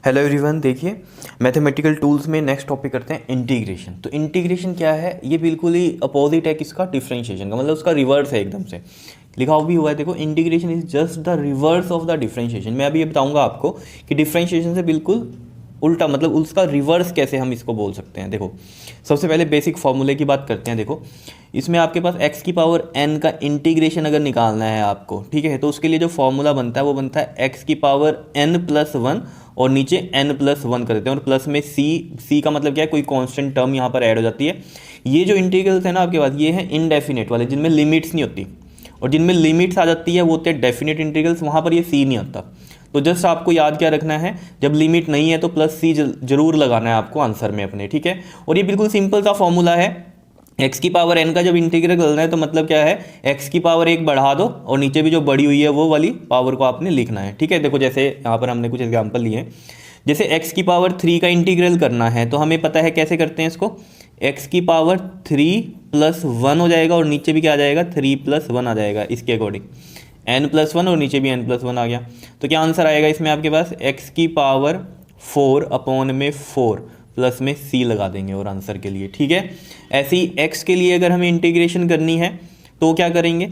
Hello everyone, देखिए mathematical tools में next topic करते हैं इंटीग्रेशन। तो इंटीग्रेशन क्या है? ये बिल्कुल ही अपोजिट है किसका? डिफरेंशिएशन का, मतलब उसका रिवर्स है एकदम से। लिखा भी हुआ है, देखो, integration is just the reverse of the differentiation. मैं अभी ये बताऊंगा आपको कि डिफरेंशिएशन से बिल्कुल उल्टा, मतलब उसका रिवर्स कैसे हम इसको बोल सकते हैं। देखो, सबसे पहले बेसिक फॉर्मूले की बात करते हैं। देखो, इसमें आपके पास x की पावर n का इंटीग्रेशन अगर निकालना है आपको, ठीक है, तो उसके लिए जो फॉर्मूला बनता है वो बनता है x की पावर n+1 और नीचे n+1 कर देते हैं और प्लस में c का मतलब क्या है? कोई कांस्टेंट टर्म यहाँ पर ऐड हो जाती है। ये जो इंटीग्रल्स है ना आपके पास, ये है इनडेफिनेट वाले, जिनमें लिमिट्स नहीं होती, और जिनमें लिमिट्स आ जाती है वो होते हैं डेफिनेट इंटीग्रल्स। वहाँ पर ये c नहीं आता। तो जस्ट आपको याद क्या रखना है, जब लिमिट नहीं है तो प्लस c जरूर लगाना है आपको आंसर में अपने, ठीक है। और ये बिल्कुल सिंपल सा फॉर्मूला है। x की पावर n का जब इंटीग्रल करना है तो मतलब क्या है, x की पावर 1 बढ़ा दो और नीचे भी जो बढ़ी हुई है वो वाली पावर को आपने लिखना है, ठीक है। देखो, जैसे यहाँ पर हमने कुछ एग्जांपल लिए हैं। जैसे x की पावर 3 का इंटीग्रल करना है तो हमें पता है कैसे करते हैं इसको। x की पावर 3+1 हो जाएगा और नीचे भी क्या आ जाएगा? 3+1 आ जाएगा इसके अकॉर्डिंग। n+1 और नीचे भी n+1 आ गया। तो क्या आंसर आएगा इसमें आपके पास? x की पावर 4/4 प्लस में c लगा देंगे और आंसर के लिए, ठीक है। ऐसे ही x के लिए अगर हमें इंटीग्रेशन करनी है तो क्या करेंगे?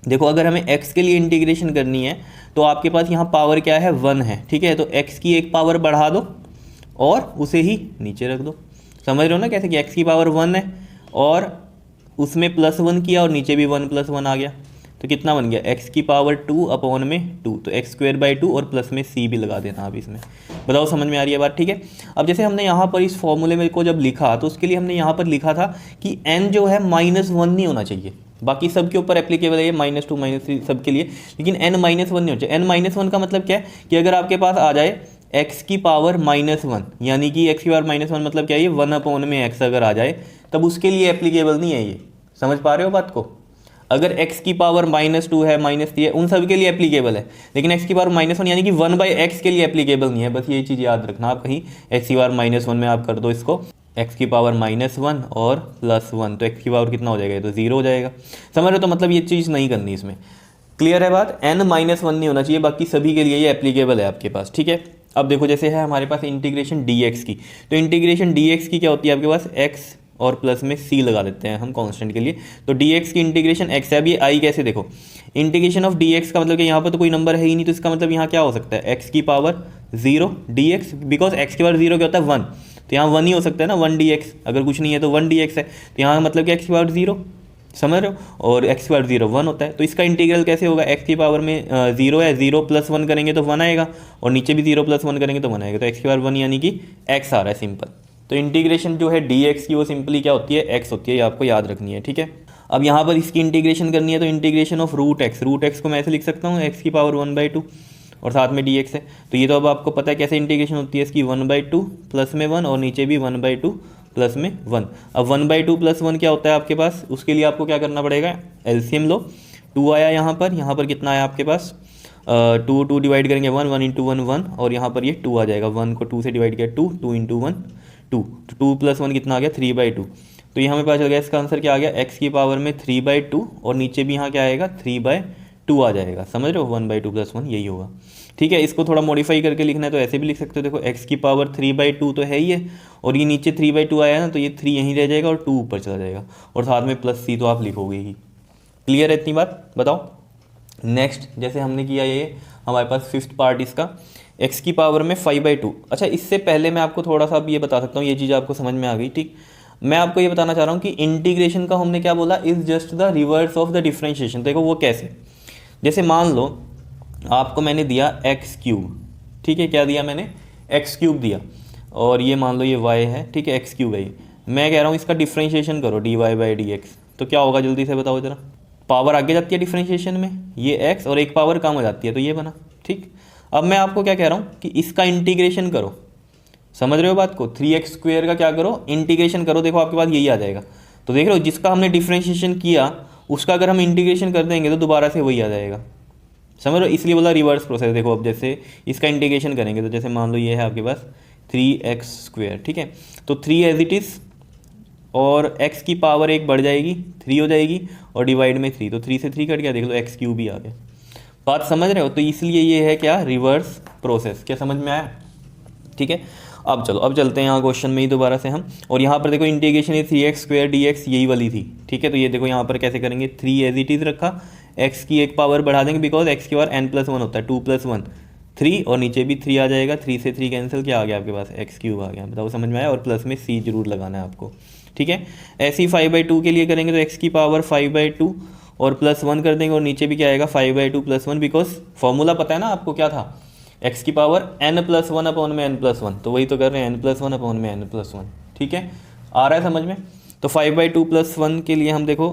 देखो, अगर हमें x के लिए इंटीग्रेशन करनी है तो आपके पास यहाँ पावर क्या है? 1 है, ठीक है। तो x की एक पावर बढ़ा दो और उसे ही नीचे रख दो। समझ रहे हो ना कैसे? कि x की पावर 1 है और उसमें +1 किया और नीचे भी 1+1 आ गया, तो कितना बन गया? x की पावर 2/2, तो x²/2 और प्लस में c भी लगा देना आप इसमें। बताओ, समझ में आ रही है बात? ठीक है। अब जैसे हमने यहाँ पर इस फॉर्मूले में को जब लिखा तो उसके लिए हमने यहाँ पर लिखा था कि n जो है -1 नहीं होना चाहिए। बाकी सब के ऊपर एप्लीकेबल है ये, -2 -3 सब के लिए, लेकिन n -1 नहीं होना चाहिए। n -1 का मतलब क्या है कि अगर आपके पास आ जाए x की पावर -1, यानी कि x की पावर -1 मतलब क्या है? ये 1/x अगर आ जाए तब उसके लिए एप्लीकेबल नहीं है ये। समझ पा रहे हो बात को? अगर x की पावर -2 है, -3 है, उन सब के लिए एप्लीकेबल है, लेकिन x की पावर -1 यानी कि 1/x के लिए एप्लीकेबल नहीं है। बस ये चीज़ याद रखना आप कहीं। x की पावर -1 में आप कर दो इसको, x की पावर -1 और +1, तो x की पावर कितना हो जाएगा? तो 0 हो जाएगा। समझ रहे हो? तो मतलब ये चीज़ नहीं करनी इसमें। क्लियर है बात? n -1 नहीं होना चाहिए, बाकी सभी के लिए ये एप्लीकेबल है आपके पास, ठीक है। अब देखो, जैसे है हमारे पास इंटीग्रेशन dx की, तो इंटीग्रेशन dx की क्या होती है आपके पास? x और प्लस में c लगा देते हैं हम कांस्टेंट के लिए। तो dx की इंटीग्रेशन x है। अब ये i कैसे? देखो, इंटीग्रेशन ऑफ dx का मतलब कि यहाँ पर तो कोई नंबर है ही नहीं, तो इसका मतलब यहाँ क्या हो सकता है? x की पावर 0 dx, बिकॉज x की पावर 0 क्या होता है? 1, तो यहाँ 1 ही हो सकता है ना, 1 dx। अगर कुछ नहीं है तो 1 dx है, तो यहाँ मतलब कि x की पावर 0, समझ रहे हो, और x की पावर 0 1 होता है। तो इसका इंटीग्रल कैसे होगा? x की पावर में 0 है, 0+1 करेंगे तो 1 आएगा, और नीचे भी 0+1 करेंगे तो 1 आएगा, तो x की पावर 1 यानी कि x आ रहा है, सिंपल। तो इंटीग्रेशन जो है dx की वो सिंपली क्या होती है? x होती है, ये आपको याद रखनी है, ठीक है। अब यहाँ पर इसकी इंटीग्रेशन करनी है तो इंटीग्रेशन ऑफ √x को मैं ऐसे लिख सकता हूँ, x की पावर 1/2 और साथ में dx है। तो ये तो अब आपको पता है कैसे इंटीग्रेशन होती है इसकी, 1/2 प्लस में 1 और नीचे भी 1/2 प्लस में 1। अब 1/2 + 1 क्या होता है आपके पास? उसके लिए आपको क्या करना पड़ेगा? एलसीएम लो। 2 आया यहाँ पर कितना आया आपके पास? 2 डिवाइड करेंगे 1, 1 × 1 1, और यहाँ पर ये 2 आ जाएगा। 1 को 2 से डिवाइड किया 2, 2 × 1 2, तो 2 + 1 कितना आ गया? 3/2। तो ये हमें पता चल गया इसका आंसर क्या आ गया? x की पावर में 3/2 और नीचे भी यहाँ क्या आएगा? 3/2 आ जाएगा। समझ रहे हो? 1/2 + 1 यही होगा, ठीक है। इसको थोड़ा मॉडिफाई करके लिखना है तो ऐसे भी लिख सकते हो। देखो, x की पावर 3/2 तो है ही है, और ये नीचे 3/2 आया ना, तो ये 3 यहीं रह जाएगा और 2 ऊपर चला जाएगा, और साथ में प्लस c तो आप लिखोगे ही। क्लियर है इतनी बात? बताओ नेक्स्ट। जैसे हमने किया ये हमारे पास 5th पार्ट इसका, x की पावर में 5/2। अच्छा, इससे पहले मैं आपको थोड़ा सा अब ये बता सकता हूँ, ये चीज़ आपको समझ में आ गई, ठीक। मैं आपको ये बताना चाह रहा हूँ कि इंटीग्रेशन का हमने क्या बोला? Is just the reverse of the differentiation. देखो वो कैसे? जैसे मान लो आपको मैंने दिया x3, ठीक है। क्या दिया मैंने? x3 दिया, और ये मान लो ये y है, ठीक है, x3 है। मैं कह रहा हूँ इसका डिफरेंशिएशन करो dy/dx, तो क्या होगा? जल्दी से बताओ जरा। पावर आगे जाती है डिफरेंशिएशन में, ये x और एक पावर कम हो जाती है, तो ये बना, ठीक। अब मैं आपको क्या कह रहा हूँ कि इसका इंटीग्रेशन करो। समझ रहे हो बात को? 3x² का क्या करो? इंटीग्रेशन करो। देखो आपके पास यही आ जाएगा। तो देख रहे हो, जिसका हमने डिफरेंशिएशन किया उसका अगर हम इंटीग्रेशन कर देंगे तो दोबारा से वही आ जाएगा। समझ रहे हो? इसलिए बोला रिवर्स प्रोसेस। देखो, अब जैसे इसका इंटीग्रेशन करेंगे तो जैसे मान लो ये है आपके पास 3x², ठीक है। तो 3 एज इट इज़, और x की पावर 1 बढ़ जाएगी, 3 हो जाएगी, और डिवाइड में 3, तो 3 से 3 कट गया, देख लो x³ ही आ गया। बात समझ रहे हो? तो इसलिए ये है क्या? Reverse process. क्या समझ में आया? ठीक है। अब चलो, अब चलते हैं यहाँ क्वेश्चन में ही दोबारा से हम, और यहाँ पर देखो इंटीग्रेशन ये 3x² dx यही वाली थी, ठीक है। तो ये देखो यहाँ पर कैसे करेंगे, 3 एज इट इज़ रखा, x की एक पावर बढ़ा देंगे बिकॉज x की पावर n+1 होता है, 2 + 1 3, और नीचे भी 3 आ जाएगा, 3 से 3 कैंसिल, क्या आ गया आपके पास, x³ आ गया। बताओ समझ में आया, और प्लस में c जरूर लगाना है आपको, ठीक है। ऐसे ही 5/2 के लिए करेंगे तो x की पावर 5/2 और +1 कर देंगे, और नीचे भी क्या आएगा 5/2 + 1, बिकॉज फॉर्मूला पता है ना आपको क्या था, x की पावर n+1 अपॉन में n+1, तो वही तो कर रहे हैं n+1 अपॉन में n+1, ठीक है। आ रहा है समझ में। तो 5/2 + 1 के लिए हम देखो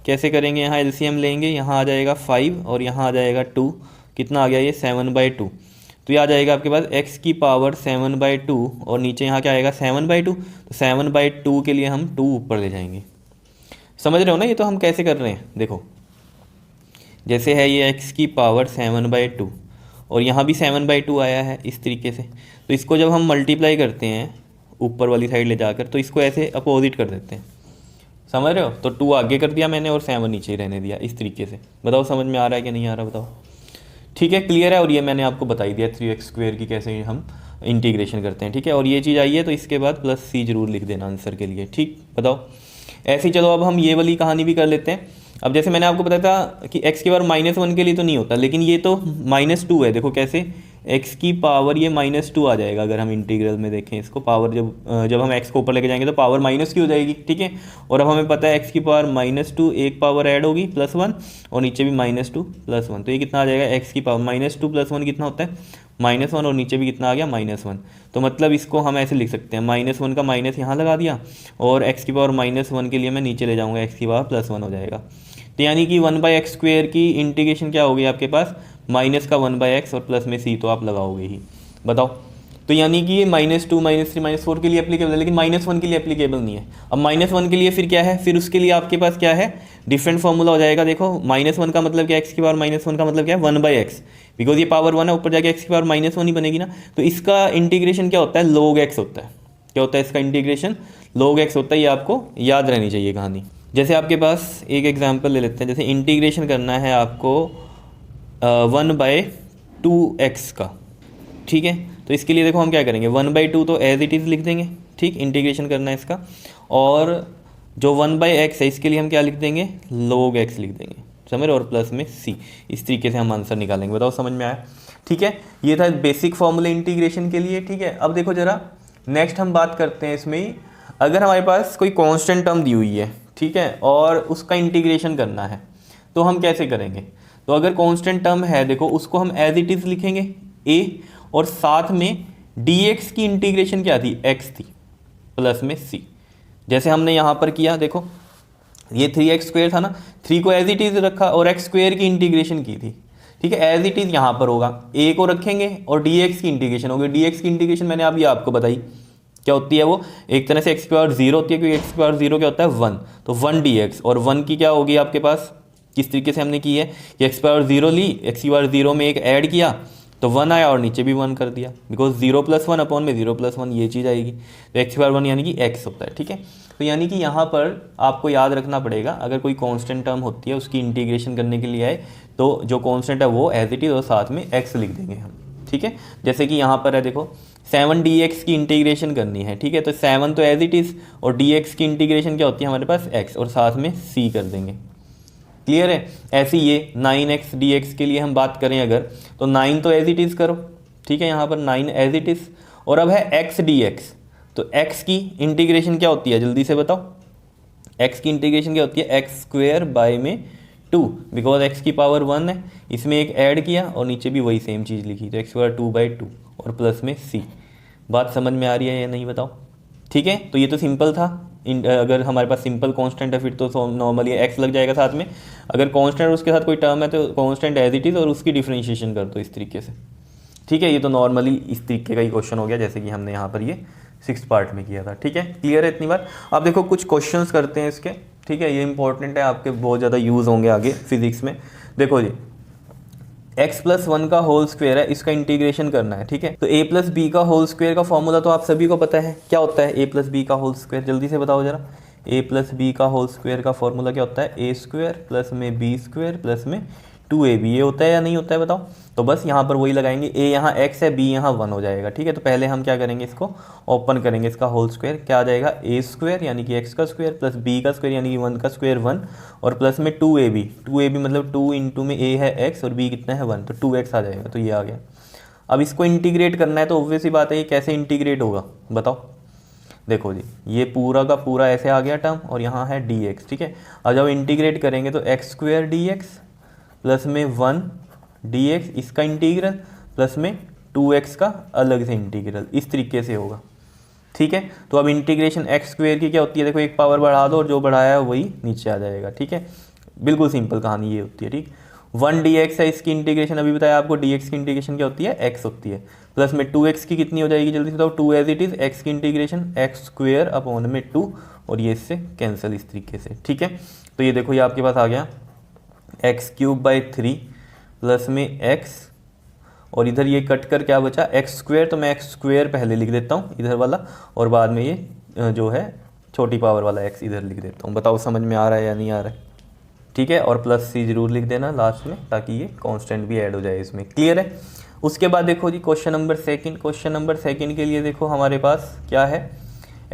कैसे करेंगे, यहाँ एलसीएम लेंगे, यहाँ आ जाएगा 5 और यहाँ आ जाएगा 2, कितना आ गया ये 7/2, तो ये आ जाएगा आपके पास x की पावर 7/2 और नीचे यहाँ क्या आएगा 7/2, तो 7/2 के लिए हम 2 ऊपर ले जाएंगे। समझ रहे हो ना, ये तो हम कैसे कर रहे हैं, देखो जैसे है ये x की पावर 7/2 और यहाँ भी 7/2 आया है इस तरीके से, तो इसको जब हम मल्टीप्लाई करते हैं ऊपर वाली साइड ले जाकर, तो इसको ऐसे अपोजिट कर देते हैं, समझ रहे हो। तो 2 आगे कर दिया मैंने और 7 नीचे ही रहने दिया इस तरीके से। बताओ समझ में आ रहा है कि नहीं आ रहा, बताओ। ठीक है, क्लियर है। और ये मैंने आपको बताई दिया 3x² की कैसे हम इंटीग्रेशन करते हैं, ठीक है। और ये चीज़ आई है तो इसके बाद +c जरूर लिख देना आंसर के लिए, ठीक। बताओ ऐसे ही चलो, अब हम ये वाली कहानी भी कर लेते हैं। अब जैसे मैंने आपको बताया था कि x की पावर -1 के लिए तो नहीं होता, लेकिन ये तो -2 है, देखो कैसे, x की पावर ये -2 आ जाएगा अगर हम इंटीग्रल में देखें इसको, पावर जब हम x को ऊपर लेके जाएंगे तो पावर माइनस की हो जाएगी, ठीक है। और अब हमें पता है x की पावर -2, एक पावर ऐड होगी +1 और नीचे भी -2 +1, तो ये कितना आ जाएगा, x की पावर -2 + 1 कितना होता है -1, और नीचे भी कितना आ गया -1। तो मतलब इसको हम ऐसे लिख सकते हैं, -1 का माइनस यहाँ लगा दिया और x की पावर -1 के लिए मैं नीचे ले जाऊँगा, x की पावर +1 हो जाएगा। तो यानी कि 1/x² की इंटीग्रेशन क्या होगी आपके पास, माइनस का 1/x और प्लस में c तो आप लगाओगे ही। बताओ, तो यानी कि ये -2 -3 -4 के लिए एप्लीकेबल है, लेकिन -1 के लिए एप्लीकेबल नहीं है। अब -1 के लिए फिर क्या है, फिर उसके लिए आपके पास क्या है, डिफरेंट फॉर्मूला हो जाएगा। देखो -1 का मतलब क्या है, x की पावर -1 का मतलब क्या है 1/x, बिकॉज ये पावर 1 है, ऊपर जाके x की पावर -1 ही बनेगी ना। तो इसका इंटीग्रेशन क्या होता है, log x होता है। क्या होता है इसका इंटीग्रेशन, log x होता है। ये आपको याद रहनी चाहिए कहानी। जैसे आपके पास एक एग्जाम्पल ले लेते हैं, जैसे इंटीग्रेशन करना है आपको 1/2x का, ठीक है। तो इसके लिए देखो हम क्या करेंगे, 1/2 तो एज इट इज़ लिख देंगे, ठीक, इंटीग्रेशन करना है इसका। और जो 1/x है इसके लिए हम क्या लिख देंगे, log x लिख देंगे, समझ रहे, और प्लस में c। इस तरीके से हम आंसर निकालेंगे। बताओ समझ में आया, ठीक है। ये था बेसिक फॉर्मूला इंटीग्रेशन के लिए, ठीक है। अब देखो जरा नेक्स्ट हम बात करते हैं इसमें ही, अगर हमारे पास कोई कांस्टेंट टर्म दी हुई है, ठीक है, और उसका इंटीग्रेशन करना है तो हम कैसे करेंगे। तो अगर कांस्टेंट टर्म है, देखो उसको हम एज इट इज़ लिखेंगे a, और साथ में dx की इंटीग्रेशन क्या थी, x थी, प्लस में c। जैसे हमने यहाँ पर किया, देखो ये 3x² था ना, 3 को एज इट इज़ रखा और x² की इंटीग्रेशन की थी, ठीक है। एज इट इज़ यहाँ पर होगा, a को रखेंगे और dx की इंटीग्रेशन होगी। dx की इंटीग्रेशन मैंने अभी आपको बताई क्या होती है, वो एक तरह से x की पावर 0 होती है, क्योंकि x की पावर 0 क्या होता है 1, तो 1 dx, और 1 की क्या होगी आपके पास, किस तरीके से हमने की है कि x की पावर 0 ली, x की पावर 0 में एक ऐड किया तो 1 आया और नीचे भी 1 कर दिया, बिकॉज 0 + 1 अपॉन में 0 + 1 ये चीज़ आएगी, तो x की पावर 1 यानी कि x होता है, ठीक है। तो यानी कि यहाँ पर आपको याद रखना पड़ेगा, अगर कोई कांस्टेंट टर्म होती है उसकी इंटीग्रेशन करने के लिए आए तो जो कांस्टेंट है वो एज इट इज़ और साथ में x लिख देंगे हम, ठीक है। जैसे कि यहाँ पर है, देखो 7 dx की इंटीग्रेशन करनी है, ठीक है। तो 7 तो एज इट इज़ और dx की इंटीग्रेशन क्या होती है हमारे पास x, और साथ में c कर देंगे, क्लियर है। ऐसे ये 9x dx के लिए हम बात करें अगर, तो 9 तो एज इट इज़ करो, ठीक है, यहाँ पर 9 एज इट इज़। और अब है x dx, तो x की इंटीग्रेशन क्या होती है, जल्दी से बताओ, x की इंटीग्रेशन क्या होती है, x² बाय में 2, बिकॉज x की पावर 1 है, इसमें एक ऐड किया और नीचे भी वही सेम चीज़ लिखी, तो x² 2/2 और प्लस में c। बात समझ में आ रही है या नहीं, बताओ, ठीक है। तो ये तो सिंपल था। अगर हमारे पास सिंपल कांस्टेंट है फिर तो नॉर्मली x लग जाएगा साथ में, अगर कांस्टेंट उसके साथ कोई टर्म है तो कांस्टेंट एज इट इज़ और उसकी डिफरेंशिएशन कर दो इस तरीके से, ठीक है। ये तो नॉर्मली इस तरीके का ही क्वेश्चन हो गया, जैसे कि हमने यहाँ पर ये 6th पार्ट में किया था, ठीक है। क्लियर है इतनी बार। अब देखो कुछ क्वेश्चंस करते हैं इसके, ठीक है, ये इंपॉर्टेंट है, आपके बहुत ज़्यादा यूज़ होंगे आगे फिजिक्स में। देखो जी, x+1 का होल स्क्वायर है, इसका इंटीग्रेशन करना है, ठीक है। तो a+b का होल स्क्वायर का फॉर्मूला तो आप सभी को पता है, क्या होता है a+b का होल स्क्वायर, जल्दी से बताओ जरा। a+b का होल स्क्वायर का फॉर्मूला क्या होता है, a² प्लस में b² प्लस में 2ab ये होता है या नहीं होता है बताओ। तो बस यहाँ पर वही लगाएंगे, a यहाँ x है, b यहाँ 1 हो जाएगा, ठीक है। तो पहले हम क्या करेंगे, इसको ओपन करेंगे, इसका होल स्क्वायर क्या आ जाएगा, a स्क्वायर यानी कि x का स्क्वायर प्लस b का स्क्वायर यानी कि 1 का स्क्वायर 1 और प्लस में 2ab मतलब 2 इंटू में a है x और b कितना है 1, तो 2x आ जाएगा, तो ये आ गया। अब इसको इंटीग्रेट करना है, तो ऑब्वियस ही बात है ये कैसे इंटीग्रेट होगा बताओ। देखो जी ये पूरा का पूरा ऐसे आ गया टर्म और यहाँ है dx, ठीक है। अब जब इंटीग्रेट करेंगे तो x स्क्वायर dx प्लस में 1 dx इसका इंटीग्रल प्लस में 2x का अलग से इंटीग्रल, इस तरीके से होगा, ठीक है। तो अब इंटीग्रेशन x स्क्वायर की क्या होती है, देखो एक पावर बढ़ा दो और जो बढ़ाया है वही नीचे आ जाएगा, ठीक है। बिल्कुल सिंपल कहानी ये होती है, ठीक। 1 dx है, इसकी इंटीग्रेशन अभी बताया आपको, dx की इंटीग्रेशन क्या होती है, x होती है, प्लस में 2x की कितनी हो जाएगी जल्दी से बताओ, 2 एज इट इज़, x की इंटीग्रेशन x स्क्वायर अपॉन में 2 और ये इससे कैंसिल इस तरीके से, ठीक है। तो ये देखो ये आपके पास आ गया x³/3 प्लस में x और इधर ये कट कर क्या बचा x स्क्वायर, तो मैं x स्क्वायर पहले लिख देता हूँ इधर वाला और बाद में ये जो है छोटी पावर वाला x इधर लिख देता हूँ। बताओ समझ में आ रहा है या नहीं आ रहा है, ठीक है। और प्लस c जरूर लिख देना लास्ट में ताकि ये कांस्टेंट भी ऐड हो जाए इसमें, क्लियर है। उसके बाद देखो जी क्वेश्चन नंबर सेकंड के लिए देखो हमारे पास क्या है,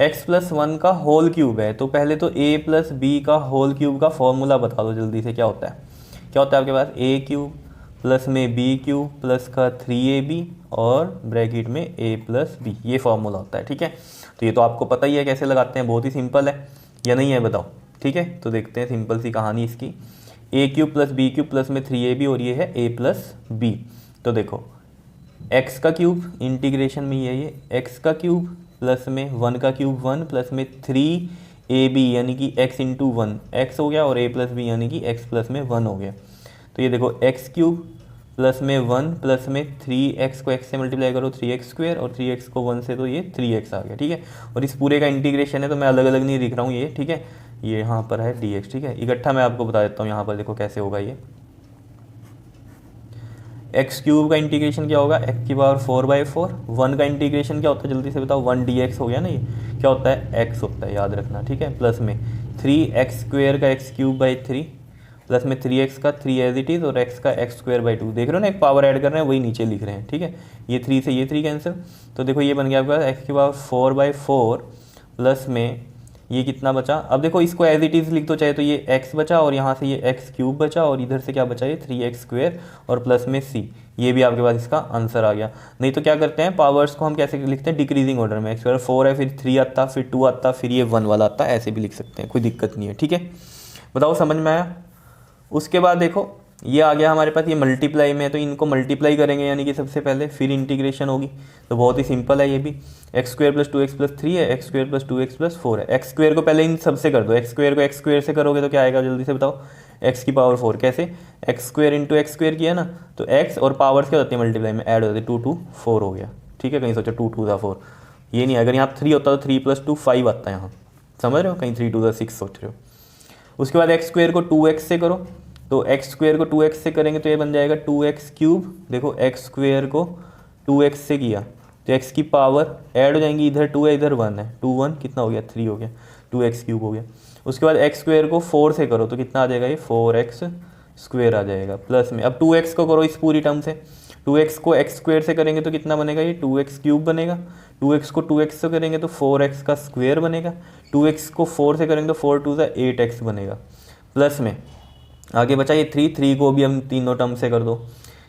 x+1 का होल क्यूब है। तो पहले तो a+b का होल क्यूब का फॉर्मूला बता दो जल्दी से, क्या होता है आपके पास, a³ प्लस में b³ प्लस का 3ab और ब्रैकेट में a+b, ये फॉर्मूला होता है, ठीक है। तो ये तो आपको पता ही है कैसे लगाते हैं, बहुत ही सिंपल है या नहीं है बताओ, ठीक है। तो देखते हैं सिंपल सी कहानी इसकी, a³ प्लस b³ प्लस में 3ab और ये है a+b। तो देखो x का क्यूब इंटीग्रेशन में ये x का क्यूब प्लस में 1 का क्यूब 1 प्लस में 3ab यानी कि x इंटू 1 x हो गया और a+b यानी कि x प्लस में 1 हो गया। तो ये देखो x³ प्लस में 1 प्लस में 3x को x से मल्टीप्लाई करो 3x स्क्वायर और 3x को 1 से तो ये 3x आ गया, ठीक है। और इस पूरे का इंटीग्रेशन है तो मैं अलग अलग नहीं लिख रहा हूँ ये, ठीक है। ये यहाँ पर है dx, ठीक है। इकट्ठा मैं आपको बता देता हूँ, यहाँ पर देखो कैसे होगा ये, x³ का इंटीग्रेशन क्या होगा, x⁴/4, 1 का इंटीग्रेशन क्या होता है जल्दी से बताओ, 1 dx हो गया ना, ये क्या होता है x होता है, याद रखना, ठीक है। प्लस में 3x² का x³/3 प्लस में 3x का 3 एज इट इज़ और x का x²/2, देख रहे हो ना एक पावर ऐड कर रहे हैं वही नीचे लिख रहे हैं, ठीक है। ये 3 से ये 3 कैंसिल, तो देखो ये बन गया आपका x⁴/4 प्लस में ये कितना बचा, अब देखो इसको एज इट इज़ लिख दो चाहे, तो ये x बचा और यहाँ से ये x³ बचा और इधर से क्या बचा ये 3x² और प्लस में c, ये भी आपके पास इसका आंसर आ गया। नहीं तो क्या करते हैं पावर्स को हम कैसे लिखते हैं, डिक्रीजिंग ऑर्डर में, x⁴ है फिर 3 आता फिर 2 आता फिर ये 1 वाला आता, ऐसे भी लिख सकते हैं, कोई दिक्कत नहीं है, ठीक है। बताओ समझ में आया। उसके बाद देखो ये आ गया हमारे पास, ये मल्टीप्लाई में है तो इनको मल्टीप्लाई करेंगे यानी कि सबसे पहले, फिर इंटीग्रेशन होगी। तो बहुत ही सिंपल है ये भी, x² + 2x + 3 है, x² + 2x + 4 है। x² को पहले इन सबसे कर दो, x² को x² से करोगे तो क्या आएगा जल्दी से बताओ, x⁴ कैसे, x² × x² किया ना, तो x और पावर्स क्या होती है मल्टीप्लाई में ऐड होती है, 2 2 4 हो गया, ठीक है। कहीं सोचो 2 2 4 ये नहीं, अगर यहाँ 3 होता तो 3 + 2 5 आता है यहाँ, समझ रहे हो, कहीं 3 2 6 सोच रहे हो। उसके बाद x² को 2x से करो, तो x² को 2x से करेंगे तो ये बन जाएगा 2x³, देखो x² को 2x से किया तो x की पावर ऐड हो जाएंगी, इधर 2 है इधर 1 है, 2 1 कितना हो गया 3 हो गया, 2x³ हो गया। उसके बाद x² को 4 से करो तो कितना आ जाएगा ये 4x² आ जाएगा, प्लस में अब 2x को करो इस पूरी टर्म से, 2x को x² से करेंगे तो कितना बनेगा ये 2x³ बनेगा, 2x को 2x से करेंगे तो 4x का स्क्वायर बनेगा, 2x को 4 से करेंगे तो 4 2 8x बनेगा, प्लस में आगे बचा ये 3 को भी हम तीनों टर्म से कर दो,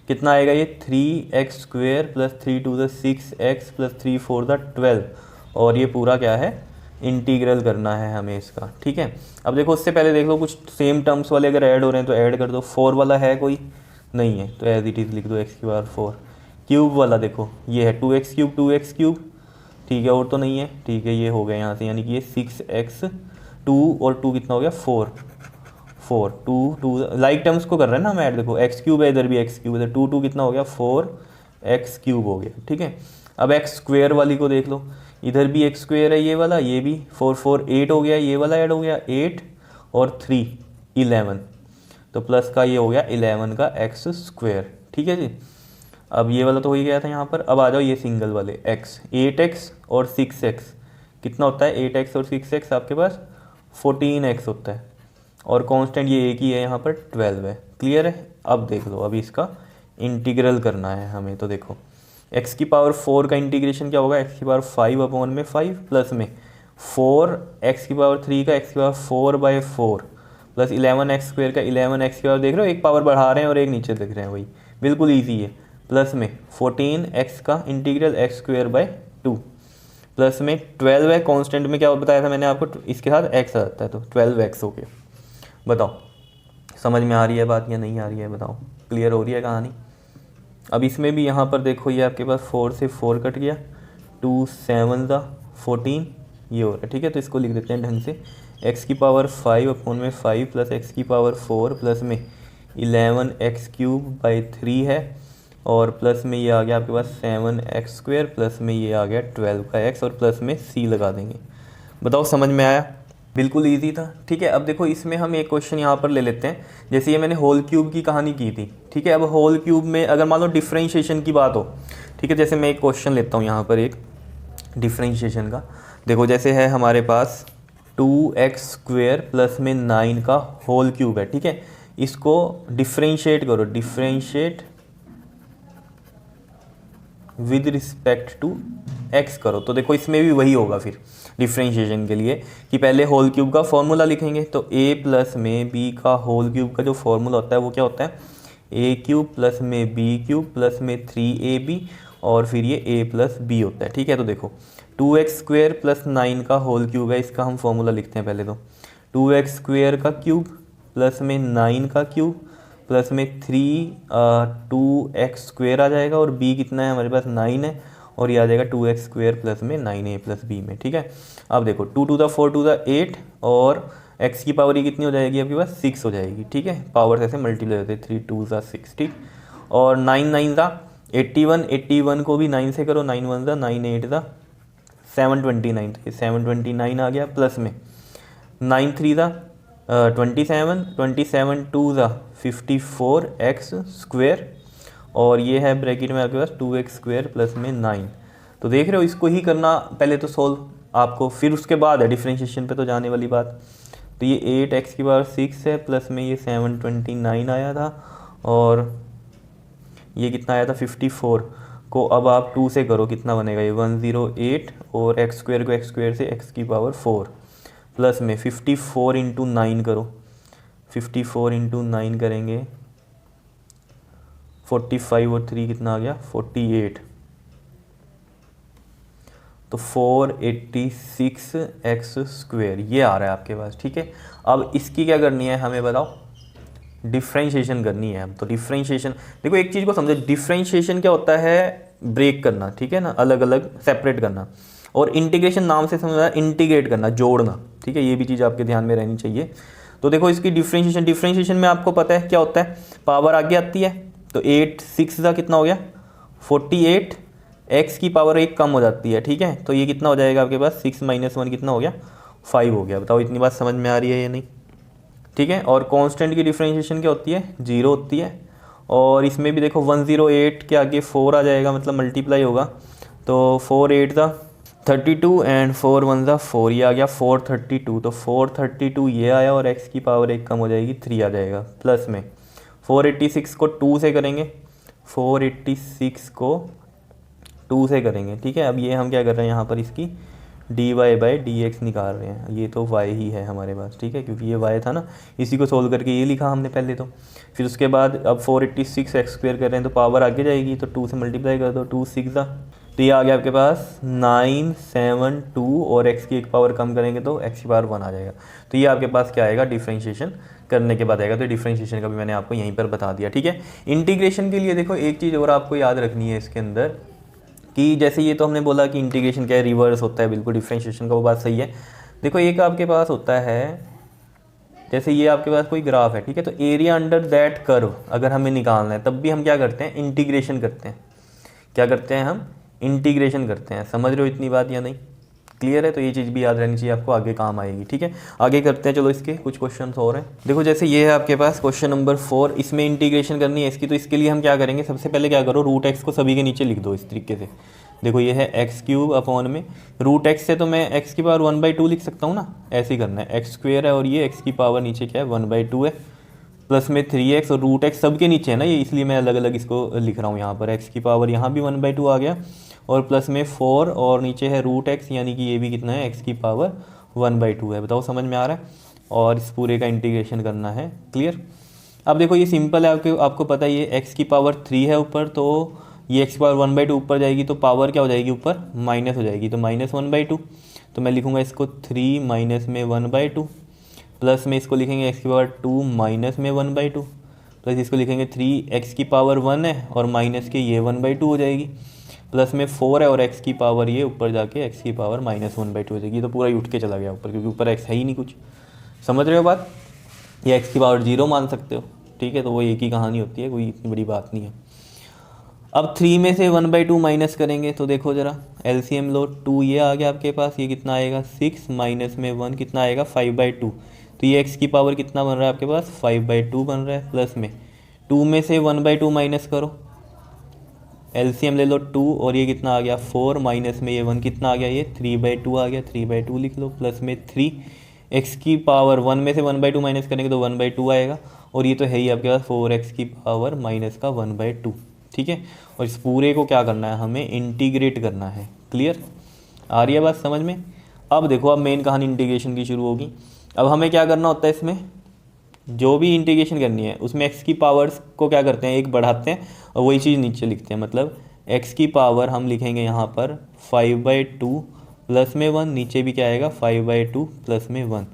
कितना आएगा ये 3x² प्लस 3 2 6x प्लस 3 4 12 और ये पूरा क्या है इंटीग्रल करना है हमें इसका, ठीक है। अब देखो उससे पहले देख लो कुछ सेम टर्म्स वाले अगर ऐड हो रहे हैं तो ऐड कर दो, 4 वाला है कोई नहीं है तो एज इट इज़ लिख दो x⁴, क्यूब वाला देखो ये है 2x³, ठीक है, और तो नहीं है, ठीक है, ये हो गया यहाँ से यानी कि ये 6x 2 और 2 कितना हो गया 4 2 2 लाइक टर्म्स को कर रहे हैं ना हम ऐड, देखो x³ है इधर भी x³ है, 2 2 कितना हो गया 4x³ हो गया, ठीक है। अब x² वाली को देख लो, इधर भी x² है ये वाला, ये भी 4 4 8 हो गया, ये वाला ऐड हो गया 8 और 3 11, तो प्लस का ये हो गया 11 का x², ठीक है जी। अब ये वाला तो हो ही गया था यहाँ पर, अब आ जाओ ये सिंगल वाले x, 8x और 6x कितना होता है, 8x और 6x आपके पास 14x होता है, और कांस्टेंट ये एक ही है यहाँ पर 12 है। क्लियर है। अब देख लो, अभी इसका इंटीग्रल करना है हमें। तो देखो x की पावर 4 का इंटीग्रेशन क्या होगा, x की पावर 5 अपॉन में 5 प्लस में 4 x की पावर 3 का x की पावर 4/4 प्लस 11x² का 11x की पावर, देख रहे हो एक पावर बढ़ा रहे हैं और एक नीचे लिख रहे हैं, वही बिल्कुल ईजी है। प्लस में 14x का इंटीग्रल x² 2 प्लस में 12 है, कॉन्स्टेंट में क्या बताया था मैंने आपको, इसके साथ x आ जाता है तो 12x हो गया। बताओ समझ में आ रही है बात या नहीं आ रही है, बताओ क्लियर हो रही है कहानी। अब इसमें भी यहाँ पर देखो ये आपके पास 4 से 4 कट गया, 2 7 14 ये हो रहा है। ठीक है, तो इसको लिख देते हैं ढंग से, x की पावर 5 अपॉन में 5 प्लस x की पावर 4 प्लस में 11x³ 3 है और प्लस में ये आ गया आपके पास 7x² प्लस में ये आ गया 12 का x और प्लस में c लगा देंगे। बताओ समझ में आया, बिल्कुल इजी था। ठीक है, अब देखो इसमें हम एक क्वेश्चन यहाँ पर ले लेते हैं, जैसे ये मैंने होल क्यूब की कहानी की थी। ठीक है, अब होल क्यूब में अगर मान लो डिफरेंशिएशन की बात हो, ठीक है, जैसे मैं एक क्वेश्चन लेता हूँ यहाँ पर एक डिफरेंशिएशन का। देखो जैसे है हमारे पास 2x² प्लस में 9 का होल क्यूब है। ठीक है, इसको डिफरेंशिएट करो, differentiate with respect to x करो। तो देखो इसमें भी वही होगा फिर डिफरेंशिएशन के लिए कि पहले होल क्यूब का फॉर्मूला लिखेंगे। तो a प्लस में b का होल क्यूब का जो फॉर्मूला होता है वो क्या होता है, a³ प्लस में b³ प्लस में 3ab और फिर ये a प्लस b होता है। ठीक है, तो देखो 2x² प्लस 9 का होल क्यूब है, इसका हम फॉर्मूला लिखते हैं पहले। तो 2x² का क्यूब प्लस में 9 का क्यूब प्लस में 2x² आ जाएगा और b कितना है हमारे पास 9 है और ये आ जाएगा 2x² प्लस में 9a प्लस b में। ठीक है, अब देखो 2 2 4 2 8 और x की पावर ये कितनी हो जाएगी आपके पास 6 हो जाएगी। ठीक है, पावर ऐसे मल्टीप्लाई होते हैं, 3 2 6। ठीक, और 9 9 81, 81 को भी 9 से करो, 9 1 9 8 729, तो ये 729 आ गया प्लस में 9 3 27, 27 2 54x² और ये है ब्रैकेट में आपके पास 2x² प्लस में 9। तो देख रहे हो इसको ही करना पहले तो सोल्व आपको, फिर उसके बाद है डिफरेंशिएशन पे तो जाने वाली बात। तो ये 8x की पावर 6 है प्लस में ये 729 आया था और ये कितना आया था 54 को अब आप 2 से करो, कितना बनेगा ये 108 और x² को x² से x की पावर 4 प्लस में 54 इंटू 9 करो, 54 इंटू 9 करेंगे 45 और 3 कितना आ गया 48, तो 486x² ये आ रहा है आपके पास। ठीक है, अब इसकी क्या करनी है हमें बताओ, डिफरेंशिएशन करनी है। तो डिफरेंशिएशन देखो एक चीज़ को समझो, डिफरेंशिएशन क्या होता है, ब्रेक करना, ठीक है ना, अलग अलग सेपरेट करना, और इंटीग्रेशन नाम से समझा इंटीग्रेट करना, जोड़ना। ठीक है, ये भी चीज़ आपके ध्यान में रहनी चाहिए। तो देखो इसकी डिफरेंशिएशन में आपको पता है क्या होता है, पावर आगे आती है, तो 8 6 का कितना हो गया 48, x की पावर 1 कम हो जाती है। ठीक है, तो ये कितना हो जाएगा आपके पास 6 - 1 कितना हो गया 5 हो गया। बताओ इतनी बात समझ में आ रही है या नहीं। ठीक है, और कांस्टेंट की डिफरेंशिएशन क्या होती है 0 होती है, और इसमें भी देखो 108 के आगे 4 आ जाएगा, मतलब मल्टीप्लाई होगा, तो 4 8 32 एंड 4 1 4 ये आ गया 432, तो 432 ये आया और x की पावर 1 कम हो जाएगी 3 आ जाएगा, प्लस में 486 को 2 से करेंगे, 486 को 2 से करेंगे। ठीक है, अब ये हम क्या कर रहे हैं यहाँ पर इसकी dy/dx निकाल रहे हैं, ये तो y ही है हमारे पास। ठीक है, क्योंकि ये y था ना, इसी को सोल्व करके ये लिखा हमने पहले। तो फिर उसके बाद अब 486x² कर रहे हैं तो पावर आगे जाएगी, तो 2 से मल्टीप्लाई कर दो, 2 6 तो ये आ गया आपके पास 972 और x की एक पावर कम करेंगे तो x की पावर 1 आ जाएगा। तो ये आपके पास क्या आएगा, डिफरेंशिएशन करने के बाद आएगा। तो डिफरेंशिएशन का भी मैंने आपको यहीं पर बता दिया। ठीक है, इंटीग्रेशन के लिए देखो एक चीज़ और आपको याद रखनी है इसके अंदर, कि जैसे ये तो हमने बोला कि इंटीग्रेशन क्या है, रिवर्स होता है बिल्कुल डिफरेंशिएशन का, वो बात सही है। देखो एक आपके पास होता है, जैसे ये आपके पास कोई ग्राफ है, ठीक है, तो एरिया अंडर दैट कर्व अगर हमें निकालना है तब भी हम क्या करते हैं, इंटीग्रेशन करते हैं। क्या करते हैं हम, इंटीग्रेशन करते हैं। समझ रहे हो इतनी बात या नहीं, क्लियर है। तो ये चीज़ भी याद रहनी चाहिए, आपको आगे काम आएगी। ठीक है, आगे करते हैं, चलो इसके कुछ क्वेश्चन और हैं। देखो जैसे ये है आपके पास क्वेश्चन नंबर 4, इसमें इंटीग्रेशन करनी है इसकी। तो इसके लिए हम क्या करेंगे, सबसे पहले क्या करो, √x को सभी के नीचे लिख दो इस तरीके से, देखो ये है एक्स क्यूब अपॉन में रूट एक्स से तो मैं एक्स की पावर 1/2 लिख सकता हूँ ना, ऐसे ही करना है। एक्स स्क्वेयर है और ये एक्स की पावर नीचे क्या है 1/2 है, प्लस में 3x और रूट एक्स सबके नीचे है ना ये, इसलिए मैं अलग अलग इसको लिख रहा हूँ यहाँ पर। एक्स की पावर यहाँ भी 1/2 आ गया और प्लस में 4 और नीचे है रूट एक्स, यानी कि ये भी कितना है एक्स की पावर 1/2 है। बताओ समझ में आ रहा है? और इस पूरे का इंटीग्रेशन करना है। क्लियर? अब देखो ये सिंपल है, आपको पता है ये एक्स की पावर 3 है ऊपर, तो ये एक्स की पावर 1/2 ऊपर जाएगी तो पावर क्या हो जाएगी ऊपर माइनस हो जाएगी, तो -1/2। तो मैं लिखूँगा इसको 3 माइनस में 1/2, प्लस में इसको लिखेंगे एक्स की पावर 2 माइनस में 1/2, प्लस इसको लिखेंगे 3 एक्स की पावर 1 है और माइनस के ये 1/2 हो जाएगी, प्लस में 4 है और एक्स की पावर ये ऊपर जाके एक्स की पावर -1/2 हो जाएगी। तो पूरा ही उठ के चला गया ऊपर, क्योंकि ऊपर एक्स है ही नहीं कुछ। समझ रहे हो बात? ये एक्स की पावर 0 मान सकते हो, ठीक है। तो वो एक ही कहानी होती है, कोई इतनी बड़ी बात नहीं है। अब 3 में से 1/2 माइनस करेंगे तो देखो ज़रा एलसीएम लो, 2 ये आ गया आपके पास, ये कितना आएगा 6 माइनस में 1 कितना आएगा 5/2। तो ये एक्स की पावर कितना बन रहा है आपके पास 5/2 बन रहा है, प्लस में 2 में से 1/2 माइनस करो, एलसीएम ले लो 2 और ये कितना आ गया 4 माइनस में ये 1 कितना आ गया ये 3/2 आ गया, 3/2 लिख लो, प्लस में 3 एक्स की पावर 1 में से 1/2 माइनस करेंगे तो 1/2 आएगा, और ये तो है ही आपके पास 4x की पावर माइनस का 1/2। ठीक है, और इस पूरे को क्या करना है हमें इंटीग्रेट करना है। क्लियर? आ रही है बात समझ में? अब देखो, अब मेन कहानी इंटीग्रेशन की शुरू होगी। अब हमें क्या करना होता है इसमें, जो भी इंटीग्रेशन करनी है उसमें एक्स की पावर्स को क्या करते हैं एक बढ़ाते हैं और वही चीज़ नीचे लिखते हैं। मतलब एक्स की पावर हम लिखेंगे यहाँ पर 5/2 प्लस में 1, नीचे भी क्या आएगा 5/2 प्लस में 1।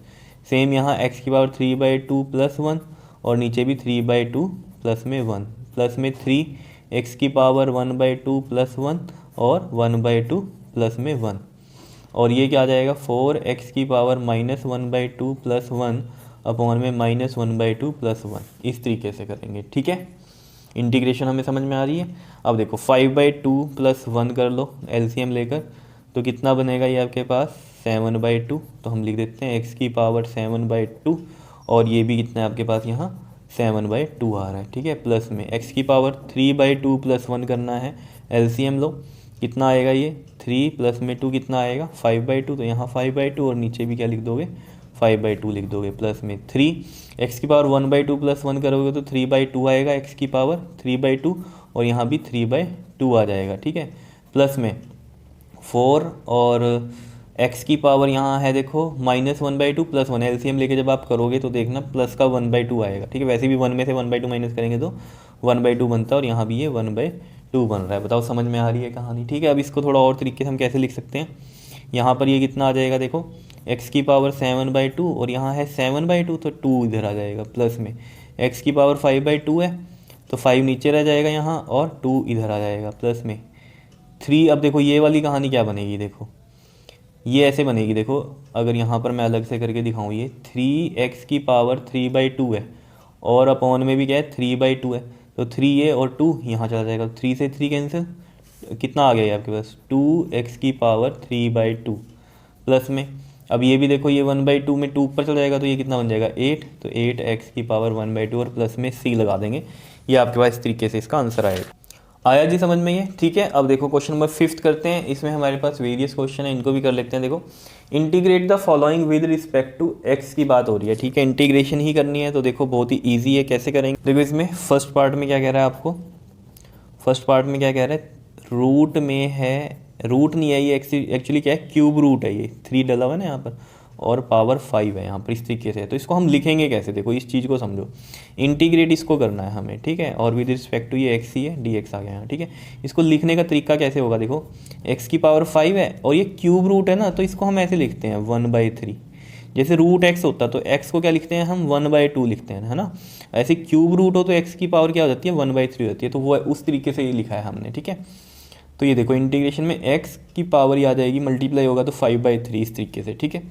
सेम यहाँ एक्स की पावर 3/2 प्लस 1 और नीचे भी 3/2 प्लस में 1, प्लस में 3 एक्स की पावर 1/2 प्लस 1 और 1/2 प्लस में 1, और ये क्या आ जाएगा 4x की पावर -1/2 प्लस 1 अपॉन में -1/2 प्लस 1। इस तरीके से करेंगे। ठीक है, इंटीग्रेशन हमें समझ में आ रही है। अब देखो 5/2 प्लस 1 कर लो एलसीएम लेकर, तो कितना बनेगा ये आपके पास 7/2। तो हम लिख देते हैं x की पावर 7/2 और ये भी कितना है आपके पास यहाँ 7/2 आ रहा है। ठीक है, प्लस में x की पावर 3/2 प्लस 1 करना है, एलसीएम लो कितना आएगा ये 3 प्लस में 2 कितना आएगा 5/2। तो यहाँ 5/2 और नीचे भी क्या लिख दोगे 5/2 लिख दोगे, प्लस में 3 एक्स की पावर 1/2 प्लस 1 करोगे तो 3/2 आएगा एक्स की पावर 3/2 और यहाँ भी 3/2 आ जाएगा। ठीक है, प्लस में 4 और एक्स की पावर यहाँ है देखो -1/2 प्लस 1, एलसीएम लेके जब आप करोगे तो देखना प्लस का 1/2 आएगा। ठीक है, वैसे भी 1 में से 1/2 माइनस करेंगे तो 1/2 बनता है और यहाँ भी ये 1/2 बन रहा है। बताओ समझ में आ रही है कहानी? ठीक है, अब इसको थोड़ा और तरीके से हम कैसे लिख सकते हैं, यहाँ पर ये कितना आ जाएगा देखो x की पावर 7/2 और यहाँ है 7/2 तो 2 इधर आ जाएगा, प्लस में x की पावर 5/2 है तो 5 नीचे रह जाएगा यहाँ और 2 इधर आ जाएगा, प्लस में 3। अब देखो ये वाली कहानी क्या बनेगी, देखो ये ऐसे बनेगी, देखो अगर यहाँ पर मैं अलग से करके दिखाऊँ, ये 3x की पावर 3/2 है और अपॉन में भी क्या है 3/2 है, तो 3 ये और 2 यहाँ चला जाएगा, 3 से 3 कैंसिल, कितना आ गया ये आपके पास 2x की पावर 3/2, प्लस में अब ये भी देखो ये 1/2 में 2 ऊपर चला जाएगा तो ये कितना बन जाएगा 8, तो 8x की पावर 1/2 और प्लस में c लगा देंगे। ये आपके पास इस तरीके से इसका आंसर आएगा। आया जी समझ में ये? ठीक है, अब देखो क्वेश्चन नंबर 5 करते हैं। इसमें हमारे पास वेरियस क्वेश्चन है, इनको भी कर लेते हैं। देखो integrate the following with respect to x की बात हो रही है। ठीक है, इंटीग्रेशन ही करनी है तो देखो बहुत ही ईजी है, कैसे करेंगे देखो। इसमें फर्स्ट पार्ट में क्या कह रहा है आपको, फर्स्ट पार्ट में क्या कह रहा है, रूट में है, रूट नहीं है ये एक्चुअली क्या है क्यूब रूट है, ये 3 डला हुआ है ना यहाँ पर और पावर 5 है यहाँ पर, इस तरीके से है। तो इसको हम लिखेंगे कैसे, देखो इस चीज़ को समझो, इंटीग्रेट इसको करना है हमें। ठीक है, और विद रिस्पेक्ट टू ये एक्स ही है, dx आ गया यहाँ। ठीक है, इसको लिखने का तरीका कैसे होगा, देखो x की पावर 5 है और ये क्यूब रूट है ना, तो इसको हम ऐसे लिखते हैं 1/3। जैसे रूट x होता तो x को क्या लिखते हैं हम 1/2 लिखते हैं, है ना। ऐसे क्यूब रूट हो तो x की पावर क्या हो जाती है 1/3 हो जाती है, तो वो उस तरीके से ये लिखा है हमने। ठीक है, तो ये देखो इंटीग्रेशन में x की पावर ही आ जाएगी, मल्टीप्लाई होगा तो 5/3 इस तरीके से। ठीक है,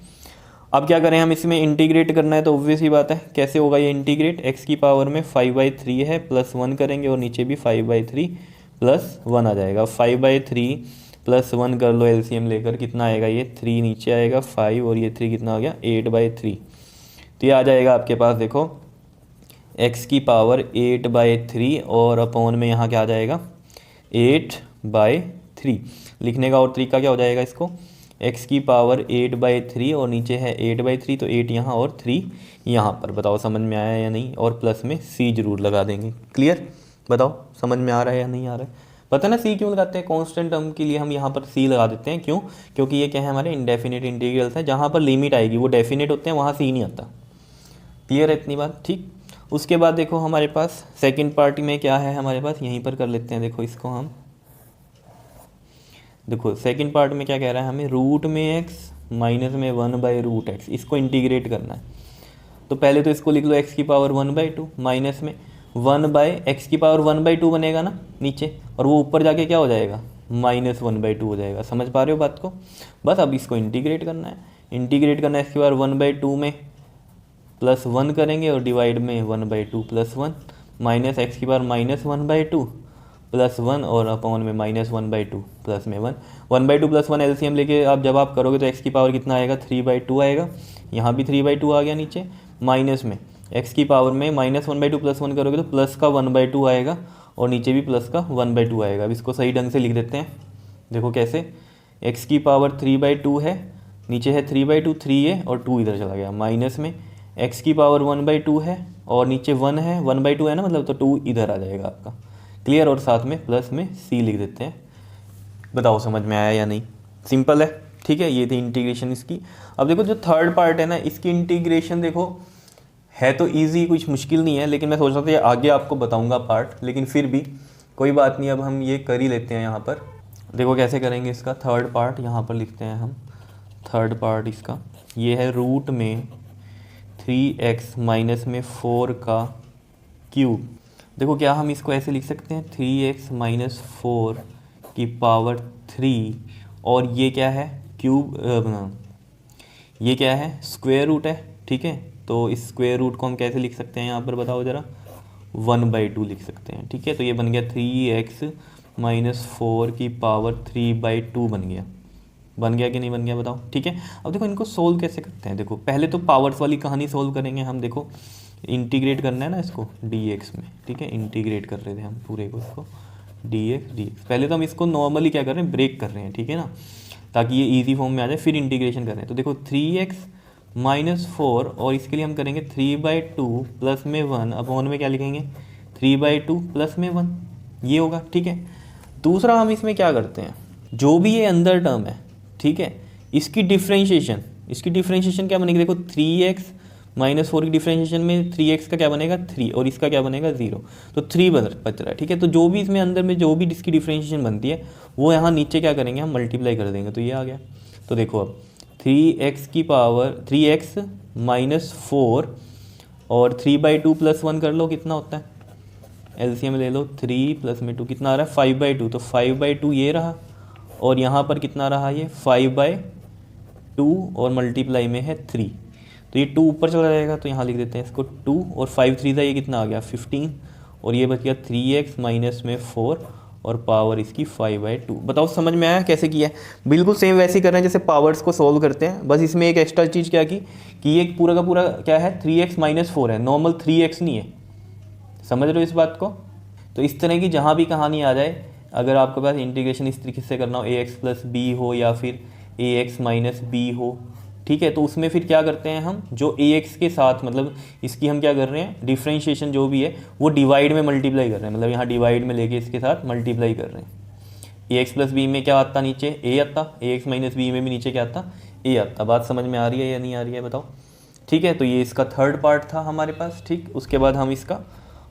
अब क्या करें हम, इसमें इंटीग्रेट करना है तो ऑब्वियस ही बात है कैसे होगा ये इंटीग्रेट, x की पावर में 5/3 है प्लस 1 करेंगे और नीचे भी 5/3 प्लस 1 आ जाएगा। 5/3 प्लस 1 कर लो एलसीएम लेकर, कितना आएगा ये 3 नीचे आएगा 5 और ये 3 कितना हो गया 8/3। तो ये आ जाएगा आपके पास देखो x की पावर 8/3 और अपॉन में यहाँ क्या आ जाएगा 8/3। लिखने का और तरीका क्या हो जाएगा इसको, x की पावर 8/3 और नीचे है 8/3, तो 8 यहाँ और 3 यहाँ पर। बताओ समझ में आया या नहीं, और प्लस में c जरूर लगा देंगे। क्लियर, बताओ समझ में आ रहा है या नहीं आ रहा है। पता ना c क्यों लगाते हैं, कांस्टेंट टर्म के लिए हम यहाँ पर c लगा देते हैं, क्यों, क्योंकि ये क्या है हमारे इंडेफिनिट इंटीग्रल्स हैं, जहाँ पर लिमिट आएगी वो डेफिनेट होते हैं, वहाँ c नहीं आता। क्लियर है इतनी बात, ठीक। उसके बाद देखो हमारे पास सेकंड पार्ट में क्या है हमारे पास, यहीं पर कर लेते हैं। देखो इसको हम, देखो सेकंड पार्ट में क्या कह रहा है हमें, रूट में x माइनस में 1/√x, इसको इंटीग्रेट करना है। तो पहले तो इसको लिख लो x की पावर 1/2 माइनस में 1/x की पावर 1/2 बनेगा ना नीचे, और वो ऊपर जाके क्या हो जाएगा, -1/2 हो जाएगा। समझ पा रहे हो बात को। बस अब इसको इंटीग्रेट करना है, इंटीग्रेट करना है x की पावर 1/2 में +1 करेंगे और डिवाइड में 1/2 +1 माइनस x की पावर -1/2 +1 और अपॉन में -1/2 प्लस में 1, 1/2 +1 एलसीएम लेके आप जब आप करोगे तो x की पावर कितना आएगा, 3/2 आएगा। यहाँ भी 3/2 आ गया नीचे, माइनस में x की पावर में -1/2 +1 करोगे तो प्लस का 1/2 आएगा और नीचे भी प्लस का 1/2 आएगा। अब इसको सही ढंग से लिख देते हैं। देखो कैसे, x की पावर 3/2 है, नीचे है 3/2, 3 है और 2 इधर चला गया, माइनस में x की पावर 1/2 है और नीचे 1 है, 1/2 है ना, मतलब तो 2 इधर आ जाएगा आपका। क्लियर, और साथ में प्लस में c लिख देते हैं। बताओ समझ में आया या नहीं, सिंपल है, ठीक है। ये थी इंटीग्रेशन इसकी। अब देखो जो थर्ड पार्ट है ना, इसकी इंटीग्रेशन देखो है तो इजी, कुछ मुश्किल नहीं है, लेकिन मैं सोच रहा था ये आगे आपको बताऊंगा पार्ट, लेकिन फिर भी कोई बात नहीं, अब हम ये कर ही लेते हैं। यहाँ पर देखो कैसे करेंगे इसका थर्ड पार्ट, यहाँ पर लिखते हैं हम थर्ड पार्ट इसका, ये है रूट में 3x माइनस में 4 का क्यूब। देखो क्या हम इसको ऐसे लिख सकते हैं, 3x माइनस 4 की पावर 3, और ये क्या है क्यूब, ये क्या है स्क्वायर रूट है, ठीक है। तो इस स्क्वायर रूट को हम कैसे लिख सकते हैं यहाँ पर, बताओ ज़रा, 1/2 लिख सकते हैं, ठीक है। तो ये बन गया 3x माइनस 4 की पावर 3/2 बन गया कि नहीं बन गया, बताओ, ठीक है। अब देखो इनको सोल्व कैसे करते हैं। देखो पहले तो पावर्स वाली कहानी सोल्व करेंगे हम। देखो इंटीग्रेट करना है ना इसको dx में, ठीक है, इंटीग्रेट कर रहे थे हम पूरे को इसको dx। पहले तो हम इसको नॉर्मली क्या कर रहे हैं, ब्रेक कर रहे हैं, ठीक है ना, ताकि ये इजी फॉर्म में आ जाए, फिर इंटीग्रेशन कर रहे हैं। तो देखो 3x माइनस 4 और इसके लिए हम करेंगे 3/2 प्लस में 1 अपॉन में क्या लिखेंगे, 3/2 प्लस में 1, ये होगा, ठीक है। दूसरा हम इसमें क्या करते हैं, जो भी ये अंदर टर्म है, ठीक है, इसकी डिफ्रेंशिएशन क्या बनेगी। देखो 3x माइनस 4 की डिफ्रेंशिएशन में 3x का क्या बनेगा 3 और इसका क्या बनेगा 0, तो 3 बच रहा है, ठीक है। तो जो भी इसमें अंदर में जो भी इसकी डिफ्रेंशिएशन बनती है वो यहाँ नीचे क्या करेंगे हम, मल्टीप्लाई कर देंगे, तो ये आ गया। तो देखो अब 3x की पावर 3x माइनस 4 और 3/2 + 1 कर लो, कितना होता है, एलसीएम ले लो, 3 प्लस में 2 कितना आ रहा है 5/2, तो 5/2 ये रहा, और यहाँ पर कितना रहा ये 5/2 और मल्टीप्लाई में है 3, तो ये 2 ऊपर चला जाएगा, तो यहाँ लिख देते हैं इसको 2 और 5 3 ये कितना आ गया 15, और ये बच गया 3x माइनस में 4 और पावर इसकी 5/2। बताओ समझ में आया कैसे किया है। बिल्कुल सेम वैसे ही कर रहे हैं जैसे पावर्स को सोल्व करते हैं, बस इसमें एक एक्स्ट्रा चीज़ क्या की कि ये पूरा का पूरा क्या है 3x माइनस 4 है, नॉर्मल 3x नहीं है। समझ रहे हो इस बात को। तो इस तरह की जहाँ भी कहानी आ जाए, अगर आपके पास इंटीग्रेशन इस तरीके से करना हो, ax प्लस बी हो या फिर ax माइनस बी हो, ठीक है, तो उसमें फिर क्या करते हैं हम, जो ax के साथ मतलब इसकी हम क्या कर रहे हैं, डिफ्रेंशिएशन जो भी है वो डिवाइड में मल्टीप्लाई कर रहे हैं, मतलब यहाँ डिवाइड में लेके इसके साथ मल्टीप्लाई कर रहे हैं। ax प्लस बी में क्या आता नीचे a आता, ax माइनस बी में भी नीचे क्या आता a आता। बात समझ में आ रही है या नहीं आ रही है बताओ, ठीक है। तो ये इसका थर्ड पार्ट था हमारे पास, ठीक। उसके बाद हम इसका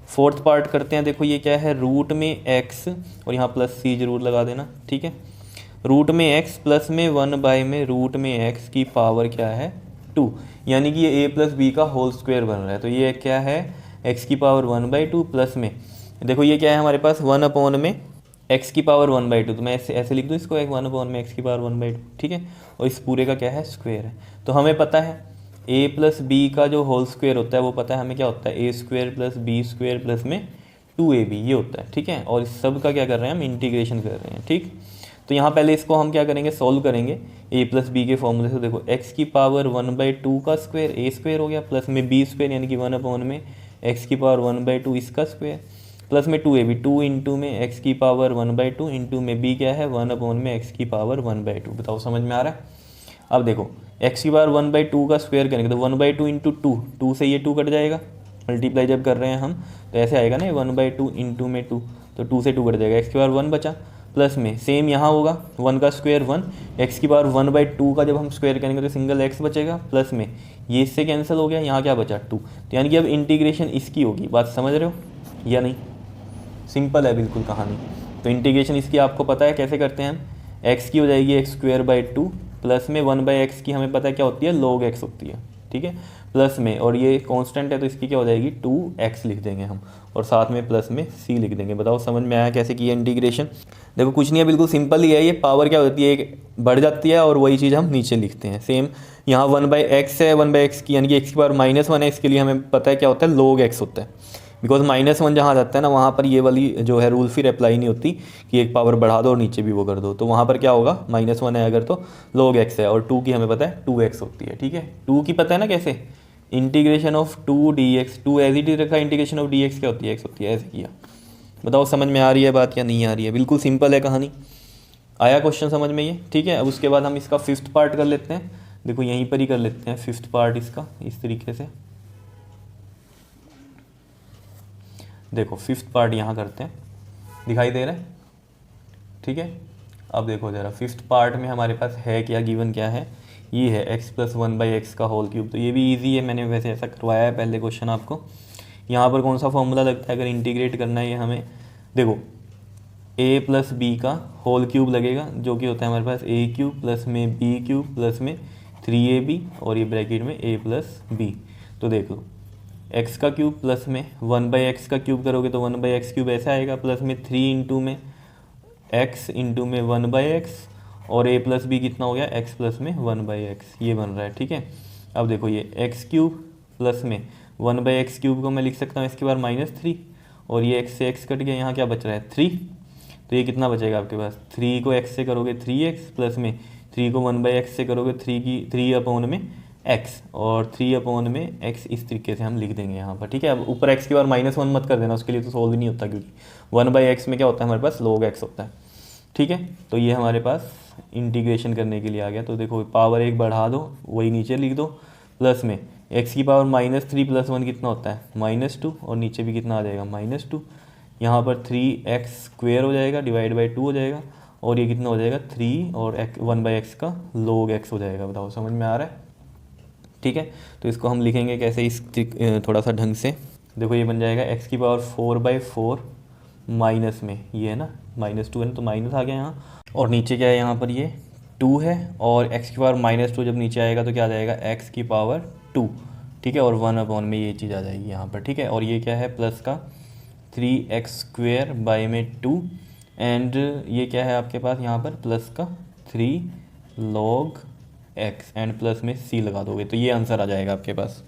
फोर्थ पार्ट करते हैं। देखो ये क्या है, रूट में x और यहाँ प्लस c जरूर लगा देना, ठीक है। रूट में x प्लस में 1/, में रूट में x की पावर क्या है 2, यानी कि ये a प्लस बी का होल स्क्वायर बन रहा है। तो ये क्या है x की पावर 1/2 प्लस में, देखो ये क्या है हमारे पास 1 में x की पावर 1/2, तो मैं ऐसे लिख दूँ इसको, 1 में x की पावर 1/2, ठीक है। और इस पूरे का क्या है स्क्वायर है। तो हमें पता है a प्लस बी का जो होल स्क्वायर होता है वो पता है हमें क्या होता है, a square plus B square plus में 2ab ये होता है, ठीक है। और इस सब का क्या कर रहे हैं हम, इंटीग्रेशन कर रहे हैं, ठीक। तो यहाँ पहले इसको हम क्या करेंगे, सोल्व करेंगे a प्लस बी के फॉर्मूले से। देखो x की पावर 1/2 का स्क्वायर a स्क्वायर हो गया, प्लस में b स्क्वायर यानी कि 1 में x की पावर 1/2 इसका स्क्वायर, प्लस में 2ab, 2 इंटू में एक्स की पावर 1/2 इंटू में b क्या है 1 में एक्स की पावर 1/2। बताओ समझ में आ रहा है। अब देखो एक्स की पावर 1/2 का स्क्वायर करेंगे तो 1/2 इंटू 2 से ये 2 कट जाएगा, मल्टीप्लाई जब कर रहे हैं हम तो ऐसे आएगा ना 1/2 इंटू में 2, तो 2 से 2 कट जाएगा, एक्स की पावर 1 बचा। प्लस में सेम यहाँ होगा 1 का स्क्वायर 1, एक्स की पावर 1/2 का जब हम स्क्वायर करेंगे तो सिंगल एक्स बचेगा, प्लस में ये इससे कैंसिल हो गया, यहाँ क्या बचा 2। तो यानी कि अब इंटीग्रेशन इसकी होगी, बात समझ रहे हो या नहीं। सिंपल है बिल्कुल कहानी। तो इंटीग्रेशन इसकी आपको पता है कैसे करते हैं हम, एक्स की हो जाएगी एक्स स्क्वायर बाई 2 प्लस में 1/x की हमें पता है क्या होती है log x होती है, ठीक है, प्लस में और ये कांस्टेंट है तो इसकी क्या हो जाएगी 2x लिख देंगे हम और साथ में प्लस में c लिख देंगे। बताओ समझ में आया कैसे किया इंटीग्रेशन। देखो कुछ नहीं है, बिल्कुल सिंपल ही है, ये पावर क्या होती है एक बढ़ जाती है और वही चीज़ हम नीचे लिखते हैं। सेम यहाँ 1/x है, 1/x की यानी कि x की पावर -1 है, इसके लिए हमें पता है क्या होता है log x होता है, बिकॉज -1 जहाँ जाता है ना वहाँ पर ये वाली जो है रूल फिर अप्लाई नहीं होती कि एक पावर बढ़ा दो और नीचे भी वो कर दो, तो वहाँ पर क्या होगा -1 है अगर तो log x है, और 2 की हमें पता है 2x होती है, ठीक है। 2 की पता है ना कैसे, integration of 2 dx, 2 as it is रखा, इंटीग्रेशन ऑफ dx क्या होती है x होती है, ऐसे किया। बताओ समझ में आ रही है बात या नहीं आ रही है। बिल्कुल सिंपल है कहानी, आया क्वेश्चन समझ में ये, ठीक है। अब उसके बाद हम इसका 5th पार्ट कर लेते हैं। देखो यहीं पर ही कर लेते हैं 5th पार्ट इसका इस तरीके से। देखो 5th पार्ट यहाँ करते हैं, दिखाई दे रहा है, ठीक है। अब देखो ज़रा 5th पार्ट में हमारे पास है क्या, गिवन क्या है, ये है x + 1/x का होल क्यूब। तो ये भी इजी है, मैंने वैसे ऐसा करवाया है पहले क्वेश्चन आपको। यहाँ पर कौन सा फॉर्मूला लगता है अगर इंटीग्रेट करना है ये हमें, देखो a + b का होल क्यूब लगेगा जो कि होता है हमारे पास a³ प्लस में b³ प्लस में 3ab और ये ब्रैकेट में a + b। तो देख लो x का क्यूब प्लस में 1/x का क्यूब करोगे तो 1/x³ ऐसा आएगा, प्लस में 3 इंटू में x इंटू में 1/x और a + b कितना हो गया x प्लस में 1/x, ये बन रहा है, ठीक है। अब देखो ये x³ प्लस में 1/x³ को मैं लिख सकता हूँ इसके बाद -3 और ये x से x कट गया, यहाँ क्या बच रहा है 3, तो ये कितना बचेगा आपके पास 3 को x से करोगे 3x प्लस में 3 को 1/x से करोगे 3 में x और 3 में x, इस तरीके से हम लिख देंगे यहाँ पर, ठीक है। अब ऊपर x की बार -1 मत कर देना, उसके लिए तो सोल्व ही नहीं होता क्योंकि 1/x में क्या होता है हमारे पास log x होता है, ठीक है। तो ये हमारे पास इंटीग्रेशन करने के लिए आ गया। तो देखो पावर 1 बढ़ा दो वही नीचे लिख दो, प्लस में x की पावर -3 + 1 कितना होता है -2 और नीचे भी कितना आ जाएगा -2, यहाँ पर 3x² हो जाएगा डिवाइड बाई 2 हो जाएगा और ये कितना हो जाएगा 3 और 1/x का log x हो जाएगा। बताओ समझ में आ रहा है, ठीक है। तो इसको हम लिखेंगे कैसे, इस थोड़ा सा ढंग से। देखो ये बन जाएगा x की पावर 4/4 माइनस में ये है ना -2 है ना, तो माइनस आ गया यहाँ और नीचे क्या है यहाँ पर ये 2 है और x की पावर -2 जब नीचे आएगा तो क्या आ जाएगा x की पावर 2, ठीक है, और 1 में ये चीज़ आ जाएगी यहाँ पर, ठीक है। और ये क्या है प्लस का 3x² बाई में 2 एंड ये क्या है आपके पास यहाँ पर प्लस का 3 log x एंड प्लस में c लगा दोगे तो ये आंसर आ जाएगा आपके पास।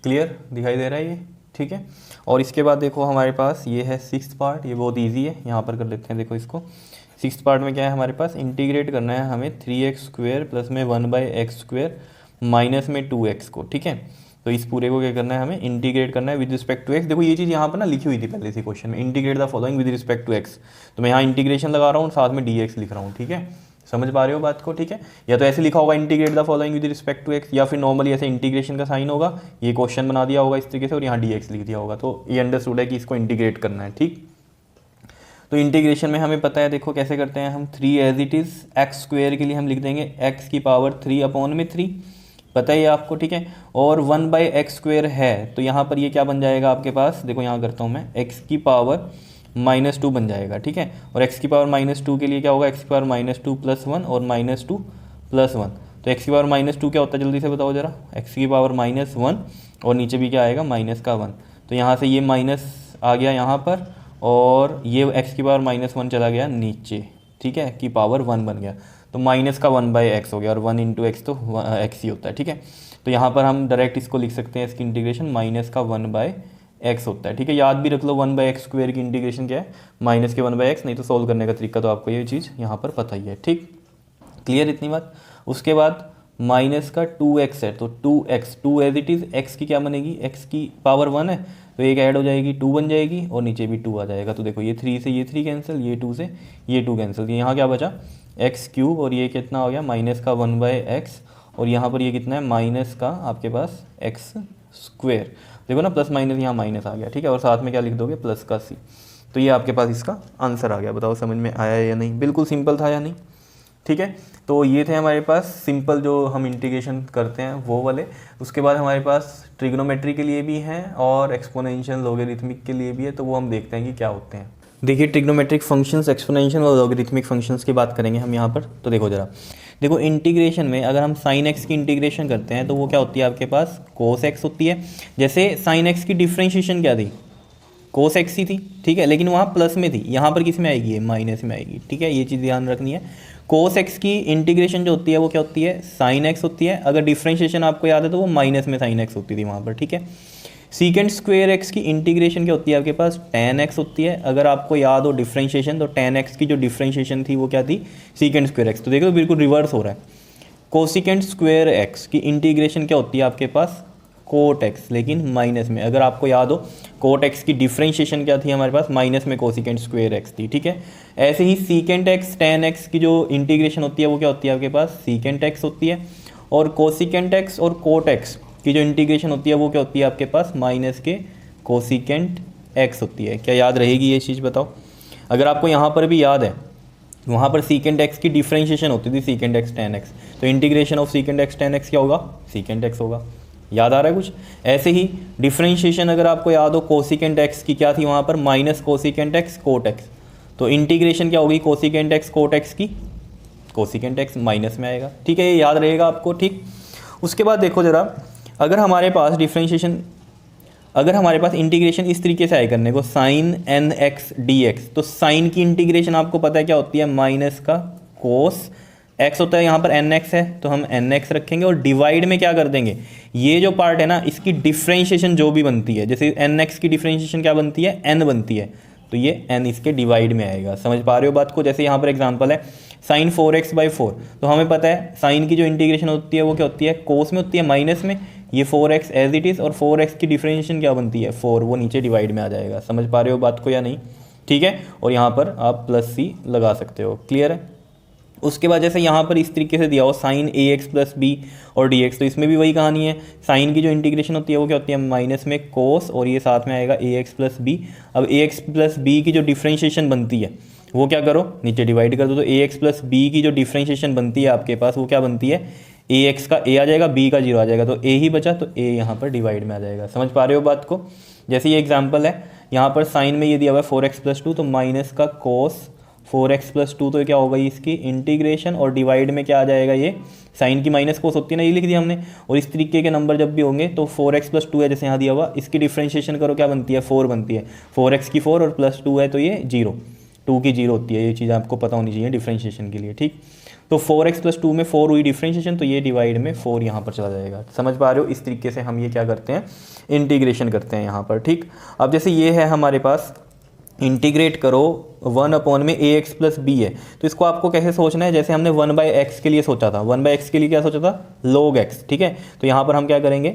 क्लियर दिखाई दे रहा है ये, ठीक है। और इसके बाद देखो हमारे पास ये है 6th पार्ट, ये बहुत इजी है, यहाँ पर कर लेते हैं। देखो इसको 6th पार्ट में क्या है हमारे पास, इंटीग्रेट करना है हमें 3x² प्लस में 1/x² माइनस में 2x को, ठीक है। तो इस पूरे को क्या करना है हमें इंटीग्रेट करना है विद रिस्पेक्ट टू x। देखो ये चीज़ यहाँ पर ना लिखी हुई थी पहले से क्वेश्चन में, integrate the following with respect to x, तो मैं यहाँ इंटीग्रेशन लगा रहा हूँ साथ में dx लिख रहा हूँ, ठीक है। समझ पा रहे हो बात को, ठीक है। या तो ऐसे लिखा होगा integrate the following with respect to x, या फिर नॉर्मली ऐसे इंटीग्रेशन का साइन होगा, ये क्वेश्चन बना दिया होगा इस तरीके से और यहाँ dx लिख दिया होगा, तो ये अंडरस्टूड है कि इसको इंटीग्रेट करना है, ठीक। तो इंटीग्रेशन में हमें पता है देखो कैसे करते हैं हम, 3 एज इट इज़ x² के लिए हम लिख देंगे x की पावर 3/3, पता है आपको, ठीक है। और 1/x² है तो यहाँ पर ये क्या बन जाएगा आपके पास, देखो यहाँ करता हूँ मैं, x की पावर -2 बन जाएगा, ठीक है। और x की पावर -2 के लिए क्या होगा, x की पावर -2 + 1 और -2 + 1, तो x की पावर -2 क्या होता है जल्दी से बताओ ज़रा, x की पावर -1 और नीचे भी क्या आएगा -1, तो यहाँ से ये माइनस आ गया यहाँ पर और ये x की पावर -1 चला गया नीचे, ठीक है, की पावर 1 बन गया, तो -1/x हो गया और 1 × x तो x ही होता है, ठीक है। तो यहाँ पर हम डायरेक्ट इसको लिख सकते हैं, इसकी इंटीग्रेशन -1/x होता है, ठीक है। याद भी रख लो 1/x² की इंटीग्रेशन क्या है, -1/x, नहीं तो सोल्व करने का तरीका तो आपको ये चीज़ यहाँ पर पता ही है, ठीक। क्लियर इतनी बात। उसके बाद माइनस का 2x है तो 2x, 2 as it is, x की क्या बनेगी, x की पावर 1 है तो एक ऐड हो जाएगी 2 बन जाएगी और नीचे भी 2 आ जाएगा। तो देखो ये 3 से ये 3 कैंसिल, ये 2 से ये 2 कैंसिल, यहाँ क्या बचा एक्स क्यूब और ये कितना हो गया माइनस का 1/x और यहाँ पर ये कितना है माइनस का आपके पास एक्स स्क्वेयर। देखो ना प्लस माइनस यहाँ माइनस आ गया, ठीक है, और साथ में क्या लिख दोगे प्लस का c। तो ये आपके पास इसका आंसर आ गया। बताओ समझ में आया या नहीं, बिल्कुल सिंपल था या नहीं, ठीक है। तो ये थे हमारे पास सिंपल जो हम इंटीग्रेशन करते हैं वो वाले। उसके बाद हमारे पास ट्रिग्नोमेट्री के लिए भी हैं और एक्सपोनेंशियल लॉगरिथमिक के लिए भी है, तो वो हम देखते हैं कि क्या होते हैं। देखिए ट्रिग्नोमेट्रिक फंक्शंस, एक्सपोनेंशियल और लॉगरिथमिक फंक्शंस की बात करेंगे हम यहाँ पर। तो देखो जरा, देखो इंटीग्रेशन में अगर हम साइन एक्स की इंटीग्रेशन करते हैं तो वो क्या होती है आपके पास कोस एक्स होती है। जैसे साइन एक्स की डिफ्रेंशिएशन क्या थी, कोस एक्स ही थी, ठीक है, लेकिन वहाँ प्लस में थी, यहाँ पर किस में आएगी, ये माइनस में आएगी, ठीक है, ये चीज़ ध्यान रखनी है। कोस एक्स की इंटीग्रेशन जो होती है वो क्या होती है साइन एक्स होती है। अगर डिफ्रेंशिएशन आपको याद है तो वो माइनस में साइन एक्स होती थी वहाँ पर, ठीक है। सीकेंड स्क्वेयर एक्स की इंटीग्रेशन क्या होती है आपके पास tan x होती है। अगर आपको याद हो डिफ्रेंशिएशन तो tan x की जो डिफ्रेंशिएशन थी वो क्या थी सीकेंड स्क्वेयर एक्स। तो देखो बिल्कुल रिवर्स हो रहा है। कोसिकेंड स्क्वेयर एक्स की इंटीग्रेशन क्या होती है आपके पास कोट एक्स, लेकिन माइनस में। अगर आपको याद हो कोट एक्स की डिफ्रेंशिएशन क्या थी हमारे पास माइनस में कोसिकेंड स्क्वेयर एक्स थी, ठीक है। ऐसे ही सीकेंड एक्स tan x की जो इंटीग्रेशन होती है वो क्या होती है आपके पास सीकेंड एक्स होती है। और कोसिकेंड एक्स और कोट एक्स की जो इंटीग्रेशन होती है वो क्या होती है आपके पास माइनस के कोसिकेंट एक्स होती है। क्या याद रहेगी ये चीज़ बताओ। अगर आपको यहाँ पर भी याद है वहाँ पर सीकेंट एक्स की डिफ्रेंशिएशन होती थी सीकेंट एक्स tan x, तो integration of secant x tan x क्या होगा सीकेंट एक्स होगा। याद आ रहा है कुछ। ऐसे ही डिफ्रेंशिएशन अगर आपको याद हो कोसिकेंट एक्स की क्या थी वहाँ पर minus cosecant x cot x, तो इंटीग्रेशन क्या होगी कोसिकेंट एक्स कोट एक्स की कोसिकेंट एक्स माइनस में आएगा, ठीक है, ये याद रहेगा आपको, ठीक। उसके बाद देखो ज़रा, अगर हमारे पास डिफ्रेंशिएशन, अगर हमारे पास इंटीग्रेशन इस तरीके से आए करने को sine n x d x, तो साइन की इंटीग्रेशन आपको पता है क्या होती है माइनस का कोस एक्स होता है। यहाँ पर एन एक्स है तो हम एन एक्स रखेंगे और डिवाइड में क्या कर देंगे ये जो पार्ट है ना इसकी डिफ्रेंशिएशन जो भी बनती है, जैसे एन एक्स की डिफ्रेंशिएशन क्या बनती है एन बनती है, तो ये एन इसके डिवाइड में आएगा। समझ पा रहे हो बात को। जैसे यहाँ पर एग्जांपल है साइन 4x/4, तो हमें पता है साइन की जो इंटीग्रेशन होती है वो क्या होती है कोस में होती है माइनस में, ये 4x एज इट इज़, और 4x की डिफ्रेंशिएशन क्या बनती है 4, वो नीचे डिवाइड में आ जाएगा। समझ पा रहे हो बात को या नहीं, ठीक है। और यहाँ पर आप +c लगा सकते हो, क्लियर है। उसके बाद जैसे यहाँ पर इस तरीके से दिया हो साइन ax + b और dx, तो इसमें भी वही कहानी है। साइन की जो इंटीग्रेशन होती है वो क्या होती है माइनस में कोस और ये साथ में आएगा ax + b। अब ax + b की जो डिफ्रेंशिएशन बनती है वो क्या करो नीचे डिवाइड कर दो, तो ax + b की जो डिफ्रेंशिएशन बनती है आपके पास वो क्या बनती है ax का a आ जाएगा b का 0 आ जाएगा, तो a ही बचा तो a यहाँ पर डिवाइड में आ जाएगा। समझ पा रहे हो बात को। जैसे ये एग्जाम्पल है यहाँ पर साइन में ये दिया हुआ है 4x + 2, तो माइनस का कोस 4x + 2, तो क्या होगा इसकी इंटीग्रेशन और डिवाइड में क्या आ जाएगा ये साइन की माइनस कोस होती है ना, ये लिख दिया हमने। और इस तरीके के नंबर जब भी होंगे तो 4x + 2 है जैसे यहाँ दिया हुआ, इसकी डिफ्रेंशिएशन करो क्या बनती है 4 बनती है, 4x की 4 और +2 है तो ये 0, 2 की 0 होती है। ये चीज़ आपको पता होनी चाहिए डिफ्रेंशिएशन के लिए, ठीक। तो 4x + 2 में 4 हुई डिफ्रेंशिएशन, तो ये डिवाइड में 4 यहाँ पर चला जाएगा। समझ पा रहे हो। इस तरीके से हम ये क्या करते हैं इंटीग्रेशन करते हैं यहाँ पर, ठीक। अब जैसे ये है हमारे पास इंटीग्रेट करो 1 में ax + b है, तो इसको आपको कैसे सोचना है, जैसे हमने 1/x के लिए सोचा था, 1/x के लिए क्या सोचा था log x, ठीक है। तो यहाँ पर हम क्या करेंगे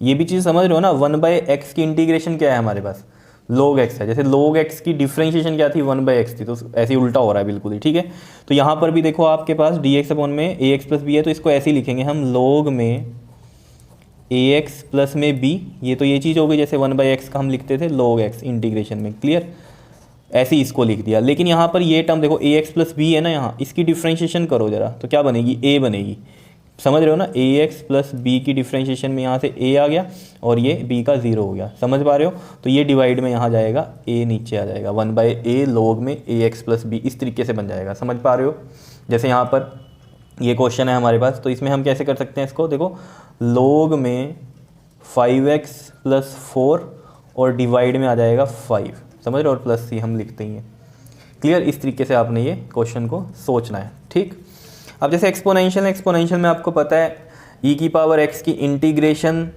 ये भी चीज़ समझ रहे हो ना, 1/x की इंटीग्रेशन क्या है हमारे पास log x है। जैसे log x की डिफ्रेंशिएशन क्या थी 1/x थी, तो ऐसे ही उल्टा हो रहा है बिल्कुल ही, ठीक है। तो यहाँ पर भी देखो आपके पास dx में ax + b है, तो इसको ऐसे ही लिखेंगे हम log में ax + में b, ये तो ये चीज़ हो गई जैसे 1/x का हम लिखते थे log x इंटीग्रेशन में, क्लियर। ऐसे ही इसको लिख दिया। लेकिन यहाँ पर ये टर्म देखो ax + b है ना, यहाँ इसकी डिफ्रेंशिएशन करो जरा, तो क्या बनेगी a बनेगी। समझ रहे हो ना, ax + b की डिफ्रेंशिएशन में यहाँ से a आ गया और ये b का 0 हो गया। समझ पा रहे हो। तो ये डिवाइड में यहाँ जाएगा a नीचे आ जाएगा, 1/a log में ax + b, इस तरीके से बन जाएगा। समझ पा रहे हो। जैसे यहाँ पर ये क्वेश्चन है हमारे पास, तो इसमें हम कैसे कर सकते हैं इसको, देखो log में 5x + 4 और डिवाइड में आ जाएगा 5, समझ रहे हो, और +c हम लिखते ही हैं, क्लियर। इस तरीके से आपने ये क्वेश्चन को सोचना है, ठीक। अब जैसे एक्सपोनेंशियल में आपको पता है e की पावर x की इंटीग्रेशन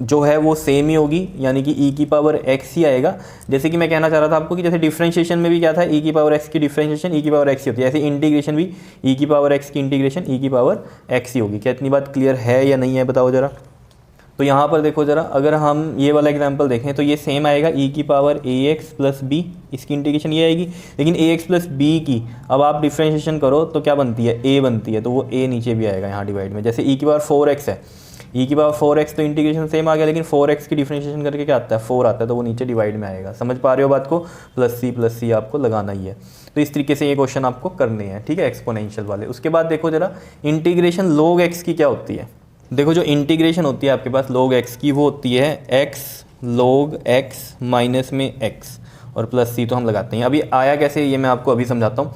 जो है वो सेम ही होगी, यानी कि ई की पावर एक्स ही आएगा। जैसे कि मैं कहना चाह रहा था आपको कि जैसे डिफरेंशिएशन में भी क्या था, ई की पावर एक्स की डिफरेंशिएशन ई की पावर एक्स ही होती है, ऐसे इंटीग्रेशन भी ई की पावर एक्स की इंटीग्रेशन ई की पावर एक्स ही होगी। क्या इतनी बात क्लियर है या नहीं है, बताओ ज़रा। तो यहाँ पर देखो ज़रा, अगर हम ये वाला एग्जांपल देखें तो ये सेम आएगा ई की पावर ए एक्स प्लस बी, इसकी इंटीग्रेशन ये आएगी। लेकिन ए एक्स प्लस बी की अब आप डिफ्रेंशिएशन करो तो क्या बनती है, ए बनती है, तो वो ए नीचे भी आएगा यहाँ डिवाइड में। जैसे ई की पावर 4x है, ई की पावर 4x तो इंटीग्रेशन सेम आ गया, लेकिन 4x की डिफ्रेंशिएशन करके क्या आता है, 4 आता है, तो वो नीचे डिवाइड में आएगा। समझ पा रहे हो बात को, प्लस सी आपको लगाना ही है। तो इस तरीके से ये क्वेश्चन आपको करने हैं, ठीक है, एक्सपोनेंशियल वाले। उसके बाद देखो जरा, इंटीग्रेशन log x की क्या होती है। देखो जो इंटीग्रेशन होती है आपके पास log x की, वो होती है x log x माइनस में x और प्लस सी तो हम लगाते हैं। अभी आया कैसे ये मैं आपको अभी समझाता हूँ,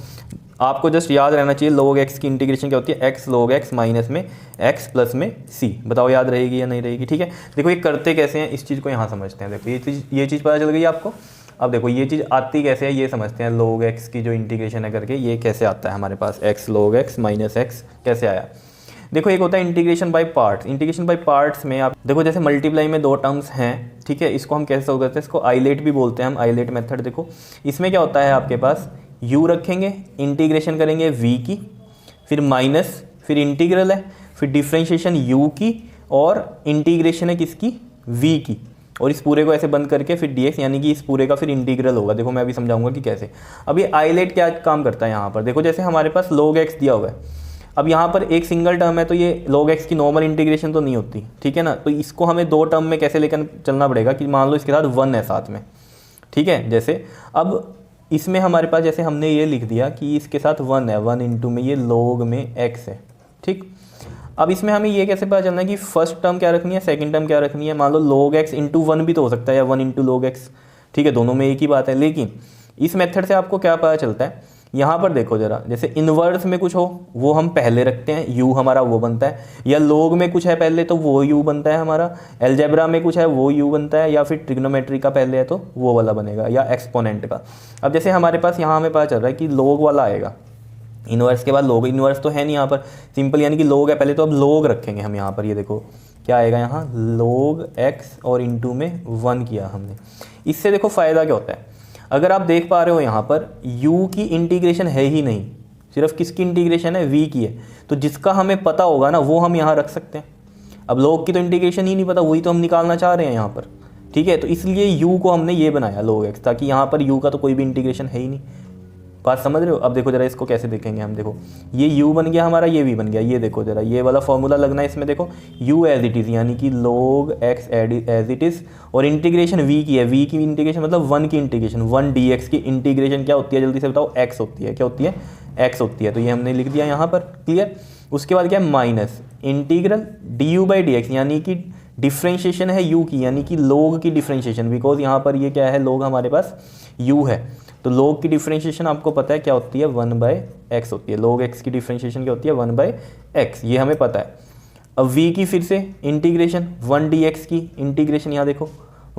आपको जस्ट याद रहना चाहिए log x की इंटीग्रेशन क्या होती है, x log x माइनस में x प्लस में c। बताओ याद रहेगी या नहीं रहेगी, ठीक है। देखो ये करते कैसे हैं, इस चीज़ को यहाँ समझते हैं। देखो ये चीज़ पता चल गई आपको। अब देखो ये चीज़ आती कैसे है ये समझते हैं, log x की जो इंटीग्रेशन है करके ये कैसे आता है हमारे पास, x log x minus x कैसे आया। देखो एक होता है integration by parts. Integration by parts में आप देखो जैसे मल्टीप्लाई में दो टर्म्स हैं, ठीक है, इसको हम कैसे सॉल्व करते हैं, इसको आइलेट भी बोलते हैं हम, आइलेट मेथड। देखो इसमें क्या होता है आपके पास, u रखेंगे, इंटीग्रेशन करेंगे v की, फिर माइनस, फिर इंटीग्रल है, फिर डिफ्रेंशिएशन u की, और इंटीग्रेशन है किसकी, v की, और इस पूरे को ऐसे बंद करके फिर dx, यानी कि इस पूरे का फिर इंटीग्रल होगा। देखो मैं अभी समझाऊंगा कि कैसे। अब ये आइलेट क्या काम करता है यहाँ पर, देखो जैसे हमारे पास log x दिया हुआ है, अब यहाँ पर एक सिंगल टर्म है तो ये log x की नॉर्मल इंटीग्रेशन तो नहीं होती, ठीक है ना। तो इसको हमें दो टर्म में कैसे लेकर चलना पड़ेगा कि मान लो इसके साथ 1 है साथ में, ठीक है। जैसे अब इसमें हमारे पास जैसे हमने ये लिख दिया कि इसके साथ 1 है, 1 इंटू में ये log में x है, ठीक। अब इसमें हमें ये कैसे पता चलना है कि फर्स्ट टर्म क्या रखनी है, सेकंड टर्म क्या रखनी है। मान लो log x इंटू 1 भी तो हो सकता है, या 1 इंटू log x, ठीक है, दोनों में एक ही बात है। लेकिन इस मेथड से आपको क्या पता चलता है, यहाँ पर देखो जरा, जैसे इनवर्स में कुछ हो वो हम पहले रखते हैं, u हमारा वो बनता है, या log में कुछ है पहले तो वो u बनता है हमारा, एलजेब्रा में कुछ है वो u बनता है, या फिर ट्रिग्नोमेट्री का पहले है तो वो वाला बनेगा, या एक्सपोनेंट का। अब जैसे हमारे पास यहाँ हमें पता चल रहा है कि log वाला आएगा, इनवर्स के बाद log, इनवर्स तो है नहीं यहाँ पर, सिंपल यानी कि log है पहले, तो अब log रखेंगे हम यहाँ पर। ये देखो क्या आएगा यहाँ, log x और इंटू में 1 किया हमने। इससे देखो फ़ायदा क्या होता है, अगर आप देख पा रहे हो यहाँ पर u की इंटीग्रेशन है ही नहीं, सिर्फ किसकी इंटीग्रेशन है, v की है, तो जिसका हमें पता होगा ना वो हम यहाँ रख सकते हैं। अब log की तो इंटीग्रेशन ही नहीं पता, वही तो हम निकालना चाह रहे हैं यहाँ पर, ठीक है। तो इसलिए u को हमने ये बनाया log x, ताकि यहाँ पर u का तो कोई भी इंटीग्रेशन है ही नहीं। बात समझ रहे हो। अब देखो जरा इसको कैसे देखेंगे हम, देखो ये u बन गया हमारा, ये v बन गया। ये देखो जरा ये वाला फॉर्मूला लगना है इसमें, देखो u एज इट इज़ यानी कि log x as it is, और इंटीग्रेशन v की है, v की इंटीग्रेशन मतलब 1 की इंटीग्रेशन, 1 dx की इंटीग्रेशन क्या होती है जल्दी से बताओ, x होती है। क्या होती है, x होती है। तो ये हमने लिख दिया यहाँ पर, क्लियर। उसके बाद क्या है, minus integral du by dx, यानी कि डिफ्रेंशिएशन है u की, यानी कि log की डिफ्रेंशिएशन, बिकॉज यहाँ पर ये क्या है, log हमारे पास u है, तो log की डिफ्रेंशिएशन आपको पता है क्या होती है, 1 बाई एक्स होती है। log x की डिफ्रेंशिएशन क्या होती है, 1 बाई एक्स, ये हमें पता है। अब v की फिर से इंटीग्रेशन, 1 dx की इंटीग्रेशन, यहाँ देखो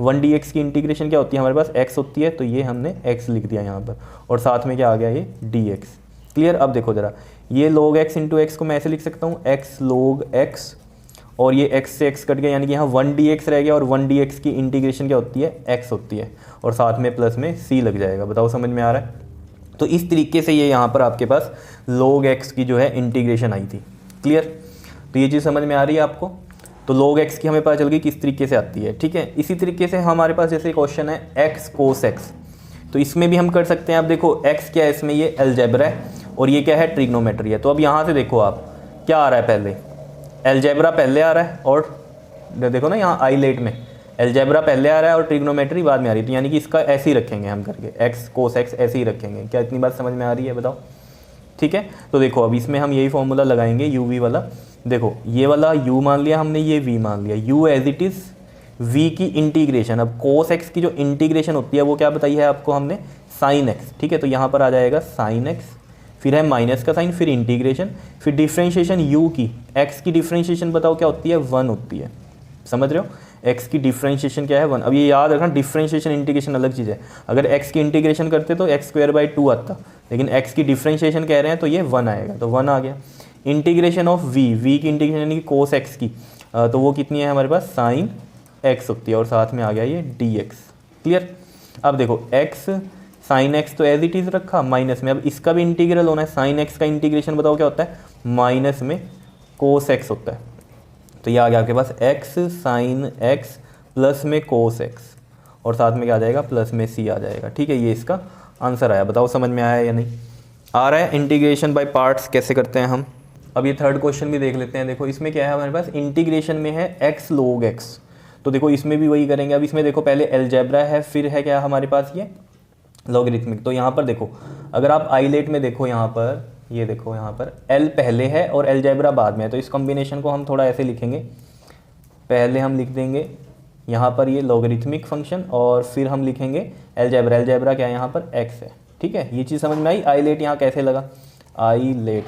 1 dx की इंटीग्रेशन क्या होती है हमारे पास, x होती है, तो ये हमने x लिख दिया यहाँ पर, और साथ में क्या आ गया ये dx, क्लियर। अब देखो जरा, ये log x इंटू एक्स को मैं ऐसे लिख सकता हूँ, x log x, और ये x से x कट गया, यानी कि यहाँ 1 dx रह गया, और 1 dx की इंटीग्रेशन क्या होती है, x होती है, और साथ में प्लस में c लग जाएगा। बताओ समझ में आ रहा है। तो इस तरीके से ये यहाँ पर आपके पास log x की जो है इंटीग्रेशन आई थी, क्लियर। तो ये चीज़ समझ में आ रही है आपको। तो log x की हमें पता चल गई किस तरीके से आती है, ठीक है। इसी तरीके से हमारे पास जैसे क्वेश्चन है x cos x, तो इसमें भी हम कर सकते हैं। अब देखो x क्या है, इसमें ये अलजेब्रा है, और ये क्या है, ट्रिग्नोमेट्री है। तो अब यहाँ से देखो आप क्या आ रहा है, पहले अलजेब्रा पहले आ रहा है, और देखो ना यहाँ आइलेट में अलजेब्रा पहले आ रहा है और ट्रिग्नोमेट्री बाद में आ रही है, तो यानी कि इसका ऐसे ही रखेंगे हम करके, x cos x ऐसे ही रखेंगे। क्या इतनी बात समझ में आ रही है, बताओ, ठीक है। तो देखो अब इसमें हम यही फॉर्मूला लगाएंगे u v वाला। देखो ये वाला u मान लिया हमने, ये v मान लिया, u as it is v की इंटीग्रेशन। अब cos x की जो इंटीग्रेशन होती है वो क्या बताई है आपको हमने, sin x, ठीक है। तो यहाँ पर आ जाएगा sin x, फिर है माइनस का साइन, फिर इंटीग्रेशन, फिर डिफ्रेंशिएशन u की, x की डिफ्रेंशिएशन बताओ क्या होती है, 1 होती है। समझ रहे हो, x की डिफ्रेंशिएशन क्या है, 1। अब ये याद रखना, डिफ्रेंशिएशन इंटीग्रेशन अलग चीज़ है। अगर x की इंटीग्रेशन करते तो x² 2 आता, लेकिन x की डिफ्रेंशिएशन कह रहे हैं तो ये 1 आएगा, तो 1 आ गया। इंटीग्रेशन ऑफ v की इंटीग्रेशन यानी कि cos x की, तो वो कितनी है हमारे पास, sin एक्स होती है और साथ में आ गया ये डी एक्स। क्लियर। अब देखो एक्स साइन एक्स तो एज इट इज़ रखा, माइनस में अब इसका भी इंटीग्रल होना है। साइन एक्स का इंटीग्रेशन बताओ क्या होता है, माइनस में कोस एक्स होता है। तो ये आ गया आपके पास एक्स साइन एक्स प्लस में कोस एक्स और साथ में क्या आ जाएगा, प्लस में सी आ जाएगा। ठीक है, ये इसका आंसर आया। बताओ समझ में आया या नहीं आ रहा है। इंटीग्रेशन बाय पार्ट्स कैसे करते हैं हम। अब ये थर्ड क्वेश्चन भी देख लेते हैं। देखो इसमें क्या है हमारे पास, इंटीग्रेशन में है एक्स लोग एक्स। तो देखो इसमें भी वही करेंगे। अब इसमें देखो पहले अलजेब्रा है, फिर है क्या हमारे पास ये लॉगरिथमिक। तो यहाँ पर देखो अगर आप आइलेट में देखो, यहाँ पर ये देखो, यहाँ पर एल पहले है और अलजेब्रा बाद में है। तो इस कॉम्बिनेशन को हम थोड़ा ऐसे लिखेंगे, पहले हम लिख देंगे यहाँ पर ये लॉगरिथमिक फंक्शन और फिर हम लिखेंगे अलजेब्रा। अलजेब्रा क्या है, यहाँ पर एक्स है। ठीक है, ये चीज़ समझ में आई। आइलेट यहाँ कैसे लगा, आइलेट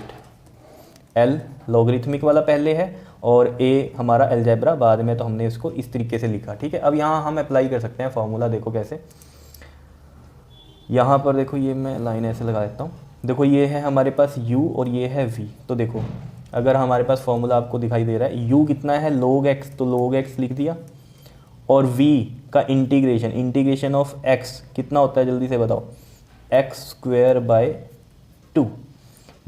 एल लॉगरिथमिक वाला पहले है और ए हमारा अलजेब्रा बाद में, तो हमने इसको इस तरीके से लिखा। ठीक है, अब यहाँ हम अप्लाई कर सकते हैं फॉर्मूला। देखो कैसे, यहाँ पर देखो ये मैं लाइन ऐसे लगा देता हूँ। देखो ये है हमारे पास u और ये है v। तो देखो अगर हमारे पास फॉर्मूला आपको दिखाई दे रहा है, u कितना है log x, तो log x लिख दिया और v का इंटीग्रेशन ऑफ x कितना होता है जल्दी से बताओ, एक्स स्क्वायर बाय 2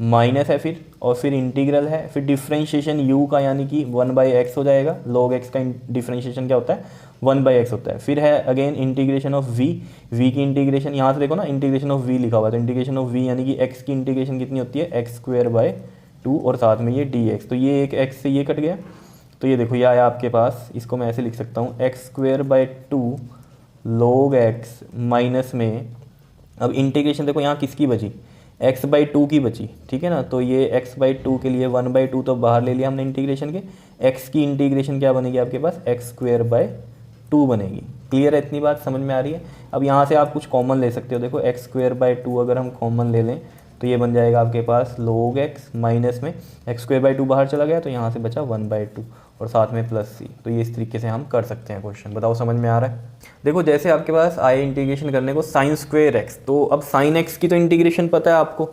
माइनस है फिर, और फिर इंटीग्रल है, फिर डिफ्रेंशिएशन u का यानी कि 1/x हो जाएगा। log x का डिफ्रेंशिएशन क्या होता है, 1/x होता है। फिर है अगेन इंटीग्रेशन ऑफ v की इंटीग्रेशन, यहाँ से देखो ना इंटीग्रेशन ऑफ v लिखा हुआ है, तो इंटीग्रेशन ऑफ v यानी कि x की इंटीग्रेशन कितनी होती है, एक्स स्क्वायर बाय 2 और साथ में ये dx। तो ये एक x से ये कट गया, तो ये देखो ये आया आपके पास। इसको मैं ऐसे लिख सकता हूँ, x square by 2 log x minus में, अब इंटीग्रेशन देखो यहाँ किसकी बची, x/2 की बची। ठीक है ना, तो ये x/2 के लिए 1/2 तो बाहर ले लिया हमने इंटीग्रेशन के। x की इंटीग्रेशन क्या बनेगी आपके पास, एक्स स्क्वायर बाय 2 बनेगी। क्लियर है, इतनी बात समझ में आ रही है। अब यहाँ से आप कुछ कॉमन ले सकते हो। देखो एक्स स्क्वायर बाय 2 अगर हम कॉमन ले लें तो ये बन जाएगा आपके पास log x माइनस में एक्स स्क्वायर बाय 2 बाहर चला गया, तो यहाँ से बचा 1/2 और साथ में प्लस सी। तो ये इस तरीके से हम कर सकते हैं क्वेश्चन। बताओ समझ में आ रहा है। देखो जैसे आपके पास आए इंटीग्रेशन करने को साइन स्क्वायर एक्स, तो अब साइन एक्स की तो इंटीग्रेशन पता है आपको,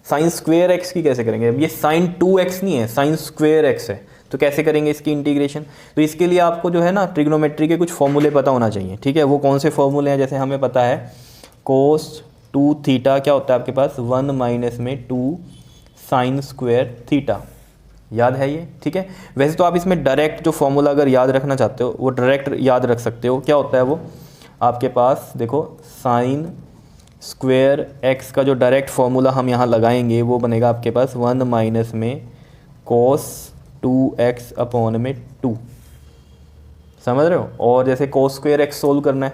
साइन स्क्वायर एक्स की कैसे करेंगे। अब ये साइन 2x नहीं है, साइन स्क्वायर एक्स है, तो कैसे करेंगे इसकी इंटीग्रेशन। तो इसके लिए आपको जो है ना ट्रिग्नोमेट्री के कुछ फॉर्मूले पता होना चाहिए। ठीक है, वो कौन से फॉर्मूले हैं, जैसे हमें पता है कोस 2 थीटा क्या होता है आपके पास, 1 माइनस में 2 साइन स्क्वायर थीटा, याद है ये। ठीक है, वैसे तो आप इसमें डायरेक्ट जो फॉर्मूला अगर याद रखना चाहते हो वो डायरेक्ट याद रख सकते हो। क्या होता है वो आपके पास, देखो साइन स्क्वायर एक्स का जो डायरेक्ट फॉर्मूला हम यहाँ लगाएंगे वो बनेगा आपके पास 1 माइनस में कोस 2x अपॉन में 2, समझ रहे हो। और जैसे कोस स्क्वायर एक्स सोल्व करना है,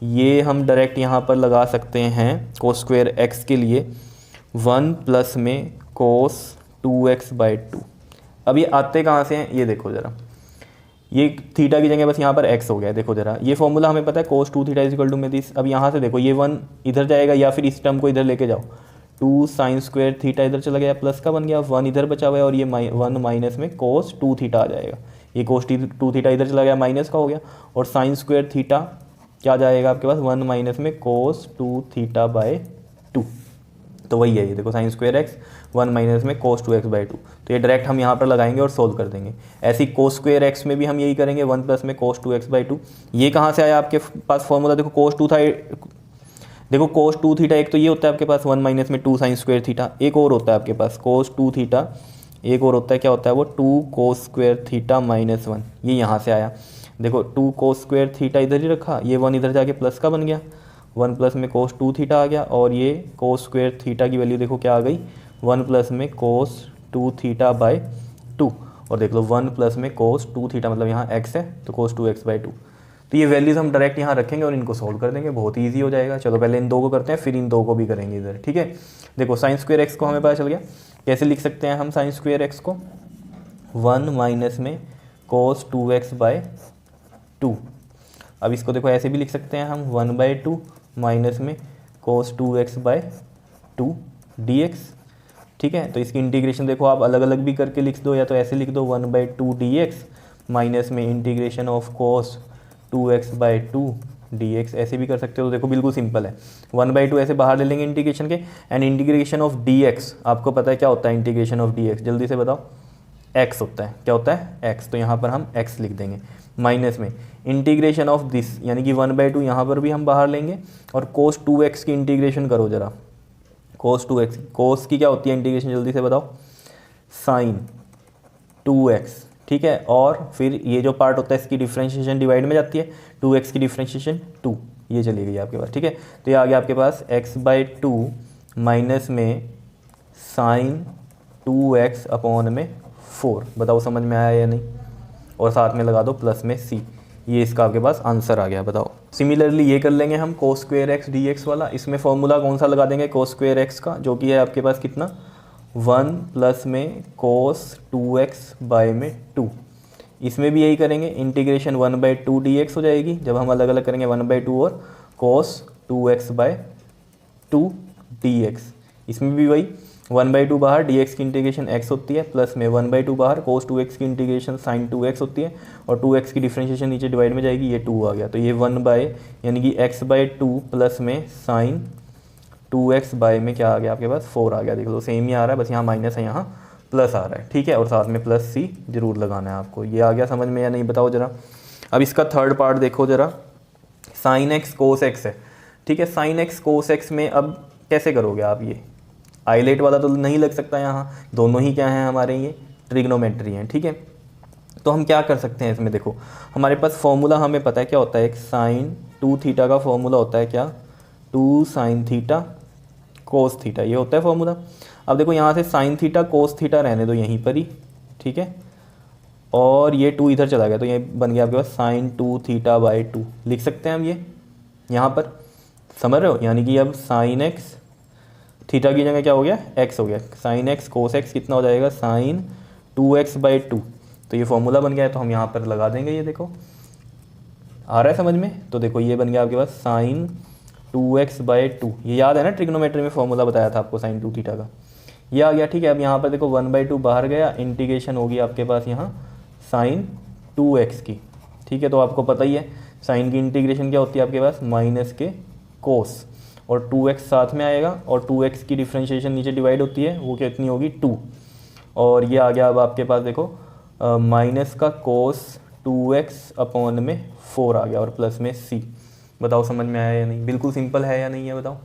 ये हम डायरेक्ट यहाँ पर लगा सकते हैं कोस स्क्वायर एक्स के लिए 1 प्लस में कोस 2x/2। अब ये आते कहाँ से हैं, ये देखो ज़रा, ये थीटा की जगह बस यहाँ पर x हो गया है। देखो ज़रा, ये फॉर्मूला हमें पता है कोस 2 थीटा इक्वल टू में 30। अब यहाँ से देखो ये 1 इधर जाएगा या फिर इस टर्म को इधर लेके जाओ, 2 साइन स्क्वायर थीटा इधर चला गया, प्लस का बन गया, 1 इधर बचा हुआ है और ये 1 माइनस में कोस 2 थीटा आ जाएगा। ये कोस 2 थीटा इधर चला गया, माइनस का हो गया, और साइन स्क्वायर थीटा क्या जाएगा आपके पास, 1 माइनस में कोस 2 थीटा/2। तो वही है ये देखो, साइन स्क्वायर एक्स 1 माइनस में कोस 2x/2। तो ये डायरेक्ट हम यहाँ पर लगाएंगे और सोल्व कर देंगे। ऐसे ही कोस स्क्वायर एक्स में भी हम यही करेंगे, 1 प्लस में कोस 2x/2। ये कहाँ से आया आपके पास फॉर्मूला, देखो कोस 2 था, देखो कोस 2 थीटा एक तो ये होता है आपके पास 1 माइनस में 2 साइन स्क्वायर थीटा, एक और होता है आपके पास कोस 2 थीटा, एक और होता है क्या होता है वो 2 कोस स्क्वायर थीटा माइनस 1। ये यहाँ से आया, देखो 2 कोस स्क्वायर थीटा इधर ही रखा, ये 1 इधर जाके प्लस का बन गया, 1 प्लस में कोस 2 थीटा आ गया, और ये कोस स्क्वायर थीटा की वैल्यू देखो क्या आ गई, 1 प्लस में कोस 2 थीटा/2। और देख लो 1 प्लस में कोस 2 थीटा मतलब यहाँ x है, तो कोस 2x/2। तो ये वैल्यूज़ हम डायरेक्ट यहाँ रखेंगे और इनको सोल्व कर देंगे, बहुत ईजी हो जाएगा। चलो पहले इन दो को करते हैं, फिर इन दो को भी करेंगे इधर। ठीक है, देखो साइन स्क्वायर एक्स को हमें पता चल गया, कैसे लिख सकते हैं हम साइन स्क्वायर एक्स को, 1 माइनस में कोस 2x/2। अब इसको देखो ऐसे भी लिख सकते हैं हम, 1/2 माइनस में कोस 2x/2 dx। ठीक है, तो इसकी इंटीग्रेशन देखो आप अलग अलग भी करके लिख दो, या तो ऐसे लिख दो 1/2 dx माइनस में integration of cos 2x/2 dx, ऐसे भी कर सकते हो। तो देखो बिल्कुल सिंपल है, 1/2 ऐसे बाहर ले लेंगे इंटीग्रेशन के, एंड इंटीग्रेशन ऑफ dx आपको पता है क्या होता है इंटीग्रेशन ऑफ dx, जल्दी से बताओ, एक्स होता है, क्या होता है एक्स, तो यहाँ पर हम एक्स लिख देंगे माइनस में इंटीग्रेशन ऑफ दिस यानी कि 1/2 यहाँ पर भी हम बाहर लेंगे और कोस 2x की इंटीग्रेशन करो जरा, कोस 2x, कोस की क्या होती है इंटीग्रेशन जल्दी से बताओ, साइन 2x, ठीक है, और फिर ये जो पार्ट होता है इसकी डिफ्रेंशिएशन डिवाइड में जाती है, 2x की डिफ्रेंशिएशन 2, ये चली गई आपके पास, ठीक है। तो ये आ गया आपके पास x/2 माइनस में साइन 2x अपॉन में 4, बताओ समझ में आया या नहीं, और साथ में लगा दो प्लस में c, ये इसका आपके पास आंसर आ गया, बताओ। सिमिलरली ये कर लेंगे हम cos स्क्वायर x dx वाला, इसमें फॉर्मूला कौन सा लगा देंगे cos स्क्वायर x का, जो कि है आपके पास कितना 1 प्लस में cos 2x बाय में 2, इसमें भी यही करेंगे, इंटीग्रेशन 1/2 dx हो जाएगी, जब हम अलग अलग करेंगे 1/2 और cos 2x बाय 2 dx, इसमें भी वही 1/2 बाहर dx की इंटीग्रेशन x होती है, प्लस में 1/2 बाहर cos 2x की इंटीग्रेशन sin 2x होती है, और 2x की डिफ्रेंशिएशन नीचे डिवाइड में जाएगी, ये 2 आ गया, तो ये 1 यानी कि x/2 प्लस में sin 2x बाय में क्या आ गया आपके पास 4 आ गया, देख लो सेम ही आ रहा है, बस यहाँ माइनस है यहाँ प्लस आ रहा है, ठीक है, और साथ में प्लस c जरूर लगाना है आपको, ये आ गया समझ में या नहीं बताओ जरा। अब इसका थर्ड पार्ट देखो जरा, sin x cos x है, ठीक है, sin x cos x में अब कैसे करोगे आप, ये आइलेट वाला तो नहीं लग सकता, यहाँ दोनों ही क्या हैं हमारे, ये ट्रिग्नोमेट्री हैं, ठीक है। तो हम क्या कर सकते हैं इसमें, देखो हमारे पास फॉर्मूला हमें पता है क्या होता है, एक साइन 2 थीटा का फॉर्मूला होता है क्या, 2 sin थीटा कोस थीटा, ये होता है फॉर्मूला। अब देखो यहाँ से साइन थीटा कोस थीटा रहने दो यहीं पर ही, ठीक है, और ये 2 इधर चला गया, तो ये बन गया आपके पास साइन 2 थीटा बाई 2, लिख सकते हैं हम ये यहाँ पर, समझ रहे हो, यानी कि अब साइन एक्स थीटा की जगह क्या हो गया x हो गया, साइन एक्स कोस एक्स कितना हो जाएगा साइन 2x/2, तो ये फॉर्मूला बन गया है, तो हम यहाँ पर लगा देंगे, ये देखो आ रहा है समझ में, तो देखो ये बन गया आपके पास साइन 2x/2, ये याद है ना ट्रिग्नोमेट्री में फॉर्मूला बताया था आपको साइन 2 थीटा का, ये आ गया, ठीक है। अब यहाँ पर देखो 1/2 बाहर गया, इंटीग्रेशन होगी आपके पास यहाँ साइन 2x की, ठीक है, तो आपको पता ही है साइन की इंटीग्रेशन क्या होती है आपके पास माइनस के कोस, और 2x साथ में आएगा, और 2x की डिफ्रेंशिएशन नीचे डिवाइड होती है, वो कितनी होगी 2, और ये आ गया अब आपके पास देखो माइनस का कोस 2x अपॉन में 4 आ गया, और प्लस में c, बताओ समझ में आया या नहीं, बिल्कुल सिंपल है या नहीं है बताओ,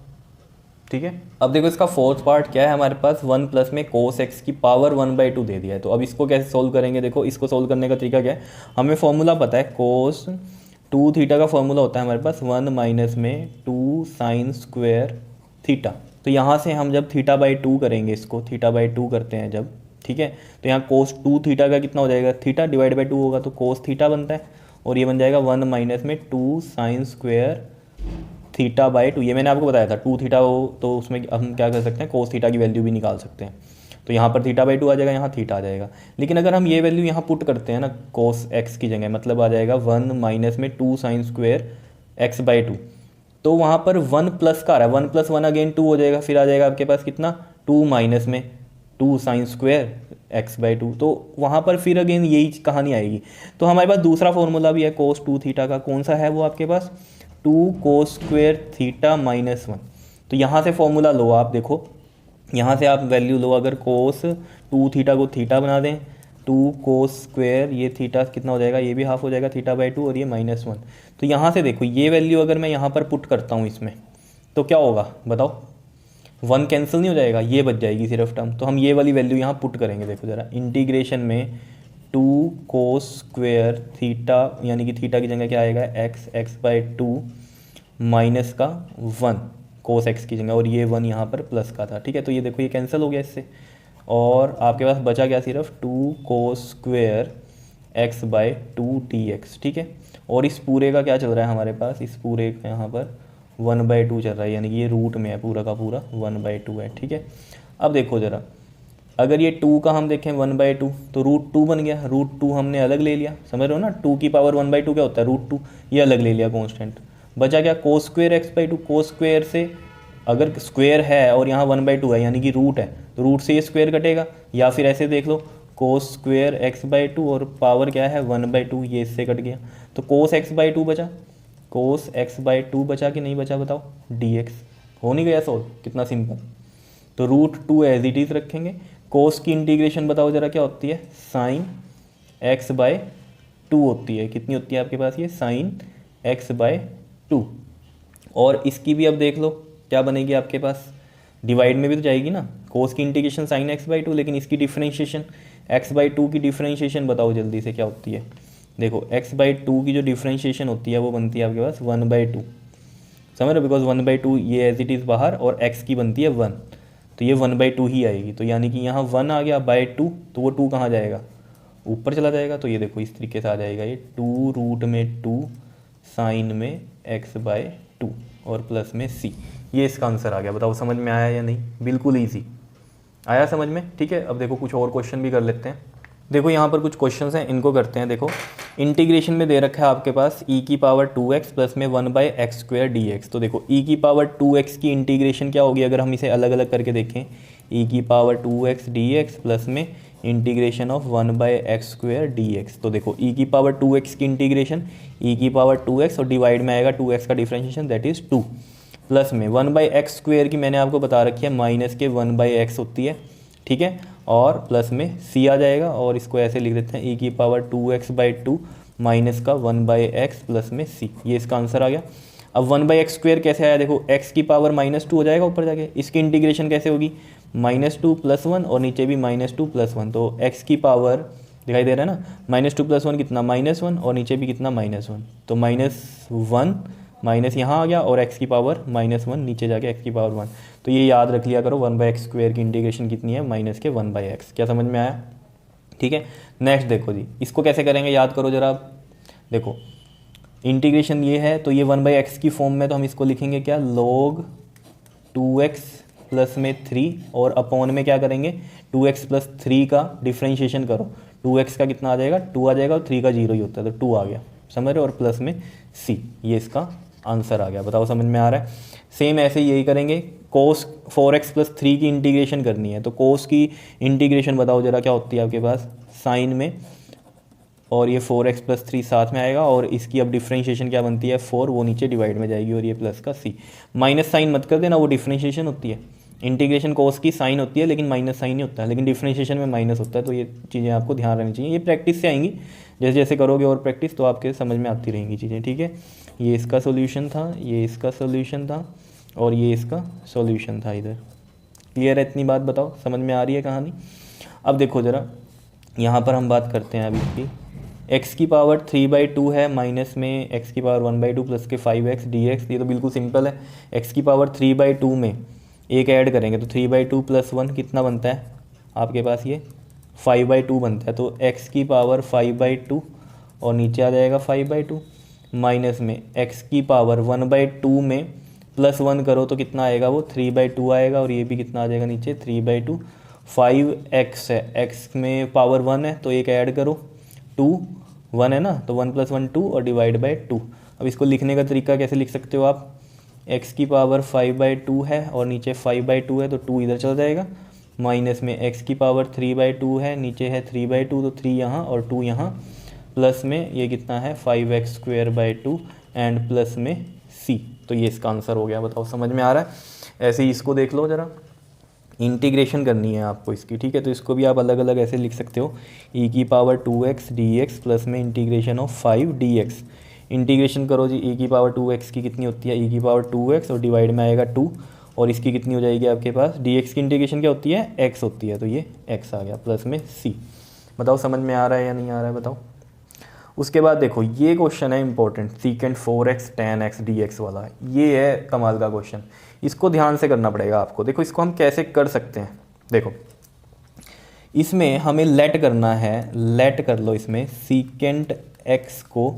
ठीक है। अब देखो इसका फोर्थ पार्ट क्या है हमारे पास, 1 प्लस में कोस x की पावर 1/2 दे दिया है, तो अब इसको कैसे सोल्व करेंगे, देखो इसको सोल्व करने का तरीका क्या है, हमें फॉर्मूला पता है कोस 2 थीटा का फॉर्मूला होता है हमारे पास 1 माइनस में 2 साइन स्क्वायर थीटा, तो यहाँ से हम जब θ/2 करेंगे, इसको θ/2 करते हैं जब, ठीक है, तो यहाँ कोस 2 थीटा का कितना हो जाएगा, थीटा डिवाइड बाई 2 होगा, तो कोस थीटा बनता है, और ये बन जाएगा 1 माइनस में 2 साइन स्क्वायर θ/2, ये मैंने आपको बताया था 2 थीटा हो तो उसमें हम क्या कर सकते हैं कोस थीटा की वैल्यू भी निकाल सकते हैं, तो यहाँ पर θ/2 आ जाएगा, यहाँ थीटा आ जाएगा, लेकिन अगर हम ये वैल्यू यहाँ पुट करते हैं ना कोस x की जगह, मतलब आ जाएगा 1 माइनस में 2 साइन स्क्वायर x/2, तो वहाँ पर 1 प्लस का आ रहा है, 1 + 1 अगेन 2 हो जाएगा, फिर आ जाएगा आपके पास कितना 2 माइनस में 2 साइन स्क्वायर x/2, तो वहाँ पर फिर अगेन यही कहानी आएगी। तो हमारे पास दूसरा फॉर्मूला भी है कोस 2 थीटा का, कौन सा है वो आपके पास 2 कोस स्क्वायर थीटा माइनस 1, तो यहाँ से फॉर्मूला लो आप, देखो यहाँ से आप वैल्यू लो, अगर कोस 2 थीटा को थीटा बना दें, 2 कोस स्क्वायर ये थीटा कितना हो जाएगा, ये भी हाफ हो जाएगा θ/2, और ये -1, तो यहाँ से देखो ये वैल्यू अगर मैं यहाँ पर पुट करता हूँ इसमें, तो क्या होगा बताओ, 1 कैंसिल नहीं हो जाएगा, ये बच जाएगी सिर्फ टर्म, तो हम ये वाली वैल्यू यहाँ पुट करेंगे, देखो ज़रा इंटीग्रेशन में 2 कोस स्क्वायर थीटा, यानी कि थीटा की जगह क्या आएगा x/2 माइनस का 1 कोस x की जगह, और ये 1 यहाँ पर प्लस का था, ठीक है, तो ये देखो ये कैंसिल हो गया इससे, और आपके पास बचा क्या सिर्फ 2 कोस स्क्वायर x/2 dx, ठीक है, और इस पूरे का क्या चल रहा है हमारे पास, इस पूरे का यहाँ पर 1/2 चल रहा है, यानी कि ये रूट में है पूरा का पूरा 1/2 है, ठीक है। अब देखो ज़रा, अगर ये 2 का हम देखें 1/2, तो √2 बन गया, √2 हमने अलग ले लिया, समझ रहे हो ना, 2 की पावर 1/2 क्या होता है √2, ये अलग ले लिया कॉन्स्टेंट, बचा क्या cos square x/2, cos square से अगर स्क्वायर है और यहाँ 1/2 है यानी कि रूट है, तो रूट से ये स्क्वायर कटेगा, या फिर ऐसे देख लो कोस स्क्वायर x/2 और पावर क्या है 1/2, ये इससे कट गया, तो कोस x/2 बचा, कोस x/2 बचा कि नहीं बचा बताओ, dx हो नहीं गया सोल्व, कितना सिंपल। तो √2 एज इट इज़ रखेंगे, कोस की इंटीग्रेशन बताओ ज़रा क्या होती है, साइन x बाय 2 होती है। कितनी होती है आपके पास ये, साइन x बाय 2। और इसकी भी अब देख लो क्या बनेगी आपके पास, डिवाइड में भी तो जाएगी ना, कोस की इंटीग्रेशन साइन x बाई 2, लेकिन इसकी डिफरेंशिएशन x बाई 2 की डिफरेंशिएशन बताओ जल्दी से क्या होती है। देखो x बाई 2 की जो डिफरेंशिएशन होती है वो बनती है आपके पास 1/2, समझ रहे हो, बिकॉज 1/2 ये एज इट इज़ बाहर, और x की बनती है 1, तो ये 1/2 ही आएगी। तो यानी कि यहाँ 1 आ गया बाय 2, तो वो 2 कहाँ जाएगा, ऊपर चला जाएगा। तो ये देखो इस तरीके से आ जाएगा ये 2√2 साइन में x बाय 2 और प्लस में c। ये इसका आंसर आ गया। बताओ समझ में आया या नहीं, बिल्कुल ईजी आया समझ में। ठीक है, अब देखो कुछ और क्वेश्चन भी कर लेते हैं। देखो यहाँ पर कुछ क्वेश्चंस हैं, इनको करते हैं। देखो इंटीग्रेशन में दे रखा है आपके पास e की पावर 2x प्लस में 1/x² dx। तो देखो e की पावर 2x की इंटीग्रेशन क्या होगी, अगर हम इसे अलग अलग करके देखें, e की पावर 2x dx प्लस में इंटीग्रेशन ऑफ 1/x² dx। तो देखो e की पावर 2x की इंटीग्रेशन e की पावर 2x और डिवाइड में आएगा 2x का डिफरेंशिएशन दैट इज़ 2, प्लस में 1/x² की मैंने आपको बता रखी है माइनस के 1/x होती है, ठीक है, और प्लस में c आ जाएगा, और इसको ऐसे लिख देते हैं e की पावर 2x/2 माइनस का 1/x प्लस में c। ये इसका आंसर आ गया। अब 1/x² कैसे आया, देखो x की पावर -2 हो जाएगा ऊपर जाके, इसकी इंटीग्रेशन कैसे होगी, -2 + 1 और नीचे भी -2 + 1, तो x की पावर दिखाई दे रहा है ना, -2 + 1 कितना -1 और नीचे भी कितना -1, तो -1 माइनस यहाँ आ गया और x की पावर -1 नीचे जाके x की पावर 1। तो ये याद रख लिया करो 1/x² की इंटीग्रेशन कितनी है, माइनस के 1/x। क्या समझ में आया, ठीक है। नेक्स्ट देखो जी, इसको कैसे करेंगे याद करो जरा आप। देखो इंटीग्रेशन ये है, तो ये 1/x की फॉर्म में, तो हम इसको लिखेंगे क्या, log 2x प्लस में 3, और अपॉन में क्या करेंगे 2x + 3 का डिफ्रेंशिएशन करो, 2x का कितना आ जाएगा 2 आ जाएगा और 3 का 0 ही होता है, तो 2 आ गया, समझ रहे हो, और प्लस में c। ये इसका आंसर आ गया। बताओ समझ में आ रहा है। सेम ऐसे यही करेंगे, कोस 4x + 3 की इंटीग्रेशन करनी है, तो कोस की इंटीग्रेशन बताओ जरा क्या होती है आपके पास, साइन में, और ये 4x + 3 साथ में आएगा, और इसकी अब डिफरेंशिएशन क्या बनती है 4, वो नीचे डिवाइड में जाएगी, और ये प्लस का c। माइनस साइन मत कर देना, वो डिफरेंशिएशन होती है। इंटीग्रेशन कोस की साइन होती है लेकिन माइनस साइन नहीं होता है, लेकिन डिफरेंशिएशन में माइनस होता है। तो ये चीज़ें आपको ध्यान रखनी चाहिए, ये प्रैक्टिस से आएंगी, जैसे जैसे करोगे और प्रैक्टिस तो आपके समझ में आती रहेंगी चीज़ें, ठीक है। ये इसका सोल्यूशन था, ये इसका सोल्यूशन था, और ये इसका सोल्यूशन था इधर। क्लियर है इतनी बात, बताओ समझ में आ रही है कहानी। अब देखो ज़रा यहाँ पर हम बात करते हैं अभी इसकी, x की पावर 3/2 है, माइनस में x की पावर 1/2 प्लस के 5x dx। ये तो बिल्कुल सिंपल है, x की पावर 3/2 में एक ऐड करेंगे तो 3/2 + 1 कितना बनता है आपके पास, ये 5/2 बनता है। तो x की पावर 5/2 और नीचे आ जाएगा 5/2, माइनस में x की पावर 1/2 में +1 करो तो कितना आएगा, वो 3/2 आएगा, और ये भी कितना आ जाएगा नीचे 3/2। 5x है, x में पावर 1 है तो एक ऐड करो, 2 1 है ना, तो 1 + 1 2 और डिवाइड बाय 2। अब इसको लिखने का तरीका कैसे लिख सकते हो आप, x की पावर 5/2 है और नीचे 5/2 है, तो 2 इधर चला जाएगा, माइनस में x की पावर 3/2 है, नीचे है 3/2, तो 3 यहाँ और 2 यहाँ, प्लस में ये कितना है 5x²/2 एंड प्लस में c। तो ये इसका आंसर हो गया। बताओ समझ में आ रहा है। ऐसे ही इसको देख लो ज़रा, इंटीग्रेशन करनी है आपको इसकी, ठीक है, तो इसको भी आप अलग अलग ऐसे लिख सकते हो, e की पावर 2x dx प्लस में इंटीग्रेशन ऑफ 5 dx। इंटीग्रेशन करो जी, e की पावर 2x की कितनी होती है, e की पावर 2x और डिवाइड में आएगा 2, और इसकी कितनी हो जाएगी आपके पास, dx की इंटीग्रेशन क्या होती है x होती है, तो ये x आ गया, प्लस में c। बताओ समझ में आ रहा है या नहीं आ रहा है, बताओ। उसके बाद देखो ये क्वेश्चन है important, secant 4x tan x dx वाला, ये है कमाल का क्वेश्चन, इसको ध्यान से करना पड़ेगा आपको। देखो इसको हम कैसे कर सकते हैं, देखो इसमें हमें लेट करना है, लेट कर लो इसमें सीकेंट x को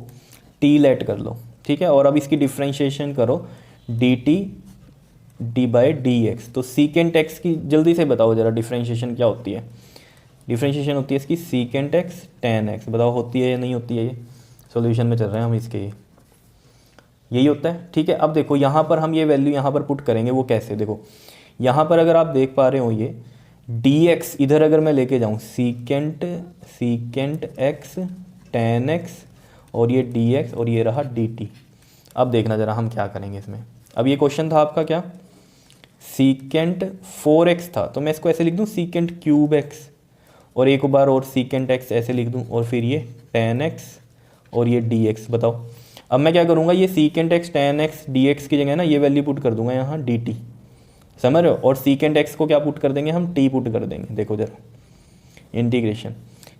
t लेट कर लो, ठीक है, और अब इसकी डिफ्रेंशिएशन करो dt d/dx। तो सीकेंट x की जल्दी से बताओ ज़रा डिफ्रेंशिएशन क्या होती है, डिफ्रेंशिएशन होती है इसकी सीकेंट x tan x। बताओ होती है या नहीं होती है, ये सॉल्यूशन में चल रहे हैं हम इसके, यही होता है, ठीक है। अब देखो यहाँ पर हम ये वैल्यू यहाँ पर पुट करेंगे, वो कैसे, देखो यहाँ पर अगर आप देख पा रहे हो ये dx इधर अगर मैं लेके जाऊँ, सीकेंट x tan x और ये dx और ये रहा dt। अब देखना ज़रा हम क्या करेंगे इसमें। अब ये क्वेश्चन था आपका क्या, सीकेंट 4x था, तो मैं इसको ऐसे लिख दूँ सीकेंट क्यूब x, और एक बार और सीकेंट x ऐसे लिख दूँ, और फिर ये tan x और ये dx। बताओ अब मैं क्या करूँगा, ये secant x tan x dx की जगह ना ये वैल्यू पुट कर दूंगा यहाँ dt, समझ रहे हो, और सीकेंट x को क्या पुट कर देंगे हम, t पुट कर देंगे। देखो जरा integration,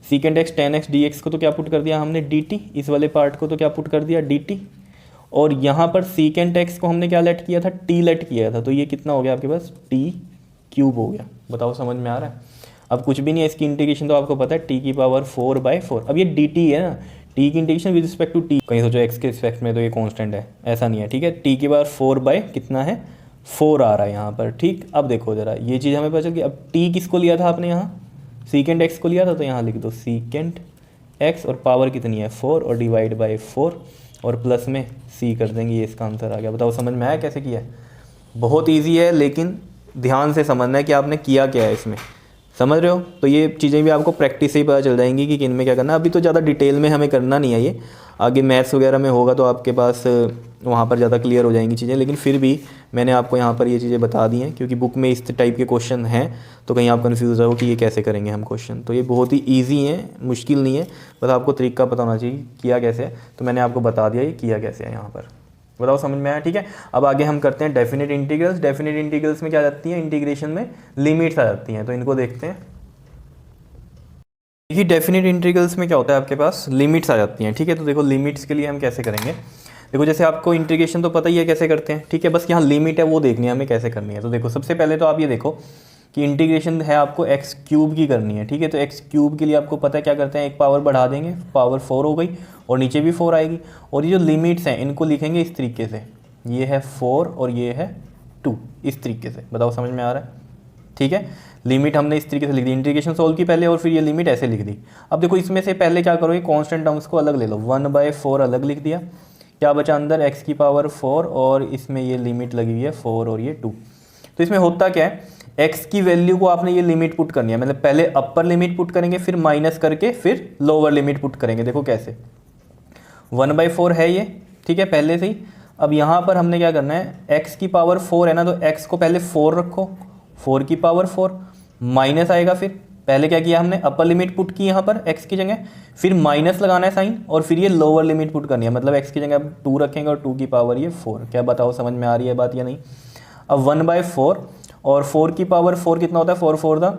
secant x tan x dx को तो क्या पुट कर दिया हमने dt, इस वाले पार्ट को तो क्या पुट कर दिया dt, और यहाँ पर सीकेंट x को हमने क्या लेट किया था, t लेट किया था, तो ये कितना हो गया आपके पास t क्यूब हो गया। बताओ समझ में आ रहा है। अब कुछ भी नहीं है, इसकी इंटीग्रेशन तो आपको पता है t की पावर 4/4। अब ये dt है ना, t की integration with respect to t, कहीं सोचो x के रिस्पेक्ट में तो ये कांस्टेंट है, ऐसा नहीं है, ठीक है। t की पावर 4 कितना है 4 आ रहा है यहाँ पर, ठीक। अब देखो जरा ये चीज़ हमें पता चल गई। अब t किसको लिया था आपने, यहाँ सीकेंट x को लिया था, तो यहाँ लिख दो सीकेंट x, और पावर कितनी है 4, और डिवाइड बाई 4, और प्लस में c कर देंगे, ये इसका आंसर आ गया। बताओ समझ में आया कैसे किया है। बहुत ईजी है, लेकिन ध्यान से समझना है कि आपने किया क्या है इसमें, समझ रहे हो। तो ये चीज़ें भी आपको प्रैक्टिस से ही पता चल जाएंगी कि किन में क्या करना है। अभी तो ज़्यादा डिटेल में हमें करना नहीं है, ये आगे मैथ्स वगैरह में होगा तो आपके पास वहाँ पर ज़्यादा क्लियर हो जाएंगी चीज़ें, लेकिन फिर भी मैंने आपको यहाँ पर ये चीज़ें बता दी हैं, क्योंकि बुक में इस टाइप के क्वेश्चन हैं, तो कहीं आप कन्फ्यूज़ हो कि ये कैसे करेंगे हम क्वेश्चन। तो ये बहुत ही ईजी हैं, मुश्किल नहीं है, बस आपको तरीका पता होना चाहिए किया कैसे है। तो मैंने आपको बता दिया ये किया कैसे है यहाँ पर। बताओ समझ में आया, ठीक है। अब आगे हम करते हैं डेफिनेट इंटीग्रल्स। डेफिनेट इंटीग्रल्स में क्या जाती है, इंटीग्रेशन में लिमिट्स आ जाती हैं, तो इनको देखते हैं। देखिए डेफिनेट इंटीग्रल्स में क्या होता है, आपके पास लिमिट्स आ जाती हैं, ठीक है। तो देखो लिमिट्स के लिए हम कैसे करेंगे, देखो जैसे आपको इंटीग्रेशन तो पता ही है कैसे करते हैं, ठीक है, बस यहाँ लिमिट है वो देखनी है हमें कैसे करनी है। तो देखो सबसे पहले तो आप ये देखो कि इंटीग्रेशन है आपको एक्स क्यूब की करनी है, ठीक है। तो एक्स क्यूब के लिए आपको पता है क्या करते हैं, एक पावर बढ़ा देंगे, पावर 4 हो गई, और नीचे भी 4 आएगी, और ये जो लिमिट्स हैं इनको लिखेंगे इस तरीके से, ये है 4 और ये है 2, इस तरीके से। बताओ समझ में आ रहा है, ठीक है। लिमिट हमने इस तरीके से लिख दी, इंटीग्रेशन सोल्व की पहले, और फिर ये लिमिट ऐसे लिख दी। अब देखो इसमें से पहले क्या करोगे, कांस्टेंट टर्म्स को अलग ले लो, 1/4 अलग लिख दिया, क्या बचा अंदर x की पावर 4, और इसमें ये लिमिट लगी हुई है 4 और ये 2। तो इसमें होता क्या है, x की वैल्यू को आपने ये लिमिट पुट करनी है, मतलब पहले अपर लिमिट पुट करेंगे, फिर माइनस करके फिर लोअर लिमिट पुट करेंगे। देखो कैसे, 1/4 है ये, ठीक है, पहले से ही। अब यहाँ पर हमने क्या करना है, x की पावर 4 है ना, तो x को पहले 4 रखो, 4 की पावर 4 माइनस आएगा, फिर पहले क्या किया हमने, अपर लिमिट पुट की यहाँ पर x की जगह, फिर माइनस लगाना है साइन, और फिर ये लोअर लिमिट पुट करनी है, मतलब x की जगह अब 2 रखेंगे और 2 की पावर ये 4। क्या बताओ समझ में आ रही है बात या नहीं। अब 1/4 और 4 की पावर 4 कितना होता है, 4 4 दा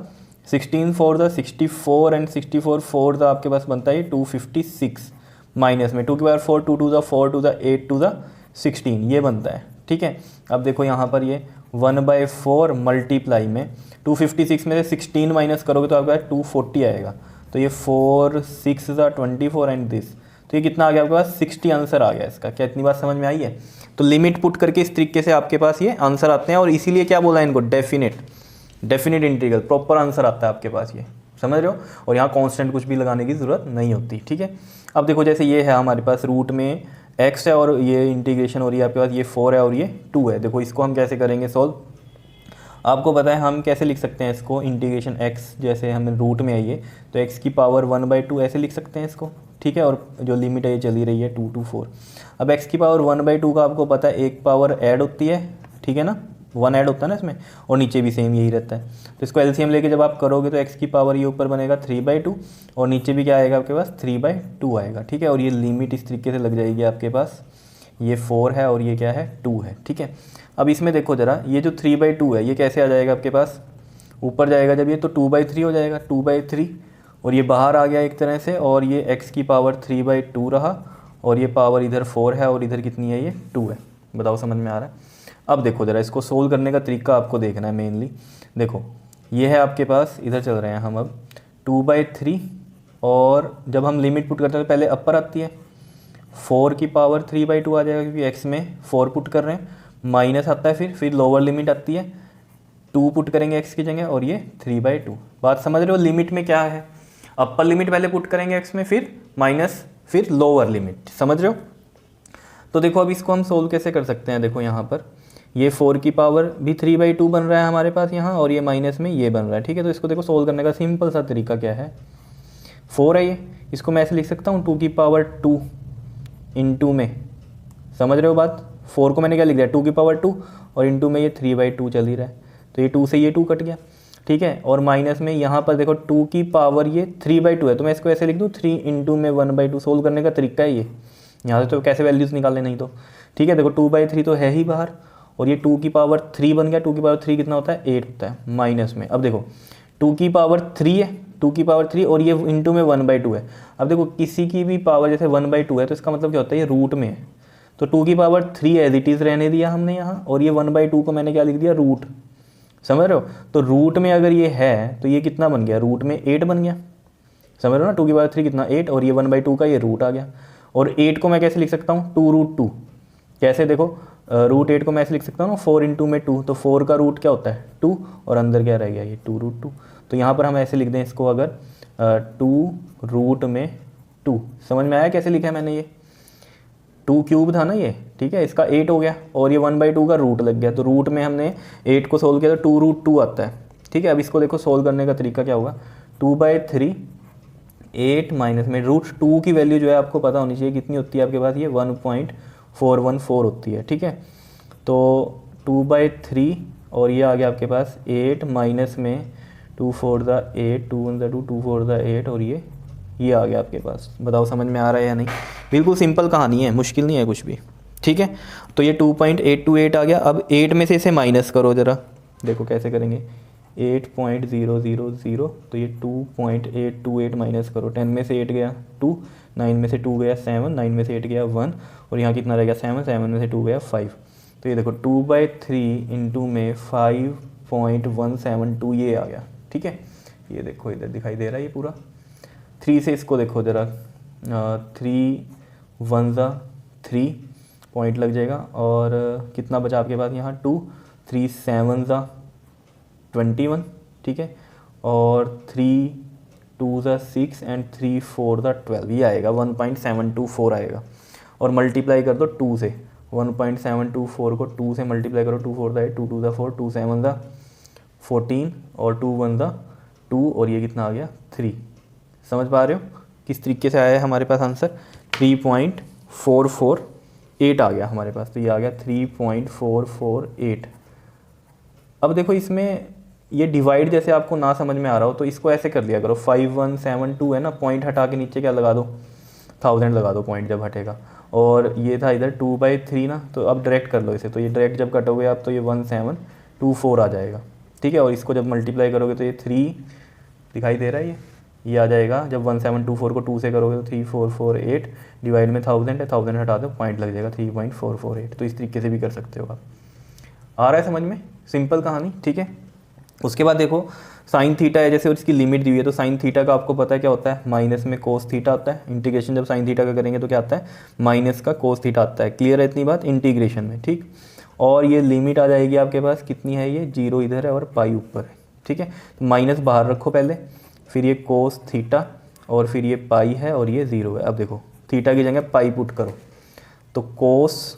16, 4 दा 64, एंड 64 4 दा आपके पास बनता है 256, माइनस में 2 की पावर 4, 2 2 दा 4, 2 दा 8, 2 दा 16, ये बनता है, ठीक है। अब देखो यहाँ पर ये 1/4 मल्टीप्लाई में 256 में से 16 माइनस करोगे तो आपके पास 240 आएगा, तो ये 4 6 दा 24 एंड दिस, तो ये कितना आ गया आपके पास 60 आंसर आ गया इसका। क्या इतनी बात समझ में आई है। तो लिमिट पुट करके इस तरीके से आपके पास ये आंसर आते हैं, और इसीलिए क्या बोला है इनको, डेफिनेट इंटीग्रल, प्रॉपर आंसर आता है आपके पास, ये समझ रहे हो। और यहाँ कांस्टेंट कुछ भी लगाने की ज़रूरत नहीं होती, ठीक है। अब देखो जैसे ये है हमारे पास रूट में x है, और ये इंटीग्रेशन हो रही है आपके पास, ये 4 है और ये 2 है। देखो इसको हम कैसे करेंगे सॉल्व, आपको पता है हम कैसे लिख सकते हैं इसको, इंटीग्रेशन x जैसे हम रूट में आइए तो x की पावर 1/2 ऐसे लिख सकते हैं इसको, ठीक है। और जो लिमिट है ये चली रही है 2 to 4। अब x की पावर 1/2 का आपको पता है एक पावर ऐड होती है, ठीक है ना, 1 ऐड होता है ना इसमें, और नीचे भी सेम यही रहता है। तो इसको एलसीएम लेके जब आप करोगे तो x की पावर ये ऊपर बनेगा 3/2, और नीचे भी क्या आएगा आपके पास 3/2 आएगा, ठीक है। और ये लिमिट इस तरीके से लग जाएगी आपके पास, ये 4 है और ये क्या है 2 है, ठीक है। अब इसमें देखो ज़रा, ये जो 3/2 है ये कैसे आ जाएगा आपके पास, ऊपर जाएगा जब ये तो 2/3 हो जाएगा, 2/3, और ये बाहर आ गया एक तरह से, और ये x की पावर 3/2 रहा, और ये पावर इधर 4 है और इधर कितनी है, ये 2 है। बताओ समझ में आ रहा है। अब देखो ज़रा इसको सोल्व करने का तरीका आपको देखना है मेनली। देखो ये है आपके पास, इधर चल रहे हैं हम अब 2/3, और जब हम लिमिट पुट करते हैं तो पहले अपर आती है, 4 की पावर 3/2 आ जाएगा क्योंकि x में 4 पुट कर रहे हैं, माइनस आता है, फिर लोअर लिमिट आती है, 2 पुट करेंगे x की जगह, और ये 3/2। बात समझ रहे हो, लिमिट में क्या है, अपर लिमिट पहले पुट करेंगे x में, फिर माइनस, फिर लोअर लिमिट, समझ रहे हो। तो देखो अब इसको हम सोल्व कैसे कर सकते हैं, देखो यहाँ पर ये 4 की पावर भी 3/2 बन रहा है हमारे पास यहाँ, और ये माइनस में ये बन रहा है, ठीक है। तो इसको देखो सोल्व करने का सिंपल सा तरीका क्या है, 4 है ये, इसको मैं ऐसे लिख सकता हूँ 2 की पावर 2 × में, समझ रहे हो बात। 4 को मैंने क्या लिख दिया 2 की पावर 2, और इंटू में ये 3/2 चल ही रहा है, तो ये 2 से ये 2 कट गया, ठीक है। और माइनस में यहाँ पर देखो 2 की पावर ये 3/2 है, तो मैं इसको ऐसे लिख दूँ 3 इंटू में 1/2। सोल्व करने का तरीका है ये, यहाँ से तो कैसे वैल्यूज़ निकाले नहीं तो, ठीक है। देखो 2/3 तो है ही बाहर, और ये 2 की पावर 3 बन गया। 2 की पावर 3 कितना होता है, 8 होता है। माइनस में अब देखो 2 की पावर 3 है, 2 की पावर 3 और ये इंटू में 1/2 है। अब देखो किसी की भी पावर जैसे 1/2 है तो इसका मतलब क्या होता है, ये रूट में है, तो 2 की पावर 3 एज इट इज़ रहने दिया हमने यहाँ, और ये 1/2 को मैंने क्या लिख दिया, रूट। समझ रहे हो, तो रूट में अगर ये है तो ये कितना बन गया, रूट में 8 बन गया। समझ रहे हो ना, 2 की पावर 3 कितना 8, और ये 1/2 का ये रूट आ गया। और 8 को मैं कैसे लिख सकता हूँ, 2√2। कैसे देखो, रूट 8 को मैं ऐसे लिख सकता हूँ ना, 4 इंटू में 2, तो 4 का रूट क्या होता है 2, और अंदर क्या रह गया ये 2√2। तो यहाँ पर हम ऐसे लिख दें इसको, अगर 2 रूट में 2। समझ में आया कैसे लिखा है मैंने, ये 2 क्यूब था ना ये, ठीक है, इसका 8 हो गया, और ये 1/2 का रूट लग गया, तो रूट में हमने 8 को सोल्व किया तो 2√2 आता है, ठीक है। अब इसको देखो सोल्व करने का तरीका क्या होगा, 2/3 8 माइनस में √2 की वैल्यू जो है आपको पता होनी चाहिए कितनी होती है आपके पास, ये 1.414 होती है, ठीक है। तो 2/3 और ये आ गया आपके पास 8 माइनस में 2 4 ज़ा 8, 2 1 ज़ा 2, 2 4 ज़ा 8, और ये आ गया आपके पास। बताओ समझ में आ रहा है या नहीं, बिल्कुल सिंपल कहानी है, मुश्किल नहीं है कुछ भी, ठीक है। तो ये 2.828 आ गया। अब 8 में से इसे माइनस करो ज़रा, देखो कैसे करेंगे, 8.000, तो ये 2.828 माइनस करो, 10 में से 8 गया 2, 9 में से 2 गया 7, 9 में से 8 गया 1, और यहाँ कितना रह गया 7, 7 में से 2 गया 5। तो ये देखो 2/3 इंटू में 5.172 ये आ गया, ठीक है। ये देखो इधर दिखाई दे रहा है ये पूरा, 3 से इसको देखो ज़रा, 3 1 ज़ा 3 पॉइंट लग जाएगा, और कितना बचा आपके पास यहाँ 2, 3 7 ज़ा 21, ठीक है, और 3 2 ज़ा 6 एंड 3 4 ज़ा 12, ये आएगा 1.724 आएगा। और मल्टीप्लाई कर दो 2 से, 1.724 को 2 से मल्टीप्लाई करो, 2 4 ज़ा 8, 2 2 ज़ा 4, 2 7 ज़ा 14, और 2 1 ज़ा 2, और ये कितना आ गया 3। समझ पा रहे हो किस तरीके से आया है हमारे पास आंसर, 3.448 आ गया हमारे पास, तो ये आ गया 3.448। अब देखो इसमें ये डिवाइड जैसे आपको ना समझ में आ रहा हो तो इसको ऐसे कर लिया करो, 5172 है ना, पॉइंट हटा के नीचे क्या लगा दो, 1000 लगा दो पॉइंट जब हटेगा, और ये था इधर 2/3 ना, तो अब डायरेक्ट कर लो इसे, तो ये डायरेक्ट जब कटोगे आप तो ये 1724 आ जाएगा, ठीक है। और इसको जब मल्टीप्लाई करोगे तो ये 3 दिखाई दे रहा है, ये आ जाएगा, जब 1724 को 2 से करोगे तो 3448, डिवाइड में 1000 है, 1000 हटा दो पॉइंट लग जाएगा 3.448। तो इस तरीके से भी कर सकते हो आप, आ रहा है समझ में, सिंपल कहानी, ठीक है। उसके बाद देखो साइन थीटा है जैसे, और इसकी लिमिट दी हुई है, तो साइन थीटा का आपको पता है क्या होता है, माइनस में कोस थीटा आता है। इंटीग्रेशन जब साइन थीटा का करेंगे तो क्या आता है, माइनस का कोस थीटा आता है। क्लियर है इतनी बात इंटीग्रेशन में, ठीक। और ये लिमिट आ जाएगी आपके पास कितनी है, ये 0 इधर है और पाई ऊपर है, ठीक है। तो माइनस बाहर रखो पहले, फिर ये कोस थीटा, और फिर ये पाई है, और ये 0 है। अब देखो थीटा की जगह पाई पुट करो, तो कोस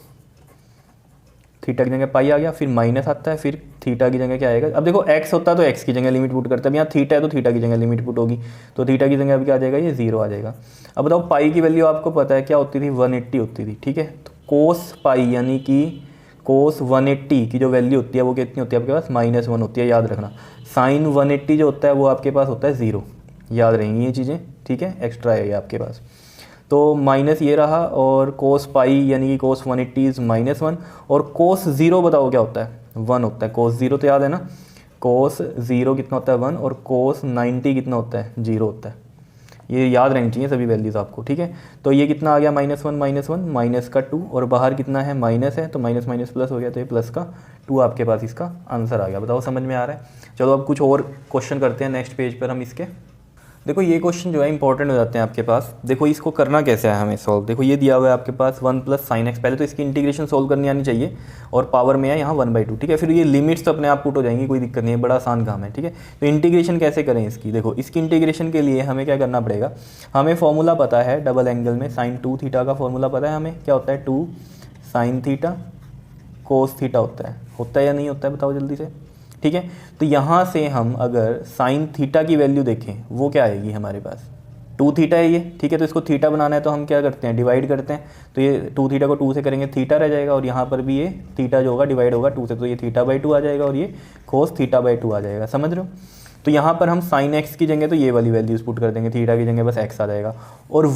थीटा की जगह पाई आ गया, फिर माइनस आता है, फिर थीटा की जगह क्या आएगा। अब देखो एक्स होता है तो एक्स की जगह लिमिट पुट करते हैं, अब यहाँ थीटा है तो थीटा की जगह लिमिट पुट होगी, तो थीटा की जगह अब क्या आ जाएगा, ये 0 आ जाएगा। अब बताओ पाई की वैल्यू आपको पता है क्या होती थी, 180 होती थी, ठीक है। तो कोस पाई यानी कि कोस 180 की जो वैल्यू होती है वो कितनी होती है आपके पास, -1 होती है, याद रखना। साइन 180 जो होता है वो आपके पास होता है 0, याद रहेंगी ये चीज़ें, ठीक है, एक्स्ट्रा है ये आपके पास। तो माइनस ये रहा, और कोस पाई यानी कि कोस 180 इज़ -1, और कोस 0 बताओ क्या होता है, 1 होता है। कोस 0 तो याद है ना, कोस 0 कितना होता है 1, और कोस 90 कितना होता है 0 होता है। ये याद रहनी चाहिए सभी वैल्यूज़ आपको, ठीक है। तो ये कितना आ गया -1 माइनस का 2, और बाहर कितना है माइनस है, तो माइनस माइनस प्लस हो गया, तो ये प्लस का 2 आपके पास इसका आंसर आ गया। बताओ समझ में आ रहा है। चलो अब कुछ और क्वेश्चन करते हैं नेक्स्ट पेज पर हम इसके। देखो ये क्वेश्चन जो है इंपॉर्टेंट हो जाते हैं आपके पास। देखो इसको करना कैसे है हमें सॉल्व, देखो ये दिया हुआ है आपके पास 1 + sin x, पहले तो इसकी इंटीग्रेशन सॉल्व करनी आनी चाहिए, और पावर में है यहाँ 1/2, ठीक है। फिर ये लिमिट्स तो अपने आप पुट हो जाएंगी, कोई दिक्कत नहीं है, बड़ा आसान काम है, ठीक है। तो इंटीग्रेशन कैसे करें इसकी, देखो इसकी इंटीग्रेशन के लिए हमें क्या करना पड़ेगा, हमें फॉर्मूला पता है डबल एंगल में sin 2θ का फॉर्मूला पता है हमें, क्या होता है 2 sin θ cos θ होता है या नहीं होता है, बताओ जल्दी से, ठीक है। तो यहाँ से हम अगर साइन थीटा की वैल्यू देखें वो क्या आएगी हमारे पास, 2 थीटा है ये, ठीक है। तो इसको थीटा बनाना है तो हम क्या करते हैं, डिवाइड करते हैं। तो ये 2 थीटा को 2 से करेंगे थीटा रह जाएगा, और यहाँ पर भी ये थीटा जो होगा डिवाइड होगा 2 से, तो ये थीटा बाई 2 आ जाएगा और ये कोस थीटा बाई 2 आ जाएगा, समझ रहे हो। तो यहाँ पर हम साइन एक्स की जगह तो ये वाली वैल्यूज पुट कर देंगे, थीटा की जगह बस एक्स आ जाएगा। और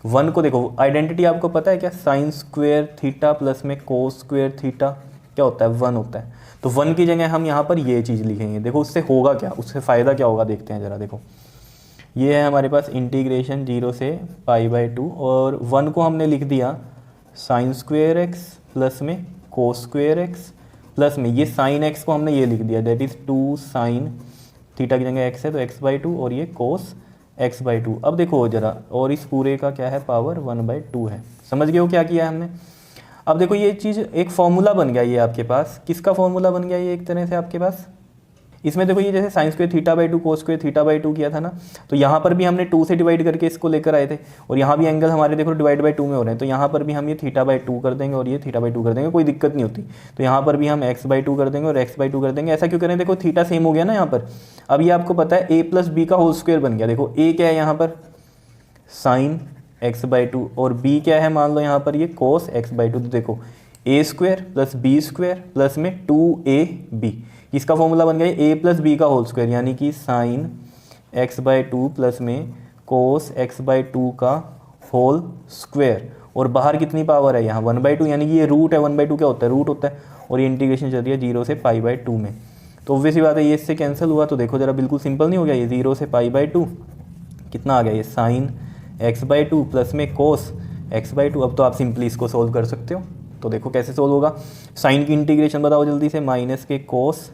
1 को देखो, आइडेंटिटी आपको पता है क्या, साइन स्क्वेयर थीटा प्लस में कोस स्क्वेयर थीटा क्या होता है, 1 होता है। तो 1 की जगह हम यहाँ पर ये चीज़ लिखेंगे। देखो उससे होगा क्या, उससे फ़ायदा क्या होगा देखते हैं ज़रा। देखो ये है हमारे पास इंटीग्रेशन 0 से π/2, और 1 को हमने लिख दिया साइन स्क्वेयर एक्स प्लस में कोस स्क्वेयर एक्स प्लस में ये साइन एक्स को हमने ये लिख दिया, दैट इज़ 2 साइन थीटा की जगह एक्स है तो x/2, और ये कोस x/2। अब देखो ज़रा, और इस पूरे का क्या है, पावर 1/2 है। समझ गए हो क्या किया है हमने। अब देखो ये चीज़ एक फॉर्मूला बन गया, ये आपके पास किसका फॉर्मूला बन गया, ये एक तरह से आपके पास इसमें देखो ये जैसे sine square theta by 2 cos square theta by 2 किया था ना, तो यहाँ पर भी हमने 2 से डिवाइड करके इसको लेकर आए थे, और यहाँ भी एंगल हमारे देखो डिवाइड बाई 2 में हो रहे हैं, तो यहाँ पर भी हम ये थीटा बाई 2 कर देंगे और ये थीटा बाई 2 कर देंगे, कोई दिक्कत नहीं होती। तो यहाँ पर भी हम x/2 कर देंगे और x/2 कर देंगे। ऐसा क्यों करें, देखो थीटा सेम हो गया ना यहाँ पर। अब ये आपको पता है a प्लस बी का होल स्क्वायर बन गया। देखो a क्या है यहाँ पर, साइन x/2, और b क्या है, मान लो यहाँ पर ये कोस x/2। तो देखो a square plus B square plus में 2ab, इसका फॉर्मूला बन गया a प्लस बी का होल स्क्वायर, यानी कि साइन x/2 प्लस में कोस x/2 का होल स्क्वायर। और बाहर कितनी पावर है यहाँ 1/2, यानी कि ये रूट है। 1/2 क्या होता है, रूट होता है। और ये इंटीग्रेशन चल रही है 0 से π/2 में, तो ऑब्वियस ही बात है ये इससे कैंसिल हुआ। तो देखो जरा बिल्कुल सिंपल नहीं हो गया, ये 0 से π/2 कितना आ गया, ये साइन x/2 प्लस में कोस x/2। अब तो आप सिंपली इसको सोल्व कर सकते हो। तो देखो कैसे सोल्व होगा, साइन की इंटीग्रेशन बताओ जल्दी से, माइनस के कोस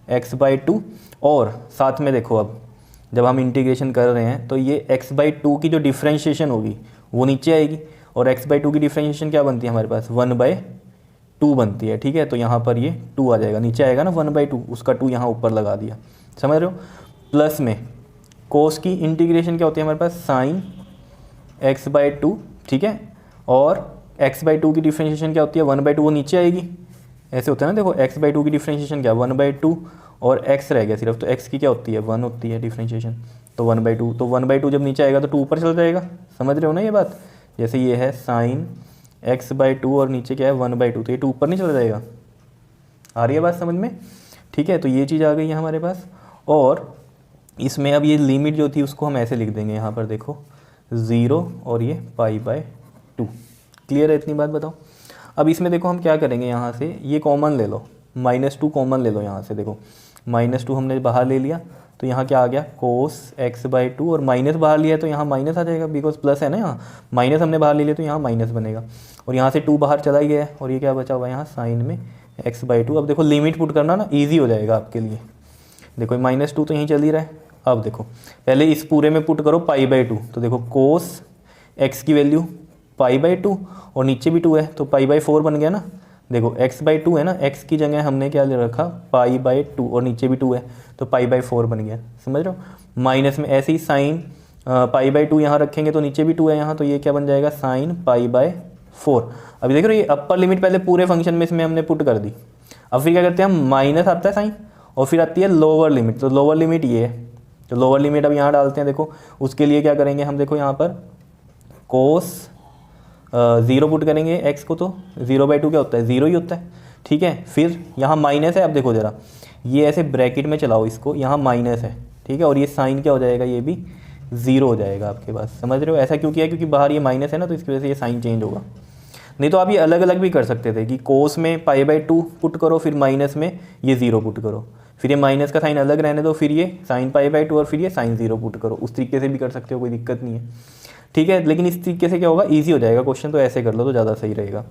x/2, और साथ में देखो अब जब हम इंटीग्रेशन कर रहे हैं तो ये x/2 की जो डिफ्रेंशिएशन होगी वो नीचे आएगी, और x/2 की डिफ्रेंशिएशन क्या बनती है हमारे पास, 1/2 बनती है, ठीक है। तो यहाँ पर ये 2 आ जाएगा, नीचे आएगा ना 1/2, उसका 2 यहाँ ऊपर लगा दिया, समझ रहे हो। प्लस में कोस की इंटीग्रेशन क्या होती है हमारे पास, साइन x/2, ठीक है। और x/2 की डिफ्रेंशिएशन क्या होती है, 1/2, वो नीचे आएगी, ऐसे होता है ना। देखो x/2 की डिफ्रेंशिएशन क्या, 1/2, और x रह गया सिर्फ, तो x की क्या होती है, 1 होती है डिफ्रेंशिएशन, तो 1/2। तो 1/2 जब नीचे आएगा तो 2 ऊपर चल जाएगा, समझ रहे हो ना ये बात। जैसे ये है साइन x/2 और नीचे क्या है 1/2, तो ये 2 ऊपर नहीं चला जाएगा। आ रही है बात समझ में, ठीक है। तो ये चीज़ आ गई है हमारे पास। और इसमें अब ये लिमिट जो थी उसको हम ऐसे लिख देंगे यहाँ पर, देखो 0 और ये π/2। क्लियर है इतनी बात, बताओ। अब इसमें देखो हम क्या करेंगे, यहाँ से ये कॉमन ले लो, -2 कॉमन ले लो यहाँ से। देखो -2 हमने बाहर ले लिया तो यहाँ क्या आ गया, कोस x/2, और माइनस बाहर लिया है तो यहाँ माइनस आ जाएगा, बिकॉज प्लस है ना, यहाँ माइनस हमने बाहर ले लिया तो यहाँ माइनस बनेगा। और यहाँ से 2 बाहर चला ही गया है, और ये क्या बचा हुआ है यहाँ साइन में x/2। अब देखो लिमिट पुट करना ना ईजी हो जाएगा आपके लिए। देखो -2 तो यहीं चल ही रहा है। अब देखो पहले इस पूरे में पुट करो π/2, तो देखो कोस x की वैल्यू π/2, और नीचे भी 2 है तो π/4 बन गया ना। देखो x/2 है ना, x की जगह हमने क्या ले रखा π/2, और नीचे भी 2 है तो π/4 बन गया, समझ रहे हो। माइनस में ऐसे ही साइन π/2 यहाँ रखेंगे तो नीचे भी 2 है यहाँ, तो ये क्या बन जाएगा, साइन π/4। अभी देख रहे हो ये अपर लिमिट पहले पूरे फंक्शन में इसमें हमने पुट कर दी। अब फिर क्या करते हैं हम, माइनस आता है साइन, और फिर आती है लोअर लिमिट, तो लोअर लिमिट ये है, तो लोअर लिमिट अब यहाँ डालते हैं। देखो उसके लिए क्या करेंगे हम, देखो यहाँ पर कोस 0 पुट करेंगे x को, तो 0/2 क्या होता है, 0 ही होता है, ठीक है। फिर यहाँ माइनस है, अब देखो ज़रा ये ऐसे ब्रैकेट में चलाओ इसको, यहाँ माइनस है, ठीक है। और ये साइन क्या हो जाएगा, ये भी 0 हो जाएगा आपके पास, समझ रहे हो। ऐसा क्यों किया, क्योंकि बाहर ये माइनस है ना, तो इसकी वजह से ये साइन चेंज होगा। नहीं तो आप ये अलग अलग भी कर सकते थे कि कोस में π/2 पुट करो, फिर माइनस में ये 0 पुट करो, फिर ये माइनस का साइन अलग रहने दो, फिर ये साइन π/2 और फिर ये साइन 0 पुट करो। उस तरीके से भी कर सकते हो, कोई दिक्कत नहीं है, ठीक है। लेकिन इस तरीके से क्या होगा, ईजी हो जाएगा क्वेश्चन, तो ऐसे कर लो तो ज़्यादा सही रहेगा।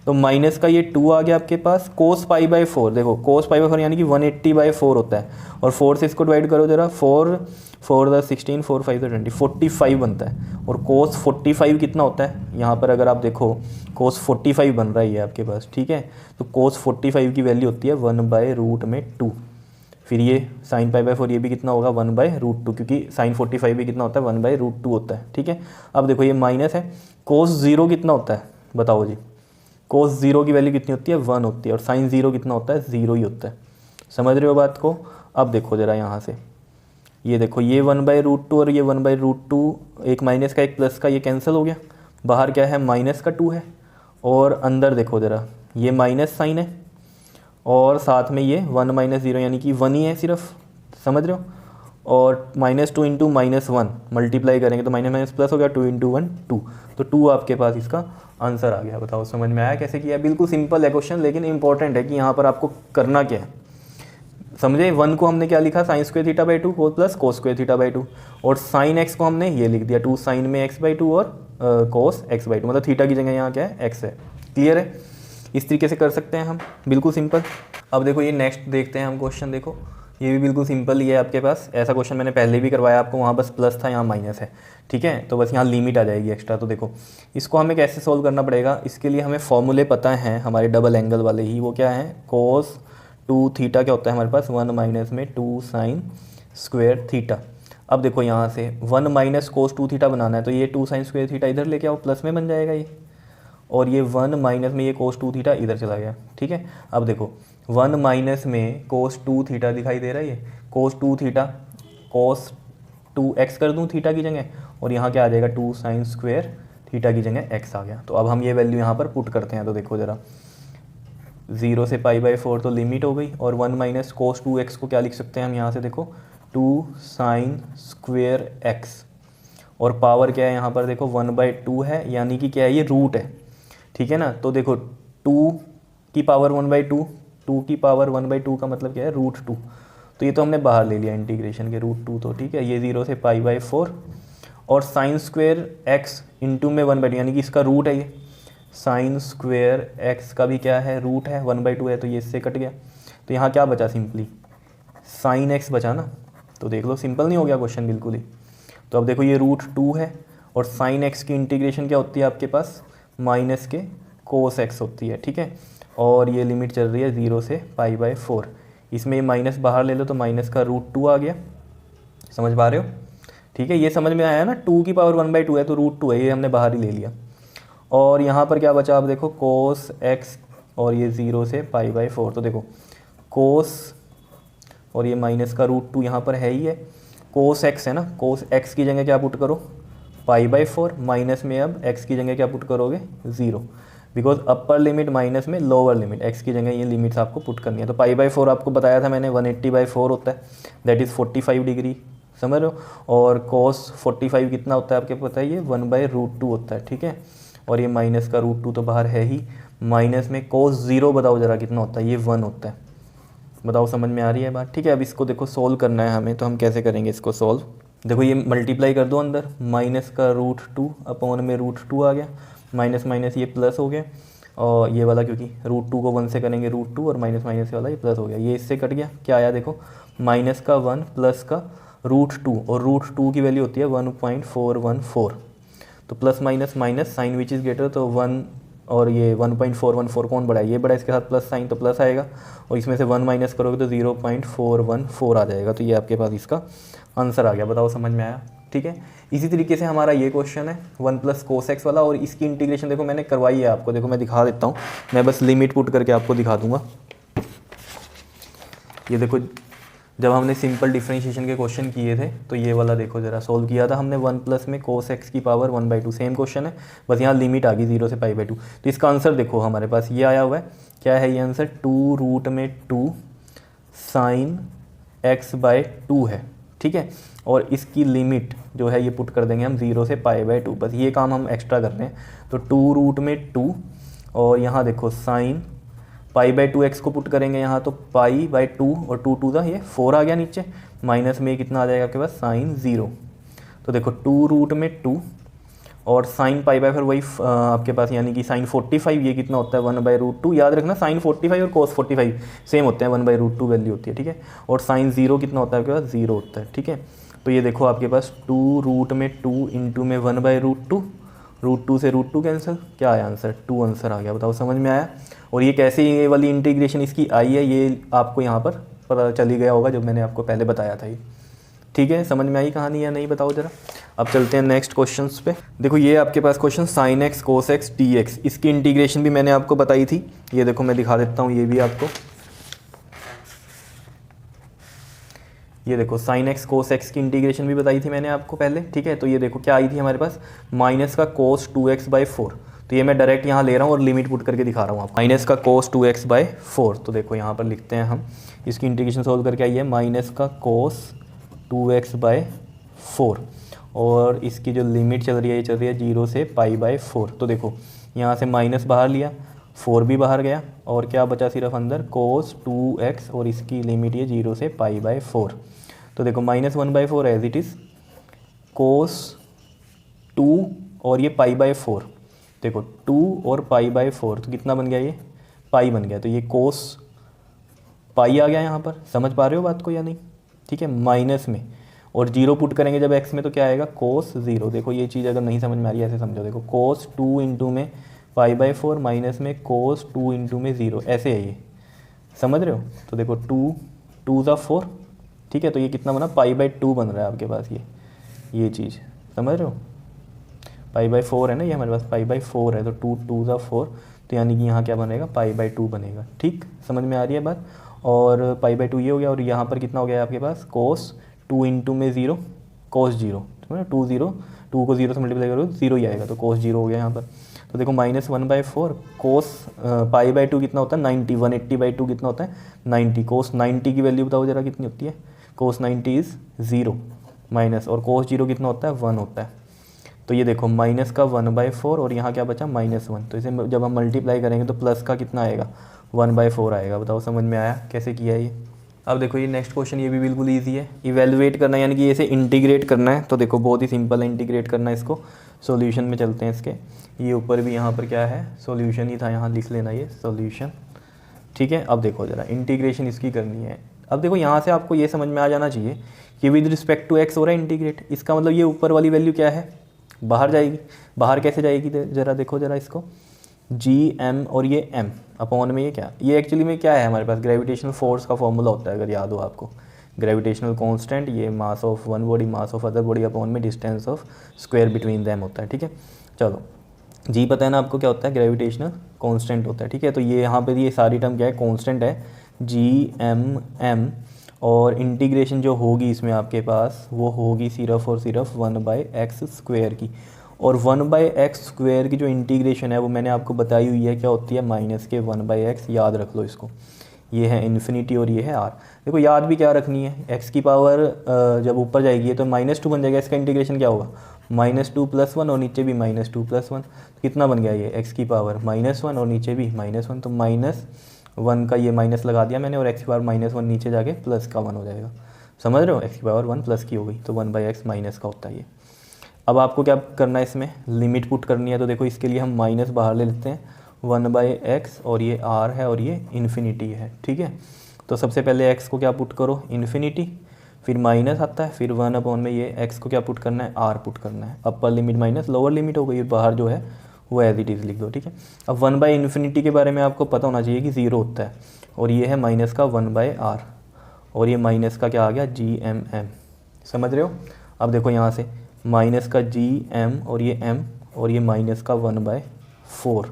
तो माइनस का ये 2 आ गया आपके पास, कोस π/4, देखो कोस π/4 यानी कि 180/4 होता है, और 4 से इसको डिवाइड करो जरा, 4 4 16 4 5 20 45 बनता है। और कोस 45 कितना होता है, यहाँ पर अगर आप देखो कोस 45 बन रहा है ये आपके पास, ठीक है। तो कोस 45 की वैल्यू होती है 1/√2। फिर ये साइन π/4 ये भी कितना होगा, 1/√2, क्योंकि साइन 45 भी कितना होता है, 1/√2 होता है, ठीक है। अब देखो ये माइनस है, कोस 0 कितना होता है बताओ जी, कोस 0 की वैल्यू कितनी होती है, 1 होती है, और साइन 0 कितना होता है, 0 ही होता है, समझ रहे हो बात को। अब देखो ज़रा यहाँ से ये देखो ये 1/√2 और ये 1/√2, एक माइनस का एक प्लस का, ये कैंसिल हो गया। बाहर क्या है, माइनस का 2 है, और अंदर देखो ज़रा, ये माइनस साइन है और साथ में ये 1 - 0 यानी कि 1 ही है सिर्फ, समझ रहे हो। और -2 × -1 मल्टीप्लाई करेंगे तो माइनस माइनस प्लस हो गया, 2 × 1 2, तो 2 आपके पास इसका आंसर आ गया। बताओ समझ में आया कैसे किया। बिल्कुल सिंपल है क्वेश्चन, लेकिन इंपॉर्टेंट है कि यहाँ पर आपको करना क्या है, समझे। 1 को हमने क्या लिखा, sin² θ/2 होल प्लस cos² θ/2, और sin x को हमने ये लिख दिया 2 sin में x/2 और cos x/2, मतलब थीटा की जगह यहाँ क्या है, x है। क्लियर है, इस तरीके से कर सकते हैं हम, बिल्कुल सिंपल। अब देखो ये नेक्स्ट देखते हैं हम क्वेश्चन। देखो ये भी बिल्कुल सिंपल ही है आपके पास, ऐसा क्वेश्चन मैंने पहले भी करवाया आपको, वहाँ बस प्लस था, यहाँ माइनस है, ठीक है। तो बस यहाँ लिमिट आ जाएगी एक्स्ट्रा। तो देखो इसको हमें कैसे सोल्व करना पड़ेगा, इसके लिए हमें फॉर्मूले पता हैं हमारे डबल एंगल वाले ही। वो क्या है, cos2 थीटा क्या होता है हमारे पास, 1 - में 2 sin² थीटा। अब देखो यहाँ से 1 - cos2 थीटा बनाना है, तो ये 2 sin² थीटा इधर लेके आओ, प्लस में बन जाएगा ये, और ये 1 - में ये cos2 थीटा इधर चला गया, ठीक है। अब देखो 1 - में cos2 थीटा दिखाई दे रहा है, ये cos2 थीटा, cos2x कर दूँ थीटा की जगह, और यहाँ क्या आ जाएगा 2 sin² थीटा की जगह x आ गया। तो अब हम ये वैल्यू यहाँ पर पुट करते हैं। तो देखो ज़रा 0 से π/4 तो लिमिट हो गई, और 1 - cos2x को क्या लिख सकते हैं हम यहाँ से, देखो 2 sin² x, और पावर क्या है यहाँ पर, देखो 1/2 है, यानी कि क्या है, ये रूट है, ठीक है ना। तो देखो 2 की पावर 1/2, 2 की पावर 1/2 का मतलब क्या है, √2। तो ये तो हमने बाहर ले लिया इंटीग्रेशन के, √2, तो ठीक है। ये 0 से π/4, और sin² x इंटू में 1/2 यानी कि इसका रूट है ये, sin² x का भी क्या है, रूट है, 1/2 है, तो ये इससे कट गया। तो यहाँ क्या बचा, सिंपली sin x बचा ना। तो देख लो सिंपल नहीं हो गया क्वेश्चन बिल्कुल ही। तो अब देखो ये √2 है, और sin x की इंटीग्रेशन क्या होती है आपके पास, माइनस के cos x होती है, ठीक है। और ये लिमिट चल रही है 0 से π/4, इसमें ये माइनस बाहर ले लो तो माइनस का √2 आ गया, समझ पा रहे हो, ठीक है। ये समझ में आया ना, 2 की पावर 1/2 है तो √2 है, ये हमने बाहर ही ले लिया। और यहाँ पर क्या बचा, आप देखो cos x, और ये 0 से π/4, तो देखो cos, और ये माइनस का √2 यहाँ पर है ही है, cos x है ना, cos x की जगह क्या पुट करो, π/4, माइनस में अब x की जगह क्या पुट करोगे, 0, बिकॉज अपर लिमिट माइनस में लोअर लिमिट, x की जगह ये लिमिट्स आपको पुट करनी है। तो π/4 आपको बताया था मैंने 180/4 होता है, दैट इज़ 45 डिग्री, समझ रहे हो। और cos 45 कितना होता है आपके पता है, ये 1/√2 होता है, ठीक है। और ये माइनस का √2 तो बाहर है ही, माइनस में cos 0 बताओ ज़रा कितना होता है, ये 1 होता है। बताओ समझ में आ रही है बात, ठीक है। अब इसको देखो सोल्व करना है हमें, तो हम कैसे करेंगे इसको सोल्व। देखो ये मल्टीप्लाई कर दो अंदर, माइनस का √2 अपॉन में √2 आ गया, माइनस माइनस ये प्लस हो गया, और ये वाला क्योंकि √2 को 1 से करेंगे √2, और माइनस माइनस वाला ये प्लस हो गया, ये इससे कट गया, क्या आया देखो माइनस का 1 प्लस का √2, और √2 की वैल्यू होती है 1.414, तो plus minus minus sine which is greater, तो 1 और ये 1.414 कौन बड़ा है, ये बड़ा, इसके साथ प्लस साइन तो प्लस आएगा, और इसमें से 1 माइनस करोगे तो 0.414 आ जाएगा। तो ये आपके पास इसका आंसर आ गया। बताओ समझ में आया, ठीक है। इसी तरीके से हमारा ये क्वेश्चन है 1 + cos x वाला, और इसकी इंटीग्रेशन देखो मैंने करवाई है आपको, देखो मैं दिखा देता हूँ, मैं बस लिमिट पुट करके आपको दिखा दूंगा। ये देखो जब हमने सिंपल डिफरेंशिएशन के क्वेश्चन किए थे, तो ये वाला देखो ज़रा सोल्व किया था हमने 1 + में cos x की पावर 1/2, सेम क्वेश्चन है, बस यहाँ लिमिट आ गई 0 से π/2। तो इसका आंसर देखो हमारे पास ये आया हुआ है, क्या है ये आंसर, 2√2 sin x/2 है, ठीक है। और इसकी लिमिट जो है ये पुट कर देंगे हम 0 से π/2, बस ये काम हम एक्स्ट्रा कर रहे हैं। तो 2√2, और यहाँ देखो साइन π/2x को पुट करेंगे यहाँ, तो π/2, और 2 2 ये 4 आ गया नीचे, माइनस में कितना आ जाएगा आपके पास, साइन 0। तो देखो 2√2 और साइन π/4 वही आपके पास, यानी कि साइन 45, ये कितना होता है 1/√2, याद रखना साइन 45 और cos 45 सेम होते हैं, 1/√2 वैल्यू होती है, ठीक है। और साइन 0 कितना होता है आपके पास, 0 होता है, ठीक है। तो ये देखो आपके पास 2√2 इंटू में 1/√2, √2 से √2 कैंसिल, क्या आया आंसर, 2 आंसर आ गया। बताओ समझ में आया। और ये कैसे ये वाली इंटीग्रेशन इसकी आई है, ये आपको यहाँ पर पता चल ही गया होगा जब मैंने आपको पहले बताया था ये, ठीक है। समझ में आई कहानी या नहीं, बताओ ज़रा। अब चलते हैं नेक्स्ट क्वेश्चंस पे। देखो ये आपके पास question sin x cos x dx, इसकी इंटीग्रेशन भी मैंने आपको बताई थी। ये देखो मैं दिखा देता हूँ, ये भी आपको, ये देखो साइन एक्स कोस एक्स की इंटीग्रेशन भी बताई थी मैंने आपको पहले, ठीक है। तो ये देखो क्या आई थी हमारे पास, माइनस का कोस 2x/4। तो ये मैं डायरेक्ट यहाँ ले रहा हूँ और लिमिट पुट करके दिखा रहा हूँ आपको। माइनस का कोस 2x/4, तो देखो यहाँ पर लिखते हैं हम, इसकी इंटीग्रेशन सोल्व करके आई है माइनस का कोस 2x/4, और इसकी जो लिमिट चल रही है ये चल रही है 0 से π/4। तो देखो यहाँ से माइनस बाहर लिया, 4 भी बाहर गया, और क्या बचा सिर्फ अंदर कोस 2x, और इसकी लिमिट ये 0 से π/4। तो देखो -1/4 एज इट इज़, कोस 2 और ये π/4, देखो 2 और π/4, तो कितना बन गया, ये पाई बन गया। तो ये कोस पाई आ गया यहाँ पर, समझ पा रहे हो बात को या नहीं, ठीक है। माइनस में और 0 पुट करेंगे जब x में, तो क्या आएगा कोस 0। देखो ये चीज़ अगर नहीं समझ में आ रही है ऐसे समझो, देखो कोस 2 इंटू में π/4 माइनस में कोस 2 इंटू में 0, ऐसे है ये, समझ रहे हो। तो देखो 2 ज़ा 4, ठीक है। तो ये कितना बना, π/2 बन रहा है आपके पास, ये चीज़ समझ रहे हो, π/4 है ना ये हमारे पास, π/4 है, तो 2 ज़ा 4, तो यानी कि यहाँ क्या बनेगा, π/2 बनेगा, ठीक, समझ में आ रही है बात। और π/2 ये हो गया, और यहाँ पर कितना हो गया आपके पास, कोस 2 इंटू में 0 कोस 0, समझ 2 को 0 से मल्टीप्लाई करो 0 ही आएगा, तो कोस 0 हो गया यहाँ पर। तो देखो -1/4 कोस π/2 कितना होता है 90, 180/2 कितना होता है 90, कोस 90 की वैल्यू बताओ जरा कितनी होती है, कोस 90 इज़ 0 माइनस, और कोस 0 कितना होता है 1 होता है। तो ये देखो माइनस का 1/4, और यहाँ क्या बचा -1, तो इसे जब हम मल्टीप्लाई करेंगे तो प्लस का कितना आएगा 1/4 आएगा। बताओ समझ में आया कैसे किया है ये। अब देखो ये नेक्स्ट क्वेश्चन, ये भी बिल्कुल ईजी है, इवेलुएट करना है, यानी कि इसे इंटीग्रेट करना है। तो देखो बहुत ही सिंपल है, इंटीग्रेट करना है इसको। सॉल्यूशन में चलते हैं इसके, ये ऊपर भी यहाँ पर क्या है सॉल्यूशन ही था, यहाँ लिख लेना ये सॉल्यूशन, ठीक है। अब देखो ज़रा इंटीग्रेशन इसकी करनी है। अब देखो यहाँ से आपको ये समझ में आ जाना चाहिए कि विद रिस्पेक्ट टू एक्स हो रहा है इंटीग्रेट, इसका मतलब ये ऊपर वाली वैल्यू क्या है, बाहर जाएगी। बाहर कैसे जाएगी ज़रा देखो ज़रा इसको, gm और ये m अपॉन में ये क्या, ये एक्चुअली में क्या है हमारे पास, ग्रेविटेशनल फोर्स का फॉर्मूला होता है अगर याद हो आपको, ग्रेविटेशनल कांस्टेंट, ये mass of one body mass of other body upon में distance of square between them होता है, ठीक है। चलो जी पता है ना आपको क्या होता है, ग्रेविटेशनल कांस्टेंट होता है, ठीक है। तो ये यहाँ पर ये सारी टर्म क्या है, कांस्टेंट है gm, और इंटीग्रेशन जो होगी इसमें आपके पास वो होगी सिर्फ और सिर्फ 1/x² की, और 1/x² की जो इंटीग्रेशन है वो मैंने आपको बताई हुई है क्या होती है, माइनस के 1/x, याद रख लो इसको। ये है इन्फिनिटी और ये है r। देखो याद भी क्या रखनी है, x की पावर जब ऊपर जाएगी तो -2 बन जाएगा, इसका इंटीग्रेशन क्या होगा -2 + 1, और नीचे भी -2 + 1, कितना बन गया ये x की पावर -1, और नीचे भी -1, तो -1 का ये माइनस लगा दिया मैंने, और x की पावर -1 नीचे जाके प्लस का 1 हो जाएगा, समझ रहे हो, x की पावर 1 प्लस की हो गई, तो 1/x माइनस का होता है ये। अब आपको क्या करना है, इसमें लिमिट पुट करनी है। तो देखो इसके लिए हम माइनस बाहर ले लेते हैं, 1/x, और ये r है और ये इन्फिनिटी है, ठीक है। तो सबसे पहले x को क्या पुट करो, इन्फिनिटी, फिर माइनस आता है, फिर 1/, में ये x को क्या पुट करना है, r पुट करना है, upper limit minus lower limit हो गई, बाहर जो है वो एज इट इज़ लिख दो, ठीक है। अब 1/∞ के बारे में आपको पता होना चाहिए कि 0 होता है, और ये है माइनस का 1/r, और ये माइनस का क्या आ गया gm, समझ रहे हो। अब देखो यहाँ से माइनस का gm और ये m, और ये माइनस का 1/4,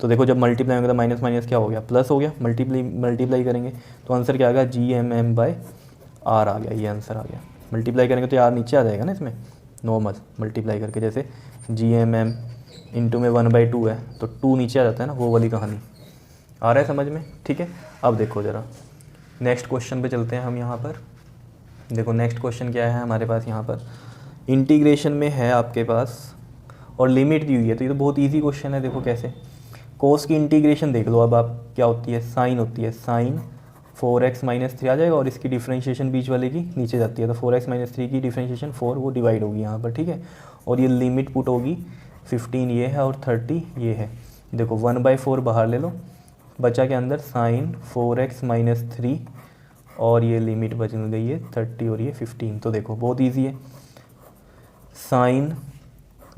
तो देखो जब मल्टीप्लाई होगा तो माइनस माइनस क्या हो गया, प्लस हो गया, मल्टीप्लाई करेंगे तो आंसर क्या आ गया, gmm/r आ गया, ये आंसर आ गया। मल्टीप्लाई करेंगे तो यार नीचे आ जाएगा ना इसमें, नॉर्मल मल्टीप्लाई करके, जैसे gmm इंटू में 1/2 है तो 2 नीचे आ जाता है ना, वो वाली कहानी आ रहा है समझ में, ठीक है। अब देखो ज़रा नेक्स्ट क्वेश्चन पे चलते हैं हम। यहाँ पर देखो नेक्स्ट क्वेश्चन क्या है हमारे पास, यहाँ पर इंटीग्रेशन में है आपके पास और लिमिट दी हुई है, तो ये तो बहुत इजी क्वेश्चन है। देखो कैसे, कोस की इंटीग्रेशन देख लो, अब आप क्या होती है, साइन होती है, साइन 4x - 3 आ जाएगा, और इसकी डिफरेंशिएशन बीच वाले की नीचे जाती है, तो 4x - 3 की डिफरेंशिएशन 4 वो डिवाइड होगी यहाँ पर, ठीक है। और ये लिमिट पुट होगी 15 ये है और 30 ये है। देखो 1/4 बाहर ले लो, बचा के अंदर साइन 4x - 3, और ये लिमिट बच गई है 30 और ये 15। तो देखो बहुत इजी है, साइन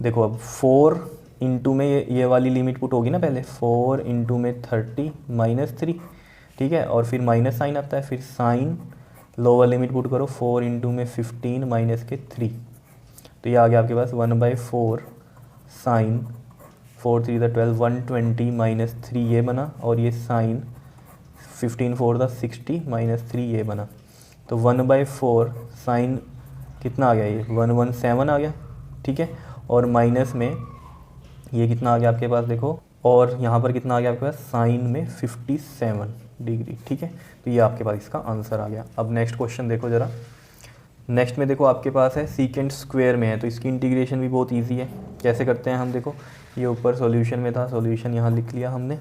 देखो अब 4 इंटू में ये वाली लिमिट पुट होगी ना पहले, 4 इंटू में 30 - 3, ठीक है, और फिर माइनस साइन आता है, फिर साइन लोअर लिमिट पुट करो, 4 इंटू में 15 माइनस के 3, तो ये आ गया आपके पास 1/4 साइन 4 3 12 120 - 3 ये बना, और ये साइन 15 4 60 - 3 ये बना। तो 1/4 साइन कितना आ गया, ये 117 आ गया, ठीक है। और माइनस में ये कितना आ गया आपके पास देखो, और यहाँ पर कितना आ गया आपके पास, साइन में 57 डिग्री, ठीक है। तो ये आपके पास इसका आंसर आ गया। अब नेक्स्ट क्वेश्चन देखो ज़रा। नेक्स्ट में देखो आपके पास है सीकेंट स्क्वायर में है, तो इसकी इंटीग्रेशन भी बहुत इजी है। कैसे करते हैं हम, देखो ये ऊपर सॉल्यूशन में था, सॉल्यूशन यहाँ लिख लिया हमने,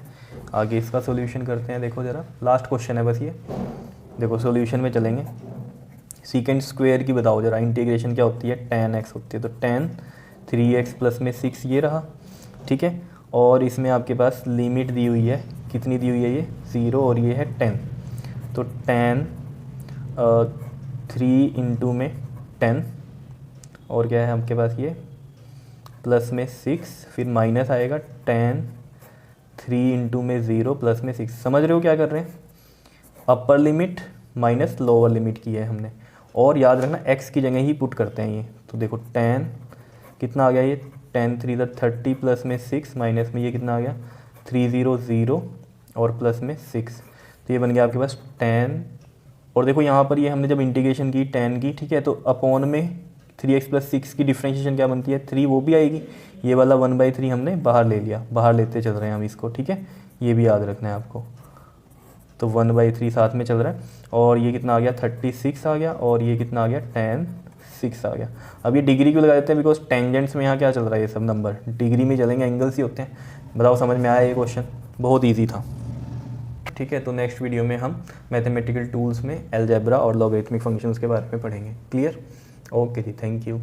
आगे इसका सॉल्यूशन करते हैं। देखो ज़रा लास्ट क्वेश्चन है बस ये, देखो सॉल्यूशन में चलेंगे। सीकेंट स्क्वायर की बताओ ज़रा, इंटीग्रेशन क्या होती है, tan x होती है। तो tan 3x प्लस में 6 ये रहा, ठीक है। और इसमें आपके पास लिमिट दी हुई है, कितनी दी हुई है, ये 0 और ये है 10। तो tan 3 इंटू में 10 और क्या है आपके पास, ये प्लस में 6, फिर माइनस आएगा tan 3 इंटू में 0 प्लस में 6। समझ रहे हो क्या कर रहे हैं, upper limit minus lower limit की है हमने, और याद रखना x की जगह ही पुट करते हैं ये। तो देखो tan कितना आ गया, ये tan 3 30 प्लस में 6 माइनस में ये कितना आ गया 300 और प्लस में 6। तो ये बन गया आपके पास tan, और देखो यहाँ पर ये हमने जब इंटीग्रेशन की tan की, ठीक है, तो अपॉन में 3x प्लस 6 की डिफ्रेंशिएशन क्या बनती है, 3, वो भी आएगी। ये वाला 1/3 हमने बाहर ले लिया, बाहर लेते चल रहे हैं हम इसको, ठीक है, ये भी याद रखना है आपको। तो 1/3 साथ में चल रहा है, और ये कितना आ गया 36 आ गया, और ये कितना आ गया tan 6 आ गया। अब ये डिग्री क्यों लगा देते हैं, बिकॉज टेंजेंट्स में यहाँ क्या चल रहा है, ये सब नंबर डिग्री में चलेंगे, एंगल्स ही होते हैं। बताओ समझ में आया ये क्वेश्चन, बहुत ईजी था, ठीक है। तो नेक्स्ट वीडियो में हम मैथमेटिकल टूल्स में अलजेब्रा और लॉगरिथमिक फंक्शंस के बारे में पढ़ेंगे। क्लियर, ओके जी, थैंक यू।